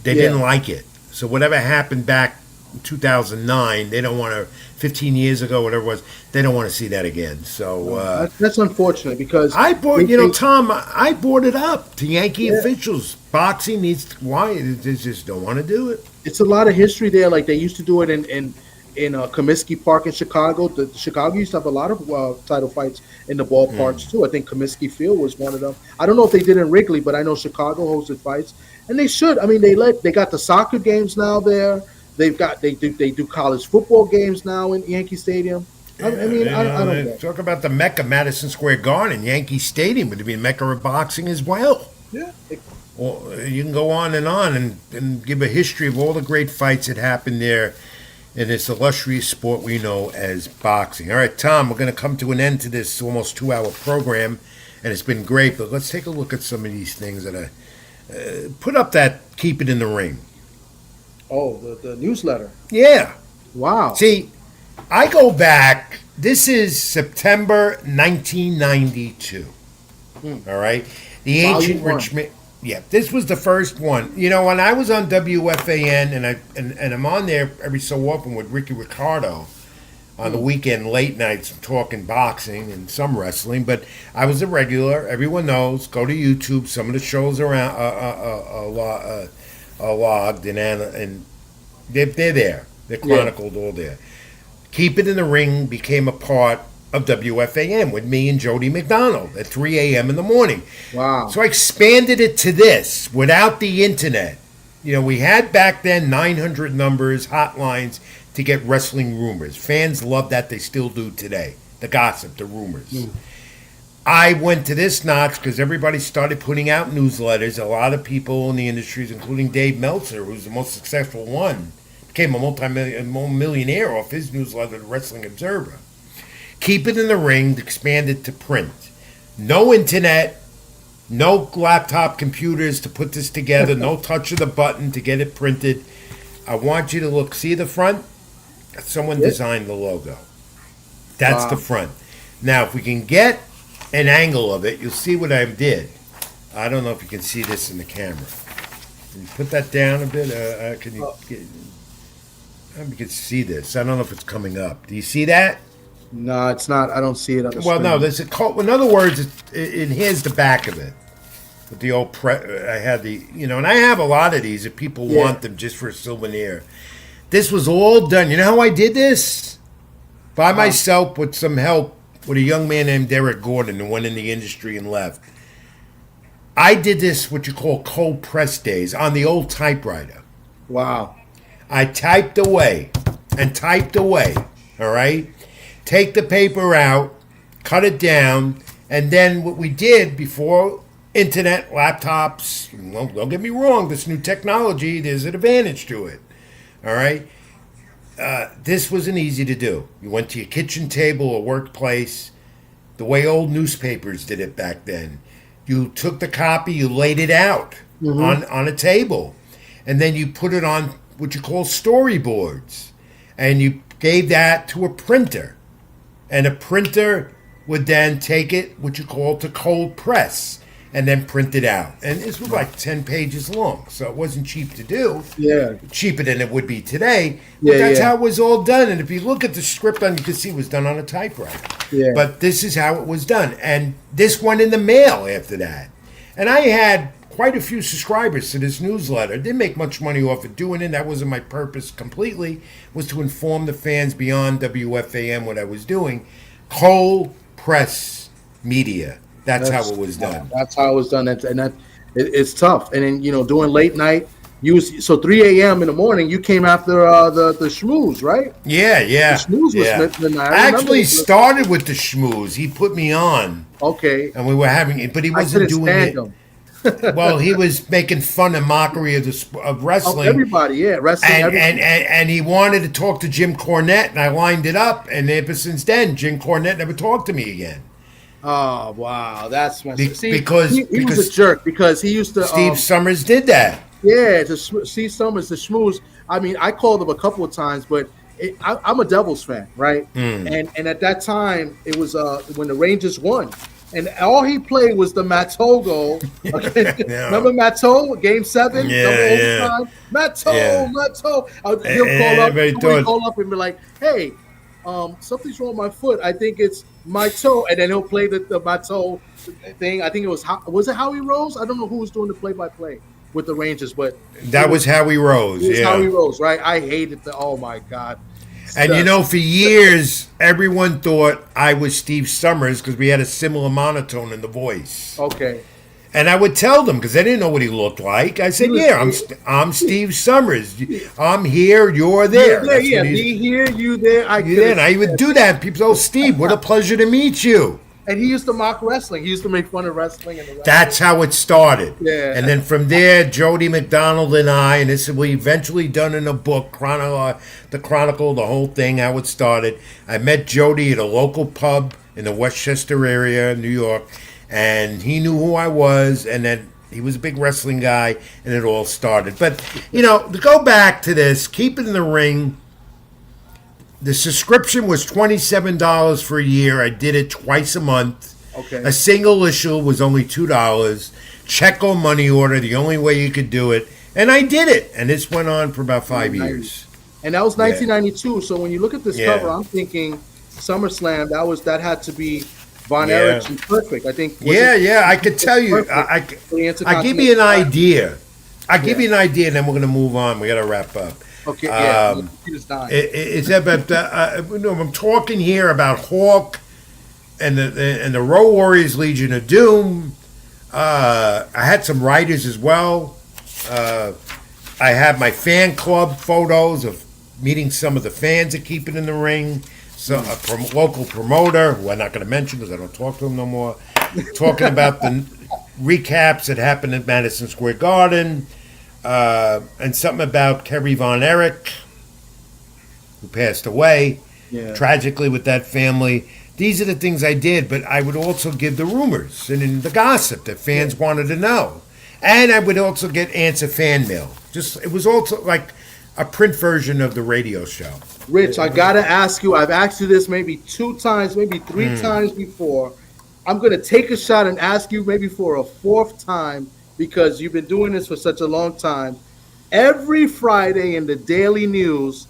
they didn't like it. So whatever happened back in 2009, they don't want to. 15 years ago, whatever it was, they don't want to see that again. So that's unfortunate because I brought, Tom, I brought it up to Yankee officials. Boxing needs why they just don't want to do it. It's a lot of history there. Like they used to do it in Comiskey Park in Chicago. Chicago used to have a lot of title fights in the ballparks too. I think Comiskey Field was one of them. I don't know if they did in Wrigley, but I know Chicago hosted fights, and they should. I mean, they got the soccer games now there. They do college football games now in Yankee Stadium. I don't know. Talk about the Mecca, Madison Square Garden, Yankee Stadium would be a Mecca of boxing as well. Yeah. Well, you can go on and give a history of all the great fights that happened there in this illustrious sport we know as boxing. All right, Tom, we're going to come to an end to this almost 2-hour program, and it's been great, but let's take a look at some of these things that are put up that Keep It in the Ring. Oh, the newsletter. Yeah. Wow. See, I go back, this is September 1992. All right? The Ancient Richmond... Yeah, this was the first one. You know, when I was on WFAN, and I'm on there every so often with Ricky Ricardo on the weekend late nights talking boxing and some wrestling, but I was a regular. Everyone knows. Go to YouTube. Some of the shows around are logged and they're there. They're chronicled all there. Keep It in the Ring became a part of WFAN with me and Jody McDonald at 3 a.m. in the morning. Wow. So I expanded it to this without the internet. You know, we had back then 900 numbers, hotlines to get wrestling rumors. Fans love that. They still do today. The gossip, the rumors. I went to this notch because everybody started putting out newsletters. A lot of people in the industries, including Dave Meltzer, who's the most successful one, became a multi-millionaire off his newsletter, The Wrestling Observer. Keep It in the Ring expanded to print. No internet, no laptop computers to put this together, no touch of the button to get it printed. I want you to look. See the front? Someone designed the logo. That's the front. Now, if we can get an angle of it, you'll see what I did. I don't know if you can see this in the camera. Can you put that down a bit? Can you get... You can see this. I don't know if it's coming up. Do you see that? No, it's not. I don't see it on the Well, screen. no. There's a. In other words, here's the back of it. With the old I had the, and I have a lot of these if people want them just for a souvenir. This was all done. You know how I did this? By myself with some help with a young man named Derek Gordon who went in the industry and left. I did this, what you call cold press days, on the old typewriter. Wow. I typed away and typed away, all right? Take the paper out, cut it down, and then what we did before internet, laptops, well, don't get me wrong, this new technology, there's an advantage to it, all right? This wasn't easy to do. You went to your kitchen table or workplace, the way old newspapers did it back then. You took the copy, you laid it out on a table, and then you put it on what you call storyboards, and you gave that to a printer, and a printer would then take it, what you call to cold press, and then print it out. And this was like 10 pages long, so it wasn't cheap to do. Yeah. Cheaper than it would be today. But that's how it was all done. And if you look at the script on, you can see it was done on a typewriter. Yeah. But this is how it was done. And this went in the mail after that. And I had quite a few subscribers to this newsletter. Didn't make much money off of doing it. That wasn't my purpose completely, was to inform the fans beyond WFAM what I was doing. Cold press media. That's how it was done. That's how it was done. It's tough. And then, doing late night, so 3 a.m. in the morning, you came after the schmooze, right? Yeah. The schmooze was midnight. I actually started with the schmooze. He put me on. Okay. And we were having it, but he wasn't doing it. Him. Well, he was making fun and mockery of wrestling. Everybody, wrestling. And he wanted to talk to Jim Cornette, and I lined it up. And ever since then, Jim Cornette never talked to me again. Oh wow, that's because he was a jerk because he used to. Steve Summers did that. Yeah, Steve Summers, the schmooze. I mean, I called him a couple of times, but I'm a Devils fan, right? And at that time, it was when the Rangers won. And all he played was the Matteau goal. Okay. Remember Matteau, Game 7? Yeah. Matteau. He'll call up and be like, hey, something's wrong with my foot. I think it's my toe. And then he'll play the Matteau thing. I think it was it Howie Rose? I don't know who was doing the play-by-play with the Rangers, but that was Howie Rose. It was Howie Rose, right? I hated oh my God. And for years, everyone thought I was Steve Summers because we had a similar monotone in the voice. Okay. And I would tell them because they didn't know what he looked like. I said, I'm Steve Summers. I'm here, you're there. Me here, you there. And I would do that. People say, oh, Steve, what a pleasure to meet you. And he used to mock wrestling. He used to make fun of wrestling. That's how it started. Yeah. And then from there, Jody McDonald and I, and this we eventually done in a book, the Chronicle, the whole thing, how it started. I met Jody at a local pub in the Westchester area, New York, and he knew who I was, and then he was a big wrestling guy, and it all started. But, to go back to this, Keep It in the Ring, the subscription was $27 for a year. I did it twice a month. Okay. A single issue was only $2. Check or money order, the only way you could do it. And I did it. And this went on for about 5 years. And that was Yeah. 1992. So when you look at this Yeah. cover, I'm thinking SummerSlam. That had to be Von Yeah. Erich and Perfect. I think. Yeah. I could tell you. I give you an idea. I give you an idea, and then we're going to move on. We got to wrap up. Okay. Yeah. It's about. I'm talking here about Hawk and the Road Warriors Legion of Doom. I had some writers as well. I have my fan club photos of meeting some of the fans that keep it in the ring. So a local promoter, who I'm not going to mention because I don't talk to him no more, talking about the recaps that happened at Madison Square Garden, and something about Kerry Von Erich, who passed away tragically with that family. These are the things I did, but I would also give the rumors and the gossip that fans wanted to know. And I would also answer fan mail. It was also like a print version of the radio show. Rich, I gotta ask you. I've asked you this maybe 2 times, maybe 3 times before. I'm gonna take a shot and ask you maybe for a 4th time because you've been doing this for such a long time. Every Friday in the Daily News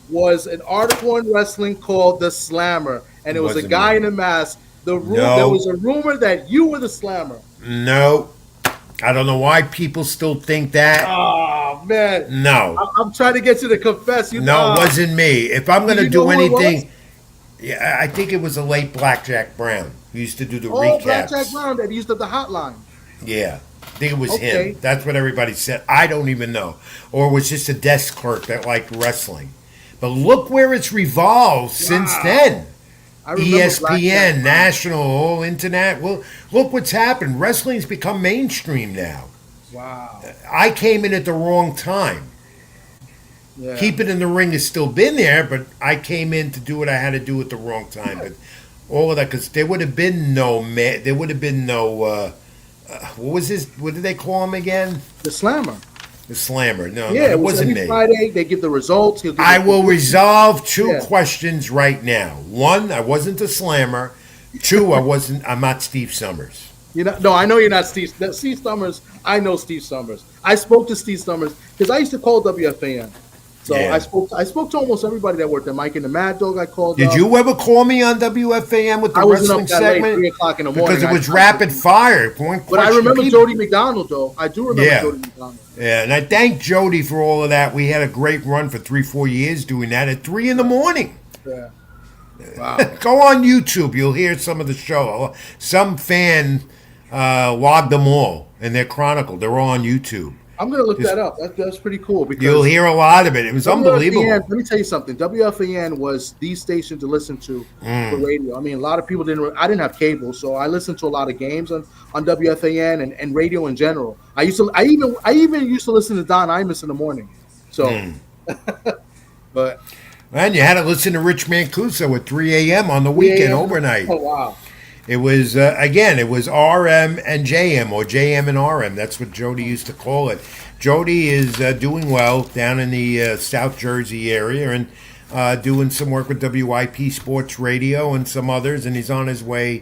was an article on wrestling called The Slammer, and it was a guy in a mask. There was a rumor that you were the Slammer. No. I don't know why people still think that. Oh, man. No. I'm trying to get you to confess. It wasn't me. If I'm going to do anything, I think it was a late Blackjack Brown who used to do the recaps. Blackjack Brown that used the hotline. Yeah. I think it was him. That's what everybody said. I don't even know. Or it was just a desk clerk that liked wrestling. But look where it's revolved since then. ESPN, national, all internet. Well, look what's happened. Wrestling's become mainstream now. Wow. I came in at the wrong time. Yeah. Keep It in the Ring has still been there, but I came in to do what I had to do at the wrong time. But all of that, because there would have been no, what was his, what did they call him again? The Slammer. The Slammer. No, it wasn't every me. Friday, they give the results. I will resolve 2 questions right now. 1, I wasn't the Slammer. 2, I'm not Steve Summers. No, I know you're not Steve. Steve Summers, I know Steve Summers. I spoke to Steve Summers because I used to call WFAN. So I spoke to almost everybody that worked there. Mike and the Mad Dog, I called. Did you ever call me on WFAN with the wrestling segment? 3 o'clock in the morning. Because it was rapid fire. But I remember Jody McDonald, though. I do remember Jody McDonald. Yeah, and I thank Jody for all of that. We had a great run for 3-4 years doing that at 3 in the morning. Yeah. Wow. Go on YouTube. You'll hear some of the show. Some fan logged them all, and they're chronicled. They're all on YouTube. I'm going to look that up. That's pretty cool. Because you'll hear a lot of it. It was unbelievable. Let me tell you something. WFAN was the station to listen to for radio. I mean, a lot of people didn't. I didn't have cable, so I listened to a lot of games on WFAN and radio in general. I even used to listen to Don Imus in the morning. So, but man, you had to listen to Rich Mancuso at 3 a.m. on the weekend overnight. Oh wow. It was, it was RM and JM, or JM and RM. That's what Jody used to call it. Jody is doing well down in the South Jersey area and doing some work with WIP Sports Radio and some others, and he's on his way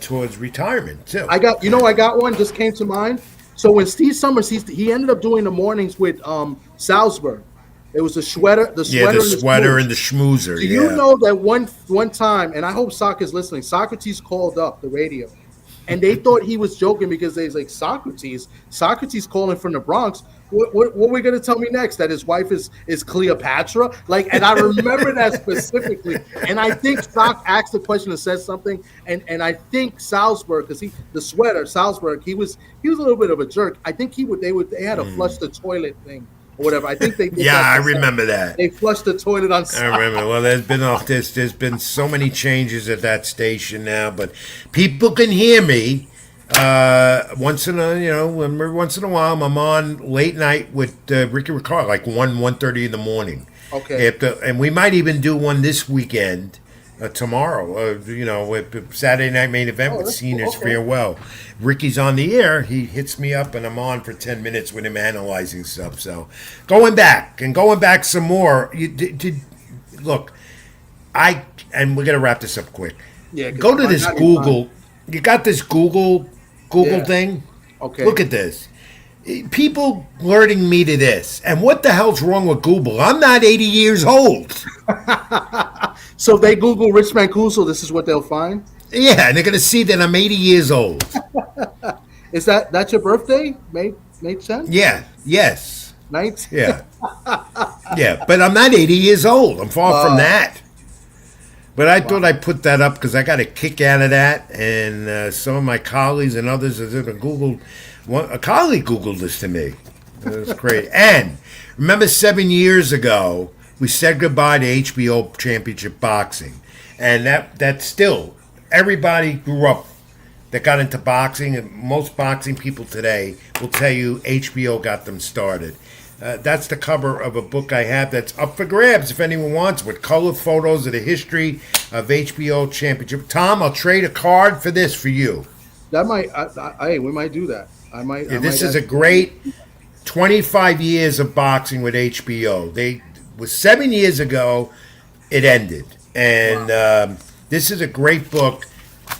towards retirement, too. I got one, just came to mind. So when Steve Summers, he ended up doing the mornings with Salzburg. It was the sweater, the sweater and the schmoozer. Do you know that one time, and I hope Soccer's listening, Socrates called up the radio, and they thought he was joking because they was like, Socrates calling from the Bronx. What were we gonna tell me next? That his wife is Cleopatra? And I remember that specifically. And I think Sock asked the question and said something, and I think Salzburg, because Salzburg, he was a little bit of a jerk. I think they had to flush the toilet thing. Or whatever. I think they did. Yeah, I remember that. They flushed the toilet on site. I remember. Well, there's been so many changes at that station now, but people can hear me once in a while. I'm on late night with Ricky Ricard, like 1:30 in the morning. Okay. And we might even do one this weekend. Tomorrow, with Saturday Night Main Event with Cena's Farewell. Ricky's on the air. He hits me up, and I'm on for 10 minutes with him analyzing stuff. So, going back some more. Look, and we're gonna wrap this up quick. Yeah. Go to this Google. You got this Google Yeah. thing? Okay. Look at this. People alerting me to this. And what the hell's wrong with Google? I'm not 80 years old. So if they Google Rich Mancuso, this is what they'll find. Yeah, and they're going to see that I'm 80 years old. Is that's your birthday? May 10th? Yeah, yes. 19th? Yeah. Yeah, but I'm not 80 years old. I'm far from that. But I thought I'd put that up because I got a kick out of that. And some of my colleagues and others have Googled. A colleague Googled this to me. It was great. And remember 7 years ago, we said goodbye to HBO Championship Boxing. And that still, everybody grew up that got into boxing. And most boxing people today will tell you HBO got them started. That's the cover of a book I have that's up for grabs if anyone wants, with color photos of the history of HBO Championship. Tom, I'll trade a card for this for you. That might. We might do that. I might. This is a great 25 years of boxing with HBO. They was 7 years ago. It ended, and this is a great book.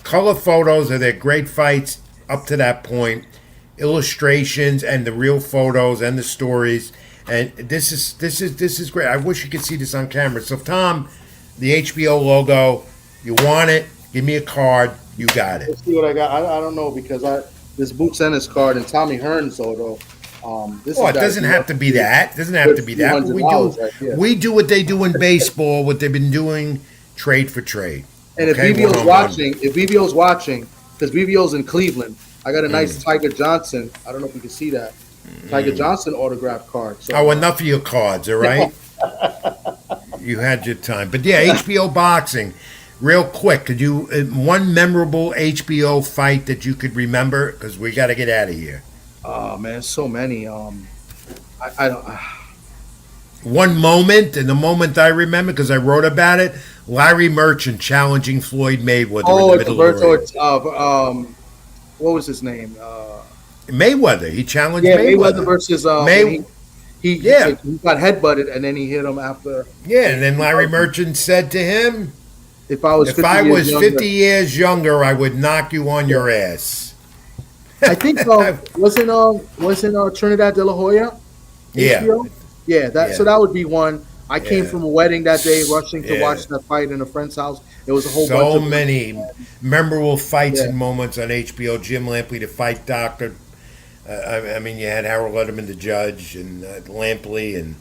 Color photos of their great fights up to that point, illustrations and the real photos and the stories. And this is great. I wish you could see this on camera. So Tom, the HBO logo, you want it? Give me a card. You got it. Let's see what I got. I don't know because this Boots Ennis card and Tommy Hearns photo. It doesn't have to be that. It doesn't have to be that. But we do what they do in baseball. What they've been doing, trade for trade. And okay? if BBO's watching, because BBO's in Cleveland, I got a nice Tiger Johnson. I don't know if you can see that Tiger Johnson autograph card. So, enough of your cards, all right? You had your time, but yeah, HBO boxing. Real quick, could you one memorable HBO fight that you could remember? Because we got to get out of here. Oh man, so many. I don't. One moment, and the moment I remember because I wrote about it: Larry Merchant challenging Floyd Mayweather in the middle of the ring. What was his name? Mayweather. He challenged Mayweather versus he got headbutted and then he hit him after. Yeah, and then Larry Merchant said to him, If I was 50 years younger, I would knock you on your ass. I think wasn't Trinidad De La Hoya? HBO? Yeah. So that would be one. I came from a wedding that day, rushing to watch that fight in a friend's house. There was a whole bunch of many memorable fights and moments on HBO. Jim Lampley, the fight doctor. I mean, you had Harold Letterman, the judge, and Lampley and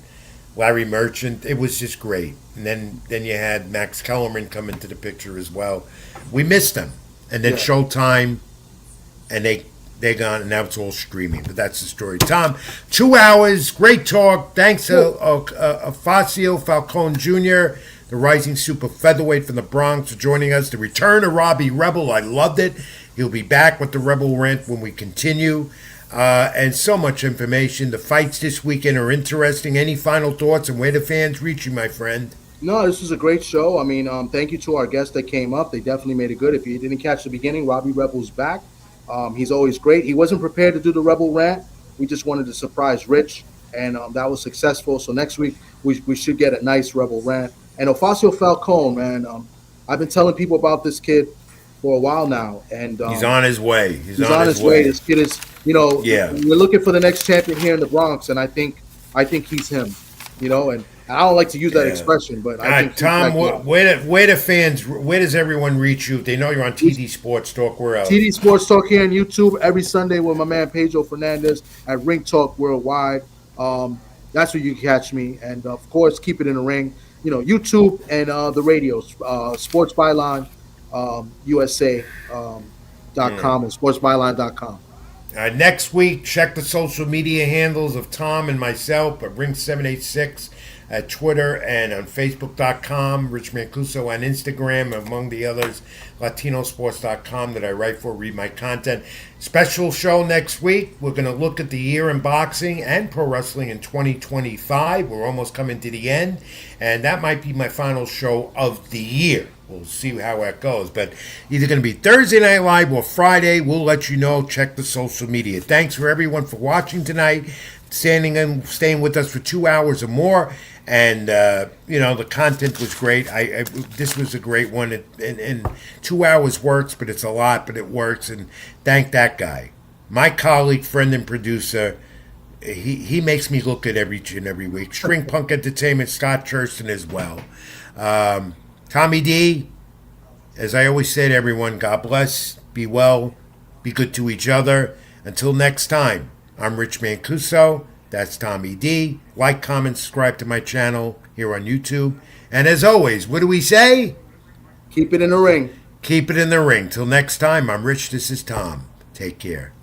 Larry Merchant. It was just great. And then you had Max Kellerman come into the picture as well. We missed them. And then Showtime, and they're gone, and now it's all streaming. But that's the story. Tom, 2 hours, great talk. Thanks to Facio Falcone Jr., the rising super featherweight from the Bronx, for joining us. The return of Robbie Rebel, I loved it. He'll be back with the Rebel Rant when we continue. And so much information. The fights this weekend are interesting. Any final thoughts and where the fans reach you, my friend? No, this was a great show. I mean, thank you to our guests that came up. They definitely made it good. If you didn't catch the beginning, Robbie Rebel's back. He's always great. He wasn't prepared to do the Rebel Rant. We just wanted to surprise Rich, and that was successful. So next week, we should get a nice Rebel Rant. And Facio Falcone, man, I've been telling people about this kid for a while now. And he's on his way. He's on his way. This kid is, we're looking for the next champion here in the Bronx, and I think he's him, and I don't like to use that expression, but I think Tom, where does everyone reach you? They know you're on TD Sports Talk. Where else? TD Sports Talk here on YouTube every Sunday with my man Pedro Fernandez at Ring Talk Worldwide. That's where you can catch me, and of course, keep it in the ring. YouTube and the radio, Sports Byline, USA.com and sportsbyline.com. Next week, check the social media handles of Tom and myself at Ring786 at Twitter and on Facebook.com, Rich Mancuso on Instagram, among the others, Latinosports.com that I write for, read my content. Special show next week. We're going to look at the year in boxing and pro wrestling in 2025. We're almost coming to the end, and that might be my final show of the year. We'll see how that goes. But either going to be Thursday Night Live or Friday. We'll let you know. Check the social media. Thanks for everyone for watching tonight. staying with us for 2 hours or more. And the content was great. This was a great one. And 2 hours works, but it's a lot, but it works. And thank that guy, my colleague, friend, and producer. He makes me look good every week. String Punk Entertainment, Scott Churston as well. Tommy D, as I always say to everyone, God bless, be well, be good to each other. Until next time, I'm Rich Mancuso. That's Tommy D. Like, comment, subscribe to my channel here on YouTube. And as always, what do we say? Keep it in the ring. Keep it in the ring. Till next time, I'm Rich. This is Tom. Take care.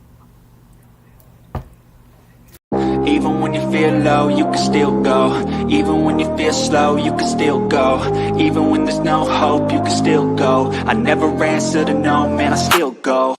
Even when you feel low, you can still go. Even when you feel slow, you can still go. Even when there's no hope, you can still go. I never answer to no, man, I still go.